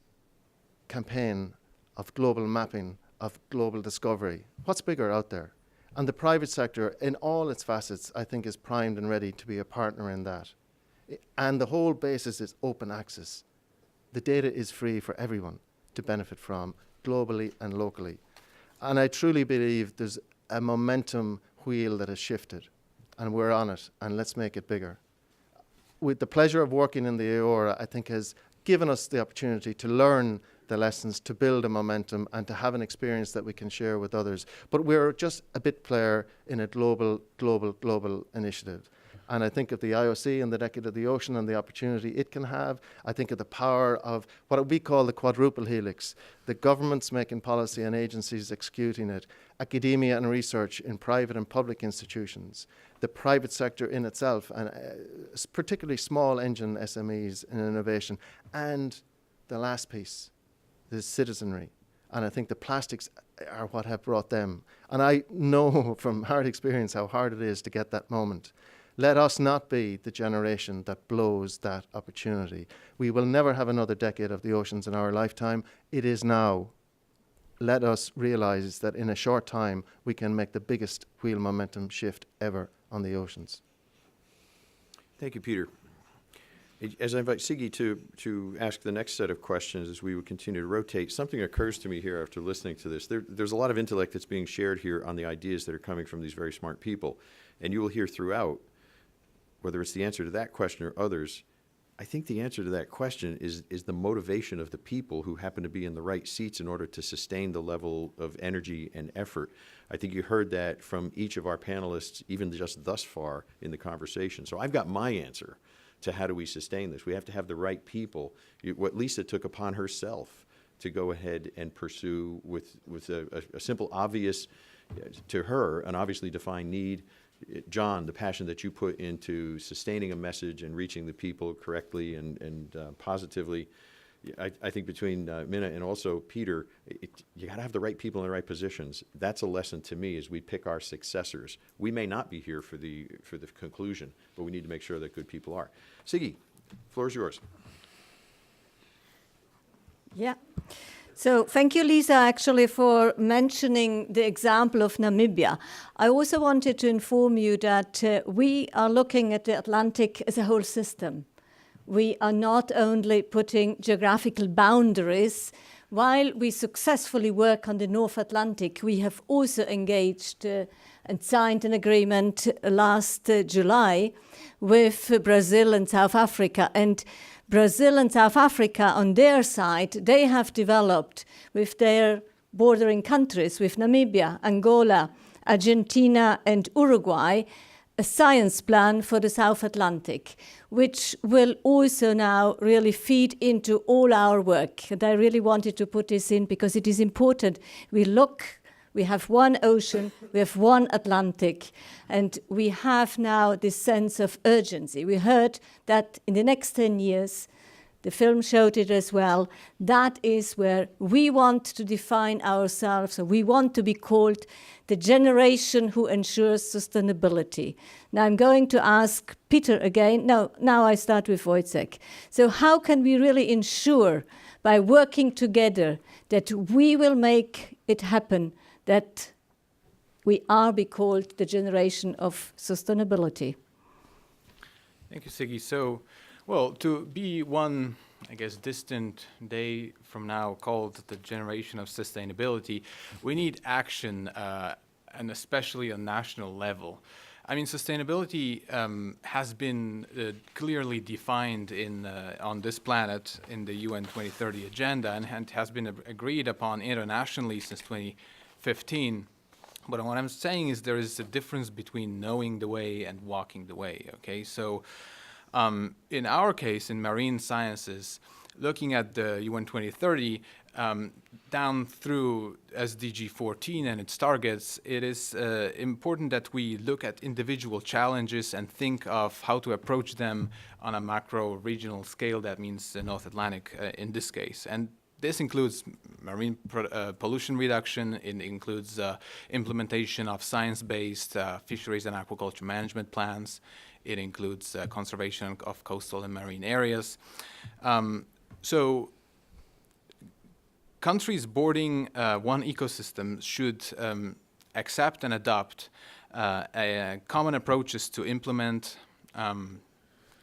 campaign of global mapping, of global discovery? What's bigger out there? And the private sector, in all its facets, I think is primed and ready to be a partner in that. And the whole basis is open access. The data is free for everyone to benefit from, globally and locally. And I truly believe there's a momentum wheel that has shifted, and we're on it, and let's make it bigger. With the pleasure of working in the AORA, I think has given us the opportunity to learn the lessons, to build a momentum, and to have an experience that we can share with others. But we're just a bit player in a global initiative. And I think of the IOC and the Decade of the Ocean and the opportunity it can have. I think of the power of what we call the quadruple helix, the governments making policy and agencies executing it, academia and research in private and public institutions, the private sector in itself, and particularly small engine SMEs in innovation, and the last piece, the citizenry. And I think the plastics are what have brought them. And I know from hard experience how hard it is to get that moment. Let us not be the generation that blows that opportunity. We will never have another decade of the oceans in our lifetime. It is now. Let us realize that in a short time, we can make the biggest wheel momentum shift ever on the oceans. Thank you, Peter. As I invite Siggy to ask the next set of questions as we would continue to rotate, something occurs to me here after listening to this. There's a lot of intellect that's being shared here on the ideas that are coming from these very smart people. And you will hear throughout, whether it's the answer to that question or others, I think the answer to that question is the motivation of the people who happen to be in the right seats in order to sustain the level of energy and effort. I think you heard that from each of our panelists, even just thus far in the conversation. So I've got my answer to how do we sustain this. We have to have the right people. What Lisa took upon herself to go ahead and pursue with a simple, obvious, to her, an obviously defined need. John, the passion that you put into sustaining a message and reaching the people correctly and positively. I think between Minna and also Peter, you got to have the right people in the right positions. That's a lesson to me as we pick our successors. We may not be here for the conclusion, but we need to make sure that good people are. Siggy, floor is yours. Yeah. So thank you, Lisa, actually, for mentioning the example of Namibia. I also wanted to inform you that we are looking at the Atlantic as a whole system. We are not only putting geographical boundaries. While we successfully work on the North Atlantic, we have also engaged and signed an agreement last July with Brazil and South Africa. And Brazil and South Africa, on their side, they have developed with their bordering countries, with Namibia, Angola, Argentina, and Uruguay, a science plan for the South Atlantic, which will also now really feed into all our work. And I really wanted to put this in because it is important. We have one ocean, we have one Atlantic, and we have now this sense of urgency. We heard that in the next 10 years, the film showed it as well, that is where we want to define ourselves. So we want to be called the generation who ensures sustainability. Now I'm going to ask Peter again. No, now I start with Wojciech. So how can we really ensure, by working together, that we will make it happen, that we are be called the generation of sustainability? Thank you, Siggy. So, well, to be one I guess, distant day from now called the generation of sustainability, we need action, and especially on national level. I mean, sustainability has been clearly defined on this planet in the UN 2030 agenda and has been agreed upon internationally since 2015. But what I'm saying is there is a difference between knowing the way and walking the way, okay? So in our case, in marine sciences, looking at the UN 2030, down through SDG 14 and its targets, it is important that we look at individual challenges and think of how to approach them on a macro regional scale. That means the North Atlantic in this case. And this includes marine pollution reduction. It includes implementation of science-based fisheries and aquaculture management plans. It includes conservation of coastal and marine areas. So countries bordering one ecosystem should accept and adopt common approaches to implement,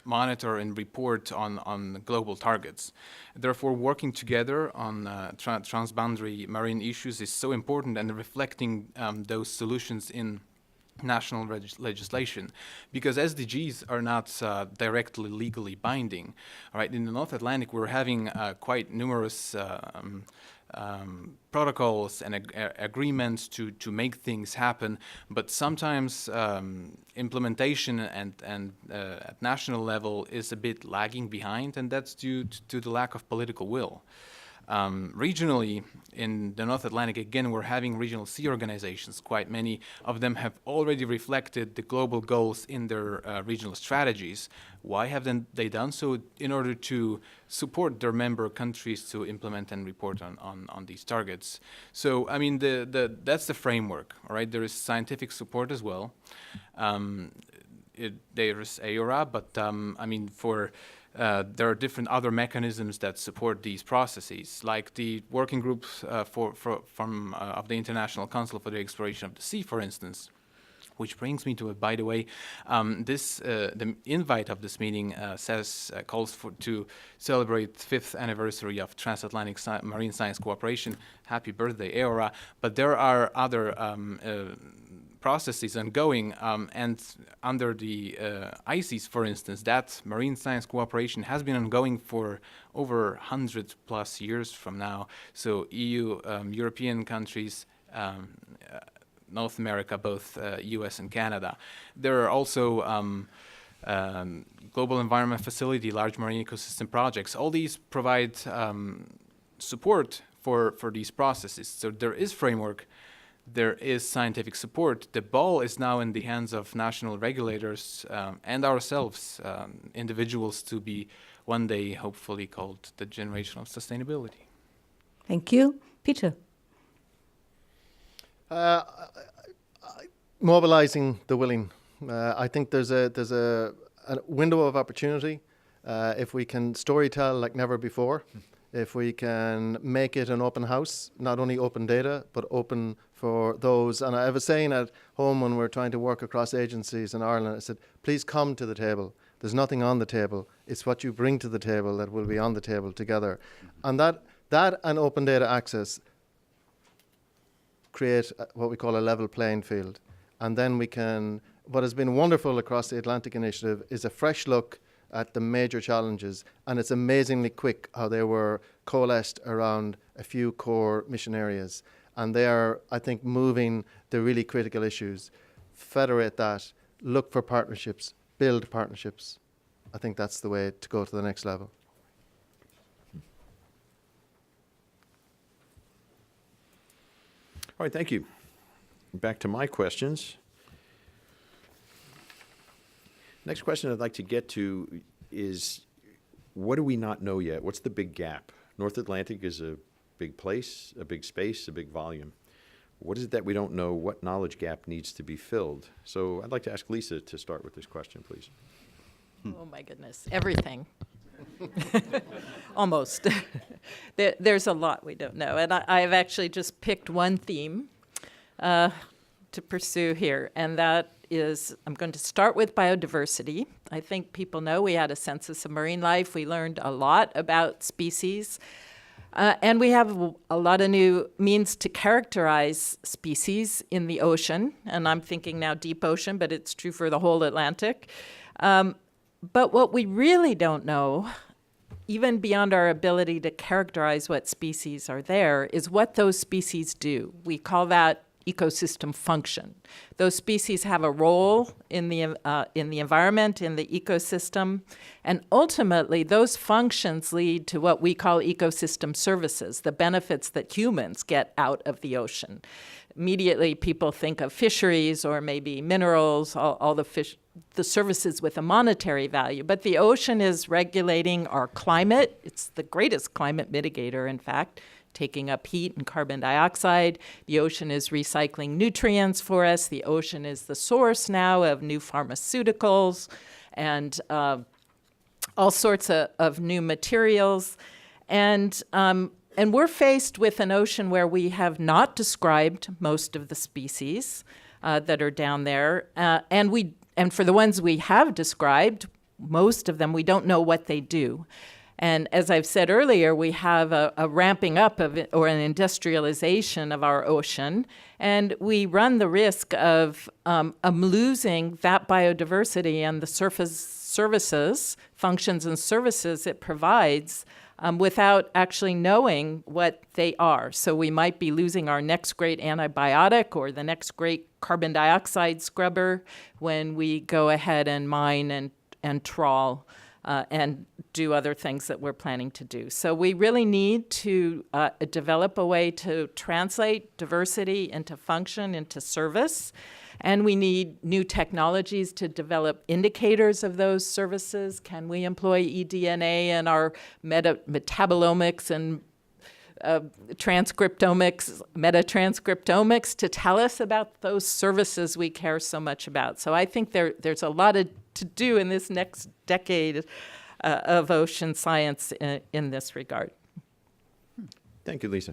monitor, and report on global targets. Therefore, working together on transboundary marine issues is so important, and reflecting those solutions in national legislation, because SDGs are not directly legally binding. All right, in the North Atlantic, we're having quite numerous protocols and agreements to make things happen, but sometimes implementation and at national level is a bit lagging behind, and that's due to the lack of political will. Regionally, in the North Atlantic, again, we're having regional sea organizations. Quite many of them have already reflected the global goals in their regional strategies. Why haven't they done so? In order to support their member countries to implement and report on these targets. So, I mean, that's the framework, all right? There is scientific support as well. There is AORA, but, I mean, there are different other mechanisms that support these processes, like the working groups of the International Council for the Exploration of the Sea, for instance. Which brings me to, by the way, the invite of this meeting calls to celebrate 5th anniversary of Transatlantic Marine Science Cooperation. Happy birthday, AORA! But there are other processes ongoing, and under the ICES, for instance, that marine science cooperation has been ongoing for over 100+ years from now. So EU, European countries, North America, both US and Canada. There are also Global Environment Facility, large marine ecosystem projects. All these provide support for these processes. So there is framework. There is scientific support. The ball is now in the hands of national regulators and ourselves, individuals, to be one day hopefully called the generation of sustainability. Thank you. Peter. Mobilizing the willing. I think there's a window of opportunity if we can storytell like never before. If we can make it an open house, not only open data, but open for those. And I was saying at home when we're trying to work across agencies in Ireland, I said, please come to the table. There's nothing on the table. It's what you bring to the table that will be on the table together. And that and open data access create what we call a level playing field. And then we can, what has been wonderful across the Atlantic Initiative is a fresh look at the major challenges, and it's amazingly quick how they were coalesced around a few core mission areas. And they are, I think, moving the really critical issues. Federate that, look for partnerships, build partnerships. I think that's the way to go to the next level. All right, thank you. Back to my questions. Next question I'd like to get to is, what do we not know yet? What's the big gap? North Atlantic is a big place, a big space, a big volume. What is it that we don't know? What knowledge gap needs to be filled? So I'd like to ask Lisa to start with this question, please. Oh my goodness, everything. Almost. There's a lot we don't know. And I've actually just picked one theme to pursue here, and that is I'm going to start with biodiversity. I think people know we had a census of marine life. We learned a lot about species. And we have a lot of new means to characterize species in the ocean. And I'm thinking now deep ocean, but it's true for the whole Atlantic. But what we really don't know, even beyond our ability to characterize what species are there, is what those species do. We call that ecosystem function. Those species have a role in the environment, in the ecosystem, and ultimately those functions lead to what we call ecosystem services, the benefits that humans get out of the ocean. Immediately people think of fisheries or maybe minerals, all the services with a monetary value, but the ocean is regulating our climate. It's the greatest climate mitigator, in fact, taking up heat and carbon dioxide. The ocean is recycling nutrients for us. The ocean is the source now of new pharmaceuticals and all sorts of new materials. And we're faced with an ocean where we have not described most of the species that are down there. And for the ones we have described, most of them, we don't know what they do. And as I've said earlier, we have a ramping up of or an industrialization of our ocean, and we run the risk of losing that biodiversity and the surface services, functions and services it provides without actually knowing what they are. So we might be losing our next great antibiotic or the next great carbon dioxide scrubber when we go ahead and mine and trawl and do other things that we're planning to do. So we really need to develop a way to translate diversity into function, into service. And we need new technologies to develop indicators of those services. Can we employ eDNA in our metabolomics and transcriptomics, metatranscriptomics to tell us about those services we care so much about? So I think there's a lot to do in this next decade of ocean science in this regard. Thank you, Lisa.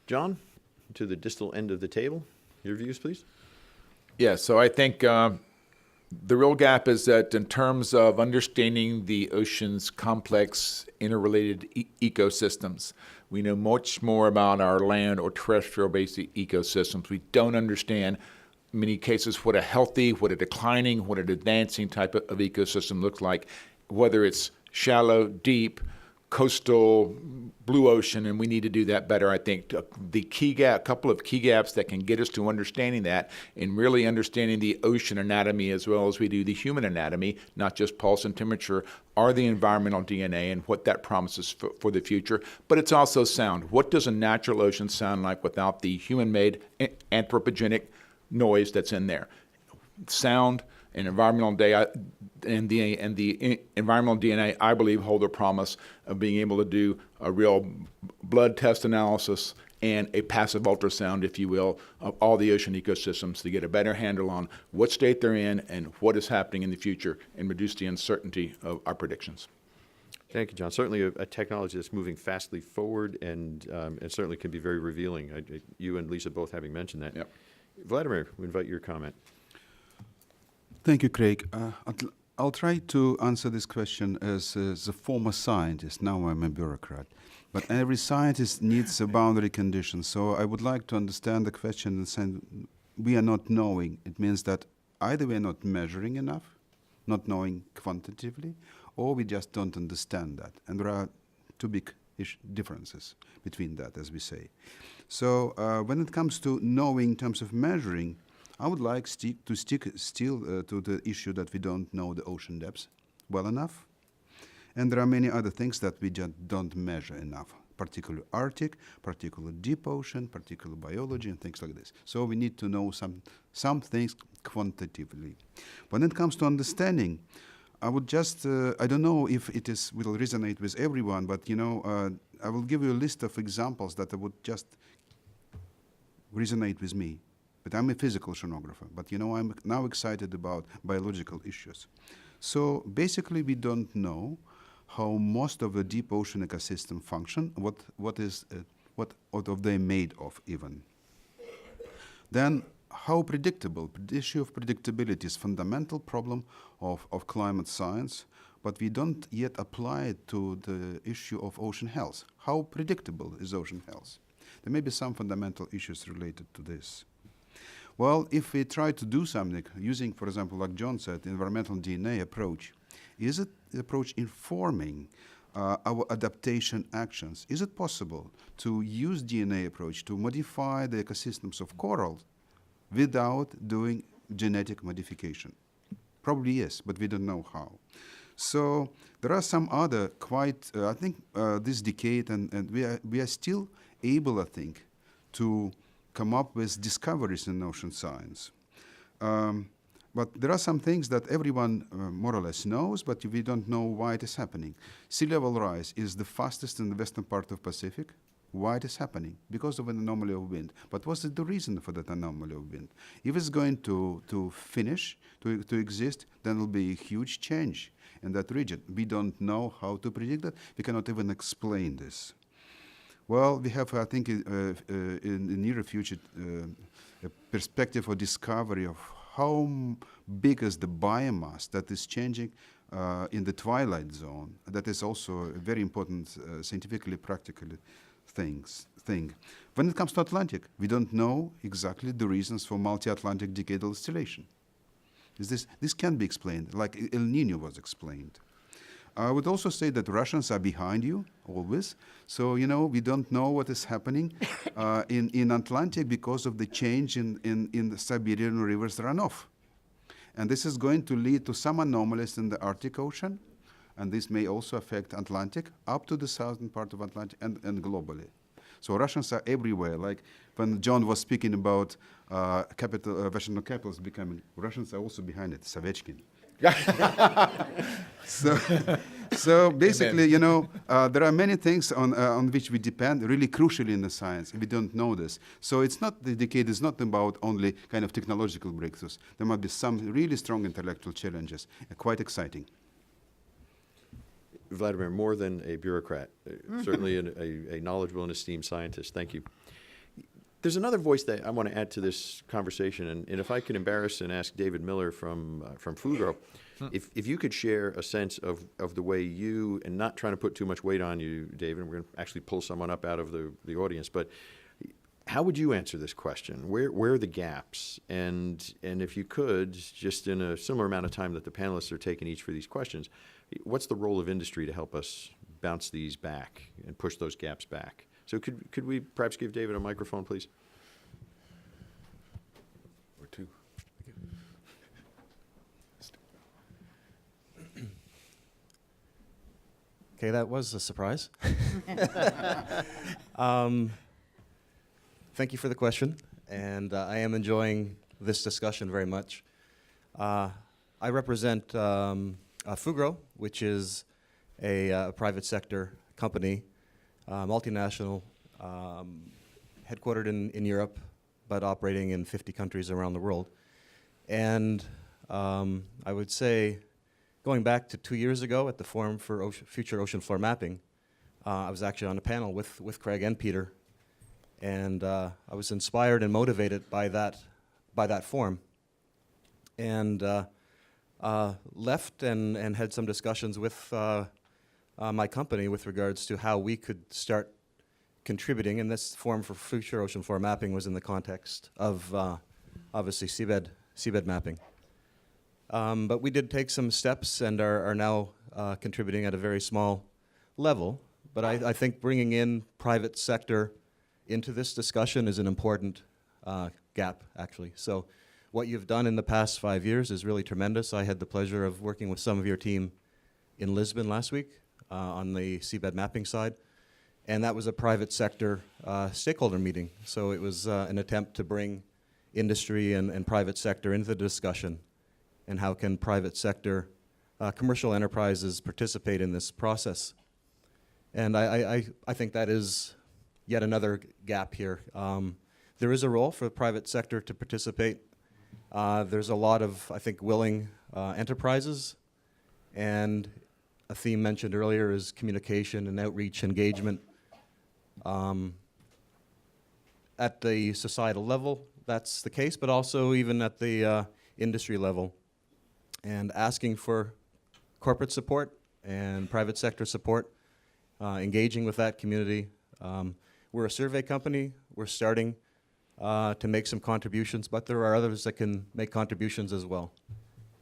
John, to the distal end of the table, your views, please. Yeah, so I think the real gap is that in terms of understanding the ocean's complex interrelated ecosystems, we know much more about our land or terrestrial-based ecosystems. We don't understand in many cases what a healthy, what a declining, what an advancing type of ecosystem looks like, whether it's shallow, deep, coastal, blue ocean, and we need to do that better. I think the key gap, couple of key gaps that can get us to understanding that and really understanding the ocean anatomy as well as we do the human anatomy, not just pulse and temperature, are the environmental DNA and what that promises for the future. But it's also sound. What does a natural ocean sound like without the human-made anthropogenic noise that's in there? Sound and environmental data and the environmental DNA, I believe, hold a promise of being able to do a real blood test analysis and a passive ultrasound, if you will, of all the ocean ecosystems to get a better handle on what state they're in and what is happening in the future and reduce the uncertainty of our predictions. Thank you, John. Certainly a technology that's moving fastly forward and certainly can be very revealing. You and Lisa both having mentioned that. Yep. Vladimir, we invite your comment. Thank you, Craig. I'll try to answer this question as a former scientist. Now I'm a bureaucrat. But every scientist needs a boundary condition. So I would like to understand the question and say we are not knowing. It means that either we are not measuring enough, not knowing quantitatively, or we just don't understand that. And there are two big differences between that, as we say. So when it comes to knowing in terms of measuring, I would like to stick still to the issue that we don't know the ocean depths well enough. And there are many other things that we just don't measure enough, particularly Arctic, particularly deep ocean, particular biology, and things like this. So we need to know some things quantitatively. When it comes to understanding, I would just, I don't know if it will resonate with everyone, but I will give you a list of examples that would just resonate with me. But I'm a physical oceanographer, but I'm now excited about biological issues. So basically we don't know how most of the deep ocean ecosystem function, what are they made of even. Then how predictable, the issue of predictability is fundamental problem of climate science, but we don't yet apply it to the issue of ocean health. How predictable is ocean health? There may be some fundamental issues related to this. Well, if we try to do something using, for example, like John said, environmental DNA approach, is it the approach informing our adaptation actions? Is it possible to use DNA approach to modify the ecosystems of corals without doing genetic modification? Probably yes, but we don't know how. So there are some other quite, I think this decade, and we are still able, I think, to come up with discoveries in ocean science. But there are some things that everyone more or less knows, but we don't know why it is happening. Sea level rise is the fastest in the western part of Pacific. Why it is happening? Because of an anomaly of wind. But what's the reason for that anomaly of wind? If it's going to finish, to exist, then there will be a huge change in that region. We don't know how to predict that. We cannot even explain this. Well, we have, I think, in the near future, a perspective or discovery of how big is the biomass that is changing in the twilight zone. That is also a very important scientifically, practically thing. When it comes to Atlantic, we don't know exactly the reasons for multi-Atlantic decadal oscillation. This can be explained, like El Nino was explained. I would also say that Russians are behind you, always. So, you know, we don't know what is happening in Atlantic because of the change in the Siberian rivers runoff. And this is going to lead to some anomalies in the Arctic Ocean, and this may also affect Atlantic, up to the southern part of Atlantic and globally. So Russians are everywhere. Like when John was speaking about national capitals becoming, Russians are also behind it, Savechkin. So basically, you know, there are many things on which we depend, really crucially in the science. We don't know this. So it's not, the decade is not about only kind of technological breakthroughs. There might be some really strong intellectual challenges, quite exciting. Vladimir, more than a bureaucrat, certainly a knowledgeable and esteemed scientist. Thank you. There's another voice that I want to add to this conversation, and if I could embarrass and ask David Miller from Fugro, if you could share a sense of the way you, and not trying to put too much weight on you, David, and we're going to actually pull someone up out of the audience, but how would you answer this question? Where are the gaps? And if you could, just in a similar amount of time that the panelists are taking each for these questions, what's the role of industry to help us bounce these back and push those gaps back? So could we perhaps give David a microphone, please? Or two. Okay, that was a surprise. Thank you for the question, and I am enjoying this discussion very much. I represent Fugro, which is a private sector company, multinational, headquartered in Europe, but operating in 50 countries around the world. And I would say, going back to 2 years ago at the Forum for Future Ocean Floor Mapping, I was actually on a panel with Craig and Peter, and I was inspired and motivated by that forum, and left and had some discussions with my company with regards to how we could start contributing, and this Forum for Future Ocean Floor Mapping was in the context of obviously seabed mapping. But we did take some steps and are now contributing at a very small level. But I think bringing in private sector into this discussion is an important gap, actually. So what you've done in the past 5 years is really tremendous. I had the pleasure of working with some of your team in Lisbon last week on the seabed mapping side. And that was a private sector stakeholder meeting. So it was an attempt to bring industry and private sector into the discussion, and how can private sector commercial enterprises participate in this process. And I think that is yet another gap here. There is a role for the private sector to participate. There's a lot of, I think, willing enterprises, and a theme mentioned earlier is communication and outreach engagement. At the societal level, that's the case, but also even at the industry level, and asking for corporate support and private sector support, engaging with that community. We're a survey company. We're starting to make some contributions, but there are others that can make contributions as well.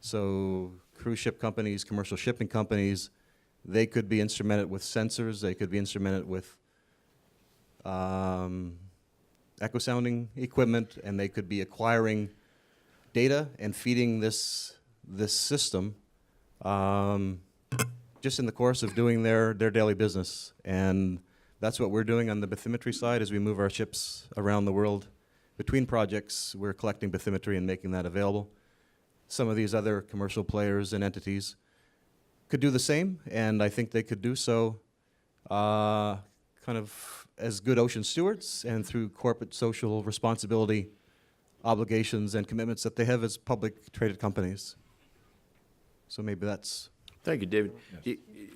So cruise ship companies, commercial shipping companies, they could be instrumented with sensors. They could be instrumented with echo sounding equipment, and they could be acquiring data and feeding this system just in the course of doing their daily business. And that's what we're doing on the bathymetry side as we move our ships around the world. Between projects, we're collecting bathymetry and making that available. Some of these other commercial players and entities could do the same, and I think they could do so kind of as good ocean stewards and through corporate social responsibility obligations and commitments that they have as public traded companies. So maybe that's... Thank you, David.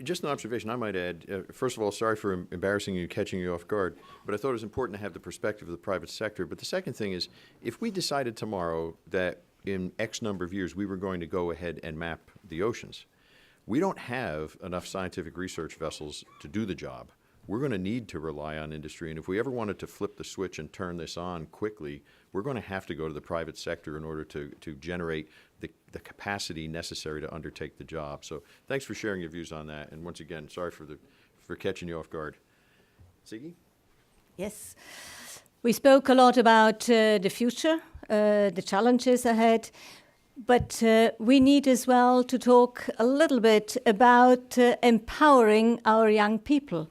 Just an observation I might add. First of all, sorry for embarrassing you, catching you off guard, but I thought it was important to have the perspective of the private sector. But the second thing is, if we decided tomorrow that in X number of years we were going to go ahead and map the oceans, we don't have enough scientific research vessels to do the job. We're going to need to rely on industry, and if we ever wanted to flip the switch and turn this on quickly, we're going to have to go to the private sector in order to generate the capacity necessary to undertake the job. So thanks for sharing your views on that, and once again, sorry for catching you off guard. Siggy? Yes. We spoke a lot about the future, the challenges ahead, but we need as well to talk a little bit about empowering our young people.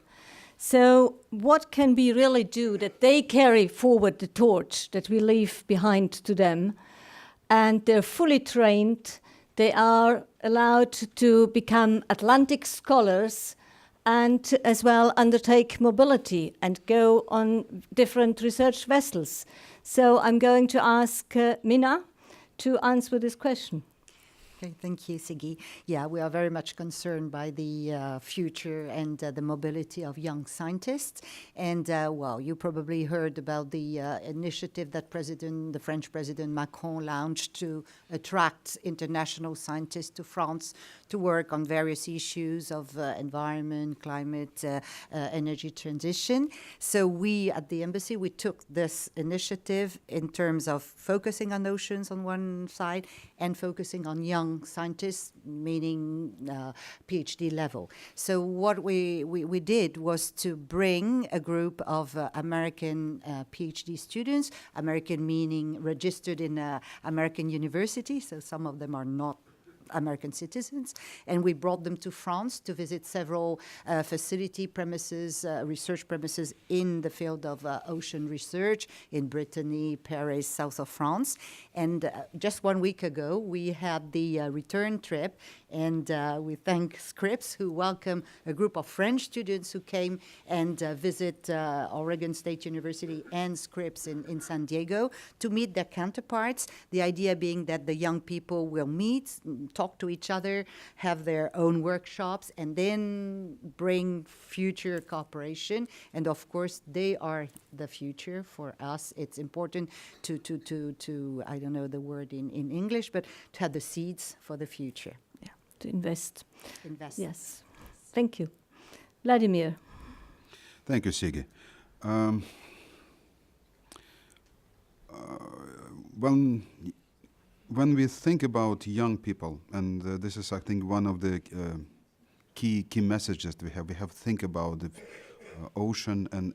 So what can we really do that they carry forward the torch that we leave behind to them? And they're fully trained. They are allowed to become Atlantic scholars and as well undertake mobility and go on different research vessels. So I'm going to ask Minna to answer this question. Okay, thank you, Siggy. Yeah, we are very much concerned by the future and the mobility of young scientists. And, well, you probably heard about the initiative that the French President Macron launched to attract international scientists to France to work on various issues of environment, climate, energy transition. So we, at the embassy, we took this initiative in terms of focusing on oceans on one side and focusing on young scientists, meaning PhD level. So what we did was to bring a group of American PhD students, American meaning registered in American university, so some of them are not American citizens, and we brought them to France to visit several facility premises, research premises in the field of ocean research in Brittany, Paris, south of France. And just 1 week ago, we had the return trip, and we thank Scripps, who welcomed a group of French students who came and visit Oregon State University and Scripps in San Diego to meet their counterparts. The idea being that the young people will meet, talk to each other, have their own workshops, and then bring future cooperation. And of course, they are the future for us. It's important to I don't know the word in English, but to have the seeds for the future. Yeah, to invest. Invest. Yes. Thank you. Vladimir. Thank you, Siggy. When we think about young people, and this is, I think, one of the key messages that we have to think about the ocean and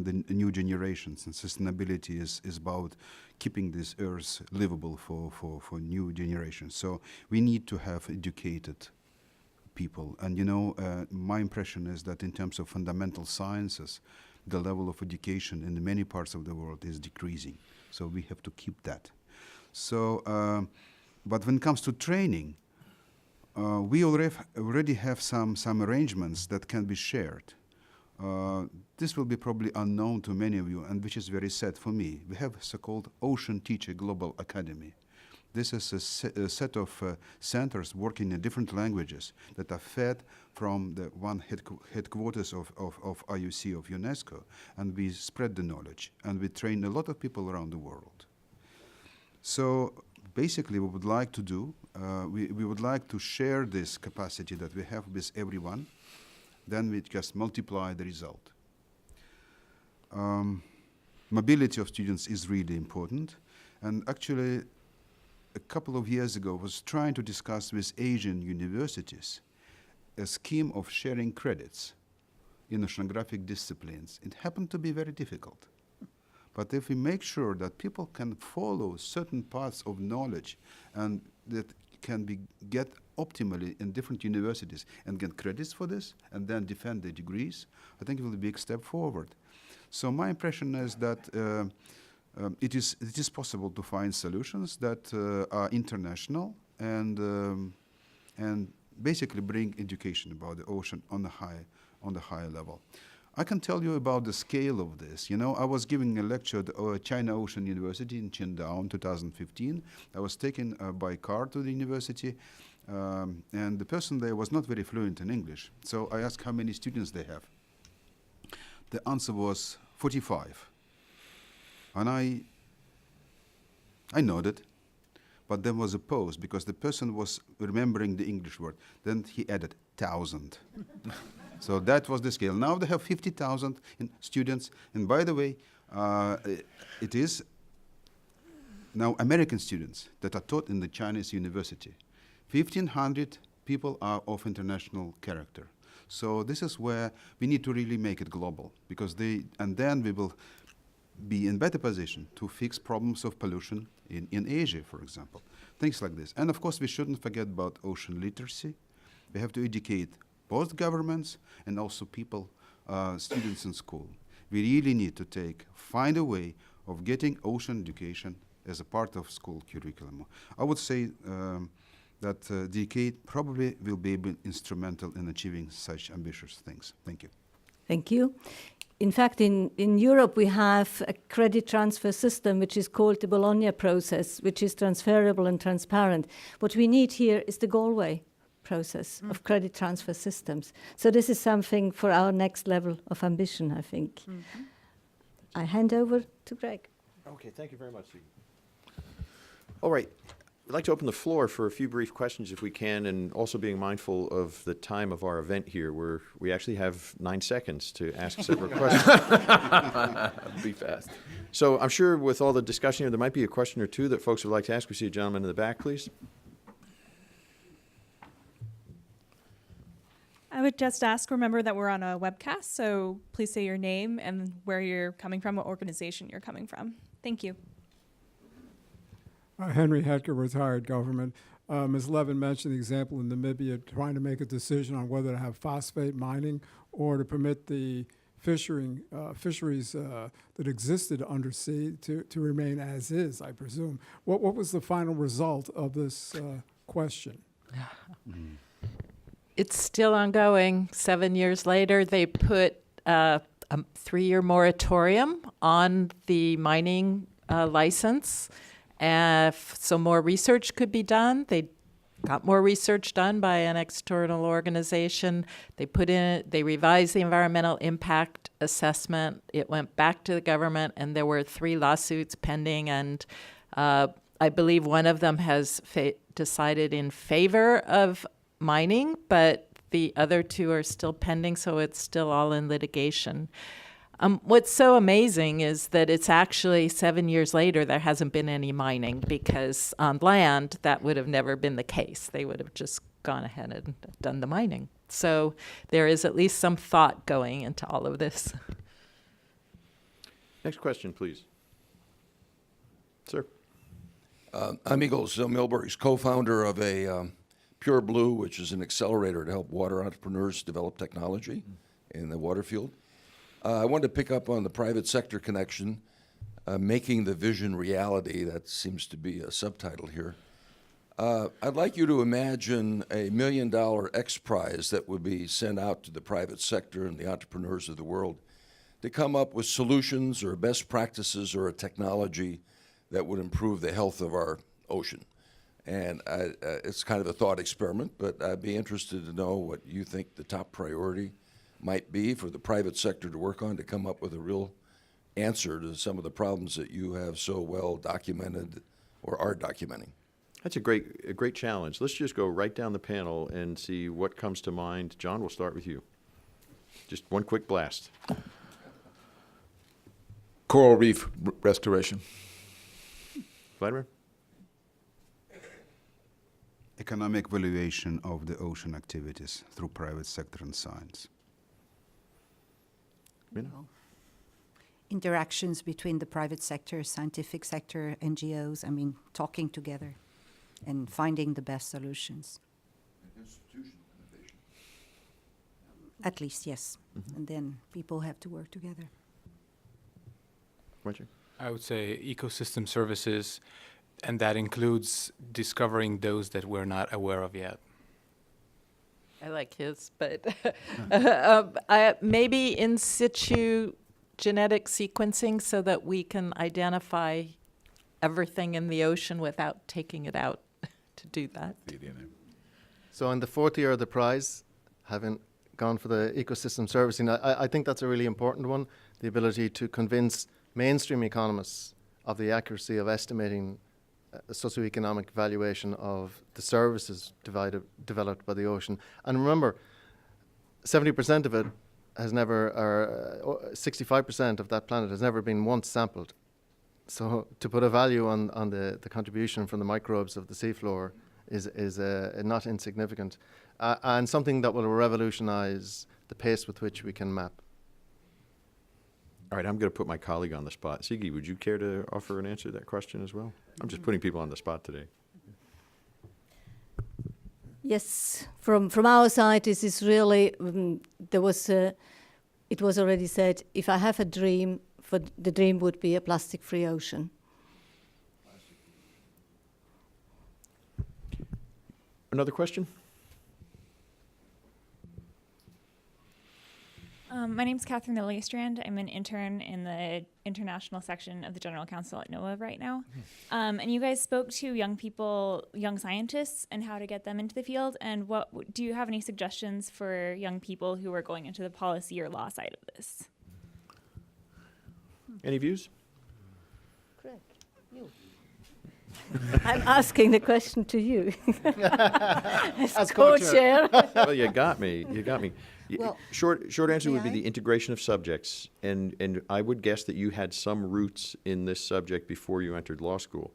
the new generations. And sustainability is about keeping this earth livable for new generations. So we need to have educated people. And, you know, my impression is that in terms of fundamental sciences, the level of education in many parts of the world is decreasing. So we have to keep that. So, but when it comes to training, we already have some arrangements that can be shared. This will be probably unknown to many of you, and which is very sad for me. We have so-called Ocean Teacher Global Academy. This is a set of centers working in different languages that are fed from the one headquarters of IUC, of UNESCO, and we spread the knowledge, and we train a lot of people around the world. So basically what we would like to do, we would like to share this capacity that we have with everyone. Then we just multiply the result. Mobility of students is really important. And actually, a couple of years ago, I was trying to discuss with Asian universities a scheme of sharing credits in oceanographic disciplines. It happened to be very difficult. But if we make sure that people can follow certain paths of knowledge and that can be get optimally in different universities and get credits for this and then defend the degrees, I think it will be a big step forward. So my impression is that it is possible to find solutions that are international and basically bring education about the ocean on the high level. I can tell you about the scale of this. You know, I was giving a lecture at China Ocean University in Qingdao in 2015. I was taken by car to the university, and the person there was not very fluent in English. So I asked how many students they have. The answer was 45. And I nodded, but there was a pause because the person was remembering the English word. Then he added 1,000. So that was the scale. Now they have 50,000 students. And by the way, it is now American students that are taught in the Chinese university. 1,500 people are of international character. So this is where we need to really make it global, because and then we will be in better position to fix problems of pollution in Asia, for example. Things like this. And of course, we shouldn't forget about ocean literacy. We have to educate both governments and also people, students in school. We really need to find a way of getting ocean education as a part of school curriculum. I would say that decade probably will be instrumental in achieving such ambitious things. Thank you. Thank you. In fact, in Europe, we have a credit transfer system, which is called the Bologna process, which is transferable and transparent. What we need here is the Galway process of credit transfer systems. So this is something for our next level of ambition, I think. Mm-hmm. I hand over to Greg. Okay, thank you very much, Judy. All right. We'd like to open the floor for a few brief questions if we can, and also being mindful of the time of our event here, where we actually have 9 seconds to ask several questions. Be fast. So I'm sure with all the discussion here, there might be a question or two that folks would like to ask. We see a gentleman in the back, please. I would just ask, remember that we're on a webcast, so please say your name and where you're coming from, what organization you're coming from. Thank you. Henry Hetker, retired government. Ms. Levin mentioned the example in Namibia trying to make a decision on whether to have phosphate mining or to permit the fisheries that existed undersea to remain as is, I presume. What was the final result of this question? It's still ongoing. 7 years later, they put a 3-year moratorium on the mining license. So more research could be done. They got more research done by an external organization. They revised the environmental impact assessment. It went back to the government, and there were 3 lawsuits pending. And I believe one of them has decided in favor of mining, but the other 2 are still pending, so it's still all in litigation. What's so amazing is that it's actually 7 years later there hasn't been any mining, because on land that would have never been the case. They would have just gone ahead and done the mining. So there is at least some thought going into all of this. Next question, please. Sir. I'm Eagles Milbury's co-founder of a Pure Blue, which is an accelerator to help water entrepreneurs develop technology in the water field. I wanted to pick up on the private sector connection, making the vision reality. That seems to be a subtitle here. I'd like you to imagine a $1 million X Prize that would be sent out to the private sector and the entrepreneurs of the world to come up with solutions or best practices or a technology that would improve the health of our ocean. And it's kind of a thought experiment, but I'd be interested to know what you think the top priority might be for the private sector to work on to come up with a real answer to some of the problems that you have so well documented or are documenting. That's a great challenge. Let's just go right down the panel and see what comes to mind. John, we'll start with you. Just one quick blast. Coral reef restoration. Vladimir? Economic valuation of the ocean activities through private sector and science. Interactions between the private sector, scientific sector, NGOs, I mean, talking together and finding the best solutions. Institutional innovation. At least, yes. And then people have to work together. Roger? I would say ecosystem services, and that includes discovering those that we're not aware of yet. I like his, but maybe in situ genetic sequencing so that we can identify everything in the ocean without taking it out to do that. So in the fourth year of the prize, having gone for the ecosystem servicing, I think that's a really important one, the ability to convince mainstream economists of the accuracy of estimating a socioeconomic valuation of the services developed by the ocean. And remember, 70% of it has never, or 65% of that planet has never been once sampled. So to put a value on the contribution from the microbes of the seafloor is not insignificant, and something that will revolutionize the pace with which we can map. All right, I'm going to put my colleague on the spot. Sigi, would you care to offer an answer to that question as well? I'm just putting people on the spot today. Yes, from our side, this is really, it was already said, if I have a dream, the dream would be a plastic-free ocean. Another question? My name's Catherine Liljestrand. I'm an intern in the international section of the General Counsel at NOAA right now. And you guys spoke to young people, young scientists, and how to get them into the field. And do you have any suggestions for young people who are going into the policy or law side of this? Any views? Correct. You. I'm asking the question to you. As co-chair. Well, you got me. You got me. Well, short answer would be the integration of subjects, and I would guess that you had some roots in this subject before you entered law school.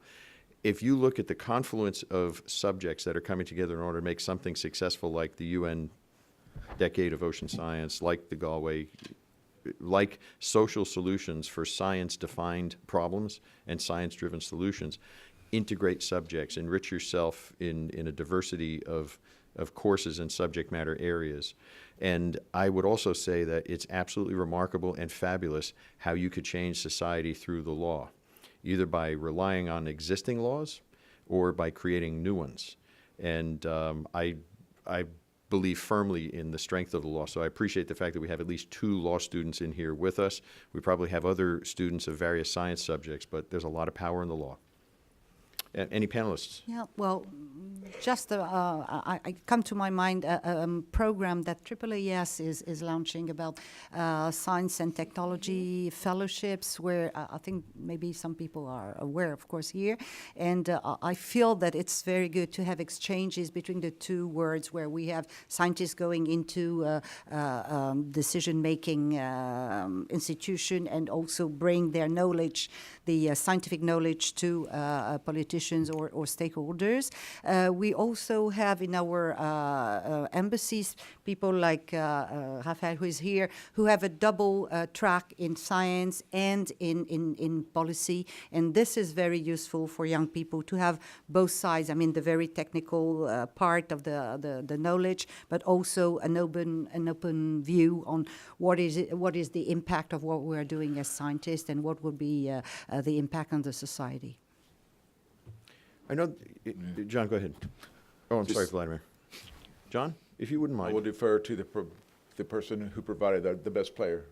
If you look at the confluence of subjects that are coming together in order to make something successful, like the UN Decade of Ocean Science, like the Galway, like social solutions for science-defined problems and science-driven solutions, integrate subjects, enrich yourself in a diversity of courses and subject matter areas. And I would also say that it's absolutely remarkable and fabulous how you could change society through the law, either by relying on existing laws or by creating new ones. And I believe firmly in the strength of the law. So I appreciate the fact that we have at least 2 law students in here with us. We probably have other students of various science subjects, but there's a lot of power in the law. Any panelists? Yeah, well, just I come to my mind a program that AAAS is launching about science and technology fellowships, where I think maybe some people are aware, of course, here. And I feel that it's very good to have exchanges between the two worlds, where we have scientists going into decision-making institution and also bring their knowledge, the scientific knowledge, to politicians or stakeholders. We also have in our embassies people like Rafael, who is here, who have a double track in science and in policy. And this is very useful for young people to have both sides. I mean, the very technical part of the knowledge, but also an open view on what is the impact of what we're doing as scientists and what would be the impact on the society. I know, John, go ahead. Oh, I'm sorry, Vladimir. John, if you wouldn't mind. I will defer to the person who provided the best player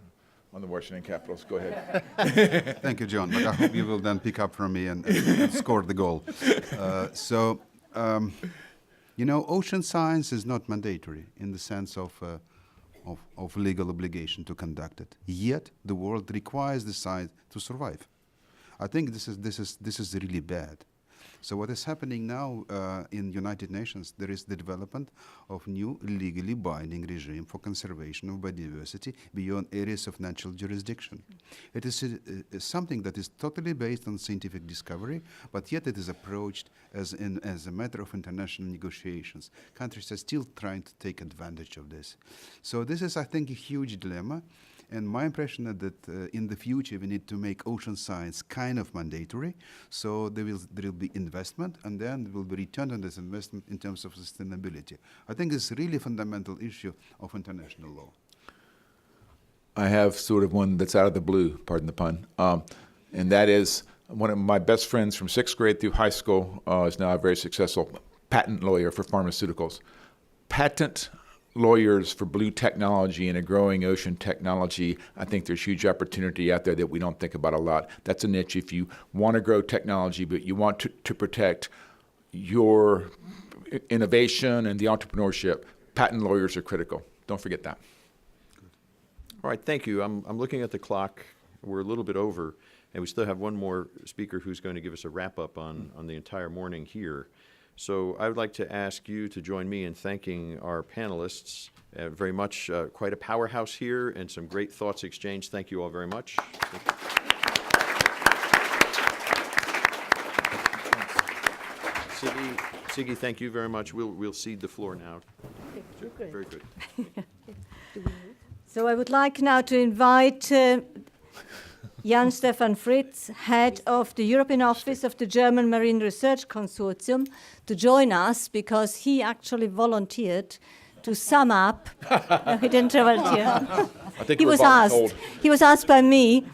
on the Washington Capitals. Go ahead. Thank you, John, but I hope you will then pick up from me and score the goal. You know, ocean science is not mandatory in the sense of legal obligation to conduct it. Yet, the world requires the science to survive. I think this is really bad. So what is happening now in United Nations, there is the development of new legally binding regime for conservation of biodiversity beyond areas of natural jurisdiction. It is something that is totally based on scientific discovery, but yet it is approached as a matter of international negotiations. Countries are still trying to take advantage of this. So this is, I think, a huge dilemma. And my impression is that in the future we need to make ocean science kind of mandatory, so there will be investment, and then there will be return on this investment in terms of sustainability. I think it's really a fundamental issue of international law. I have sort of one that's out of the blue, pardon the pun, and that is one of my best friends from 6th grade through high school is now a very successful patent lawyer for pharmaceuticals. Patent lawyers for blue technology and a growing ocean technology, I think there's huge opportunity out there that we don't think about a lot. That's a niche if you want to grow technology, but you want to protect your innovation and the entrepreneurship. Patent lawyers are critical. Don't forget that. All right, thank you. I'm looking at the clock. We're a little bit over, and we still have one more speaker who's going to give us a wrap-up on the entire morning here. So I would like to ask you to join me in thanking our panelists. Very much quite a powerhouse here and some great thoughts exchanged. Thank you all very much. Siggy, thank you very much. We'll cede the floor now. Very good. So I would like now to invite Jan Stefan Fritz, head of the European office of the German Marine Research Consortium, to join us because he actually volunteered to sum up. No, he didn't volunteer. I think he was asked. He was asked by me.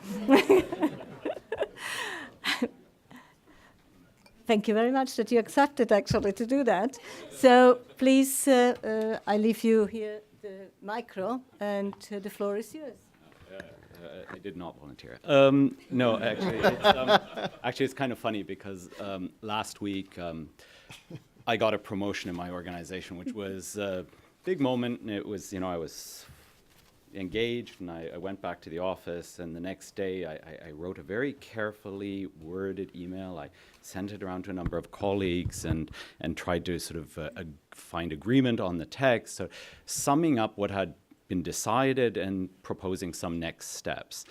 Thank you very much that you accepted actually to do that. So please, I leave you here the micro, and the floor is yours. I did not volunteer. No, actually, it's kind of funny because last week I got a promotion in my organization, which was a big moment. And it was, I was engaged, and I went back to the office. And the next day, I wrote a very carefully worded email. I sent it around to a number of colleagues and tried to sort of find agreement on the text, so summing up what had been decided and proposing some next steps.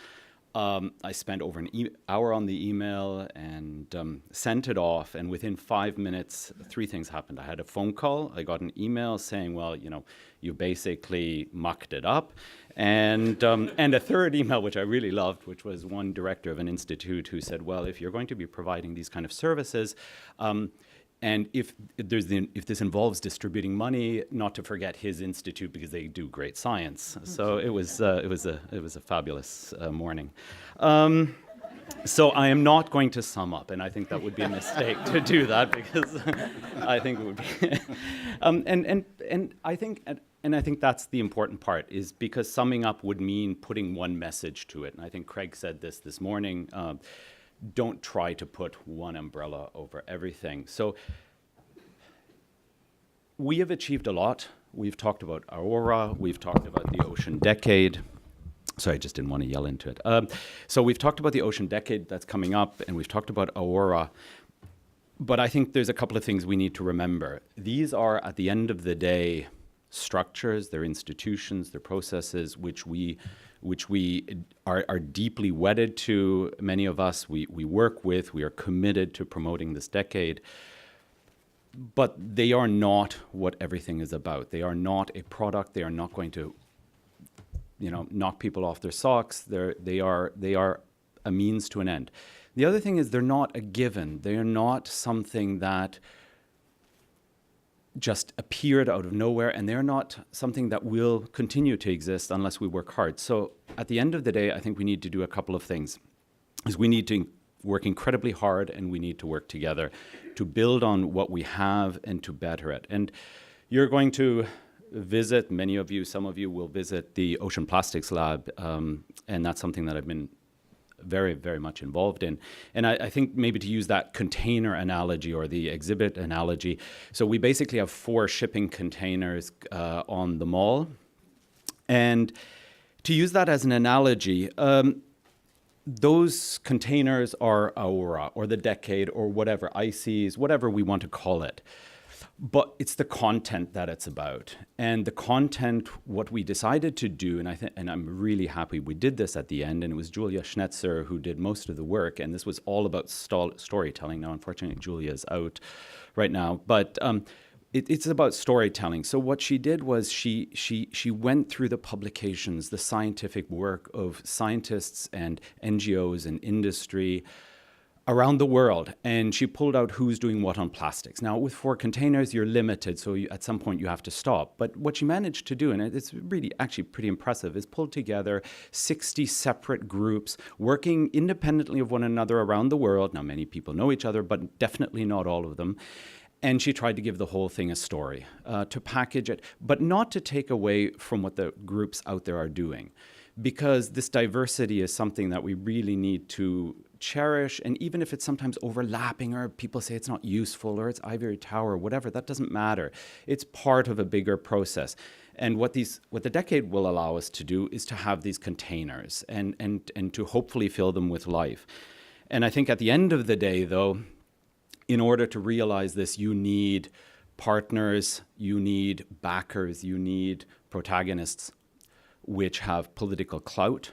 I spent over an hour on the email and sent it off, and within 5 minutes, 3 things happened. I had a phone call, I got an email saying, well, you basically mucked it up, and a third email, which I really loved, which was one director of an institute who said, well, if you're going to be providing these kind of services, and if this involves distributing money, not to forget his institute because they do great science. So it was a fabulous morning. So I am not going to sum up, and I think that would be a mistake to do that because I think it would be. I think that's the important part, is because summing up would mean putting one message to it. And I think Craig said this morning. Don't try to put one umbrella over everything. So we have achieved a lot. We've talked about Aurora. We've talked about the Ocean Decade. Sorry, I just didn't want to yell into it. So we've talked about the Ocean Decade that's coming up, and we've talked about Aurora. But I think there's a couple of things we need to remember. These are, at the end of the day, structures, they're institutions, they're processes which we are deeply wedded to. Many of us, we work with, we are committed to promoting this decade. But they are not what everything is about. They are not a product. They are not going to, knock people off their socks. They are a means to an end. The other thing is they're not a given. They are not something that just appeared out of nowhere, and they're not something that will continue to exist unless we work hard. So at the end of the day, I think we need to do a couple of things. We need to work incredibly hard, and we need to work together to build on what we have and to better it. And you're going to visit, many of you, some of you will visit the Ocean Plastics Lab, and that's something that I've been very, very much involved in. And I think maybe to use that container analogy or the exhibit analogy, so we basically have 4 shipping containers on the mall. And to use that as an analogy, those containers are Aura or the Decade or whatever, ICs, whatever we want to call it. But it's the content that it's about. And the content, what we decided to do, and I'm really happy we did this at the end, and it was Julia Schnetzer who did most of the work, and this was all about storytelling. Now, unfortunately, Julia is out right now, but it's about storytelling. So what she did was she went through the publications, the scientific work of scientists and NGOs and industry around the world, and she pulled out who's doing what on plastics. Now, with 4 containers, you're limited, so at some point you have to stop. But what she managed to do, and it's really actually pretty impressive, is pull together 60 separate groups working independently of one another around the world. Now, many people know each other, but definitely not all of them. And she tried to give the whole thing a story, to package it, but not to take away from what the groups out there are doing. Because this diversity is something that we really need to cherish, and even if it's sometimes overlapping or people say it's not useful or it's ivory tower or whatever, that doesn't matter. It's part of a bigger process. And what the Decade will allow us to do is to have these containers and to hopefully fill them with life. And I think at the end of the day, though, in order to realize this, you need partners, you need backers, you need protagonists which have political clout,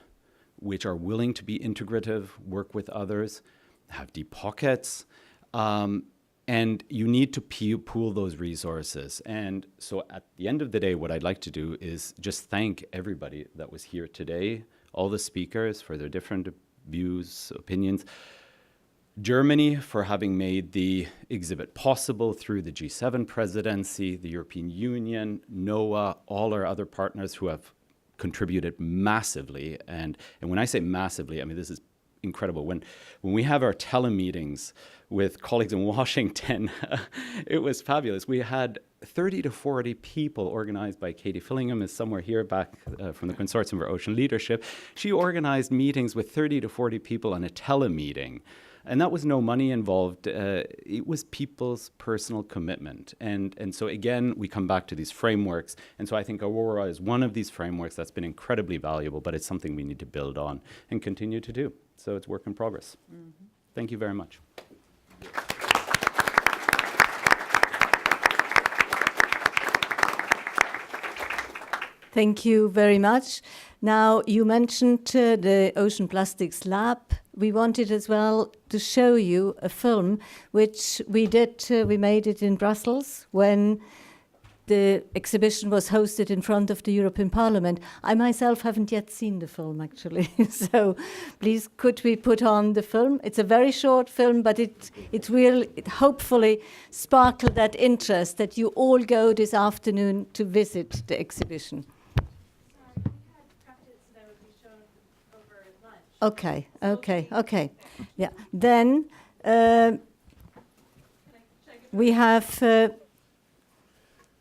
which are willing to be integrative, work with others, have deep pockets, and you need to pool those resources. And so at the end of the day, what I'd like to do is just thank everybody that was here today, all the speakers for their different views, opinions, Germany for having made the exhibit possible through the G7 presidency, the European Union, NOAA, all our other partners who have contributed massively. And when I say massively, I mean, this is incredible. When we have our telemeetings with colleagues in Washington, it was fabulous. We had 30 to 40 people organized by Katie Fillingham, is somewhere here back from the Consortium for Ocean Leadership. She organized meetings with 30 to 40 people on a telemeeting. And that was no money involved. It was people's personal commitment. And so again, we come back to these frameworks. And so I think Aurora is one of these frameworks that's been incredibly valuable, but it's something we need to build on and continue to do. So it's work in progress. Mm-hmm. Thank you very much. Thank you very much. Now, you mentioned the Ocean Plastics Lab. We wanted as well to show you a film which we did. We made it in Brussels when the exhibition was hosted in front of the European Parliament. I myself haven't yet seen the film, actually. So please, could we put on the film? It's a very short film, but it will hopefully sparkle that interest that you all go this afternoon to visit the exhibition. Okay. Yeah. Then we have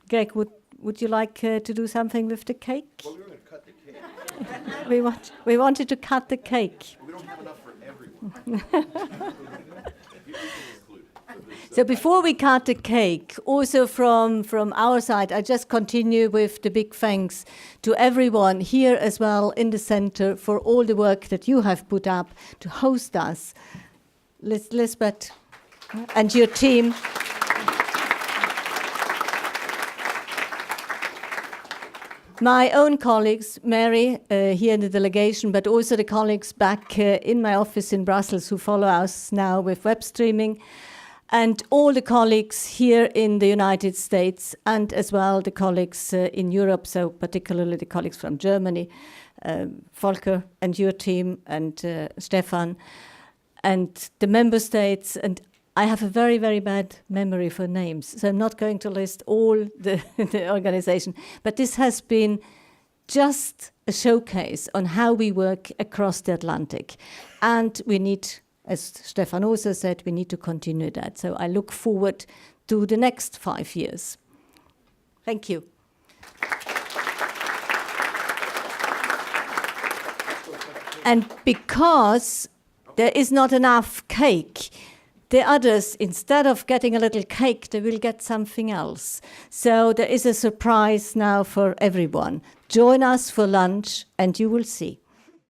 Greg. Would you like to do something with the cake? Well, we were going to cut the cake. we wanted to cut the cake. We don't have enough for everyone. So before we cut the cake, also from our side, I just continue with the big thanks to everyone here as well in the center for all the work that you have put up to host us. Lisbeth and your team. My own colleagues, Mary, here in the delegation, but also the colleagues back in my office in Brussels who follow us now with web streaming, and all the colleagues here in the United States, and as well the colleagues in Europe, so particularly the colleagues from Germany, Volker and your team, and Stefan, and the member states. And I have a very, very bad memory for names, so I'm not going to list all the organization. But this has been just a showcase on how we work across the Atlantic. And we need, as Stefan also said, we need to continue that. So I look forward to the next 5 years. Thank you. And because there is not enough cake, the others, instead of getting a little cake, they will get something else. So there is a surprise now for everyone. Join us for lunch and you will see.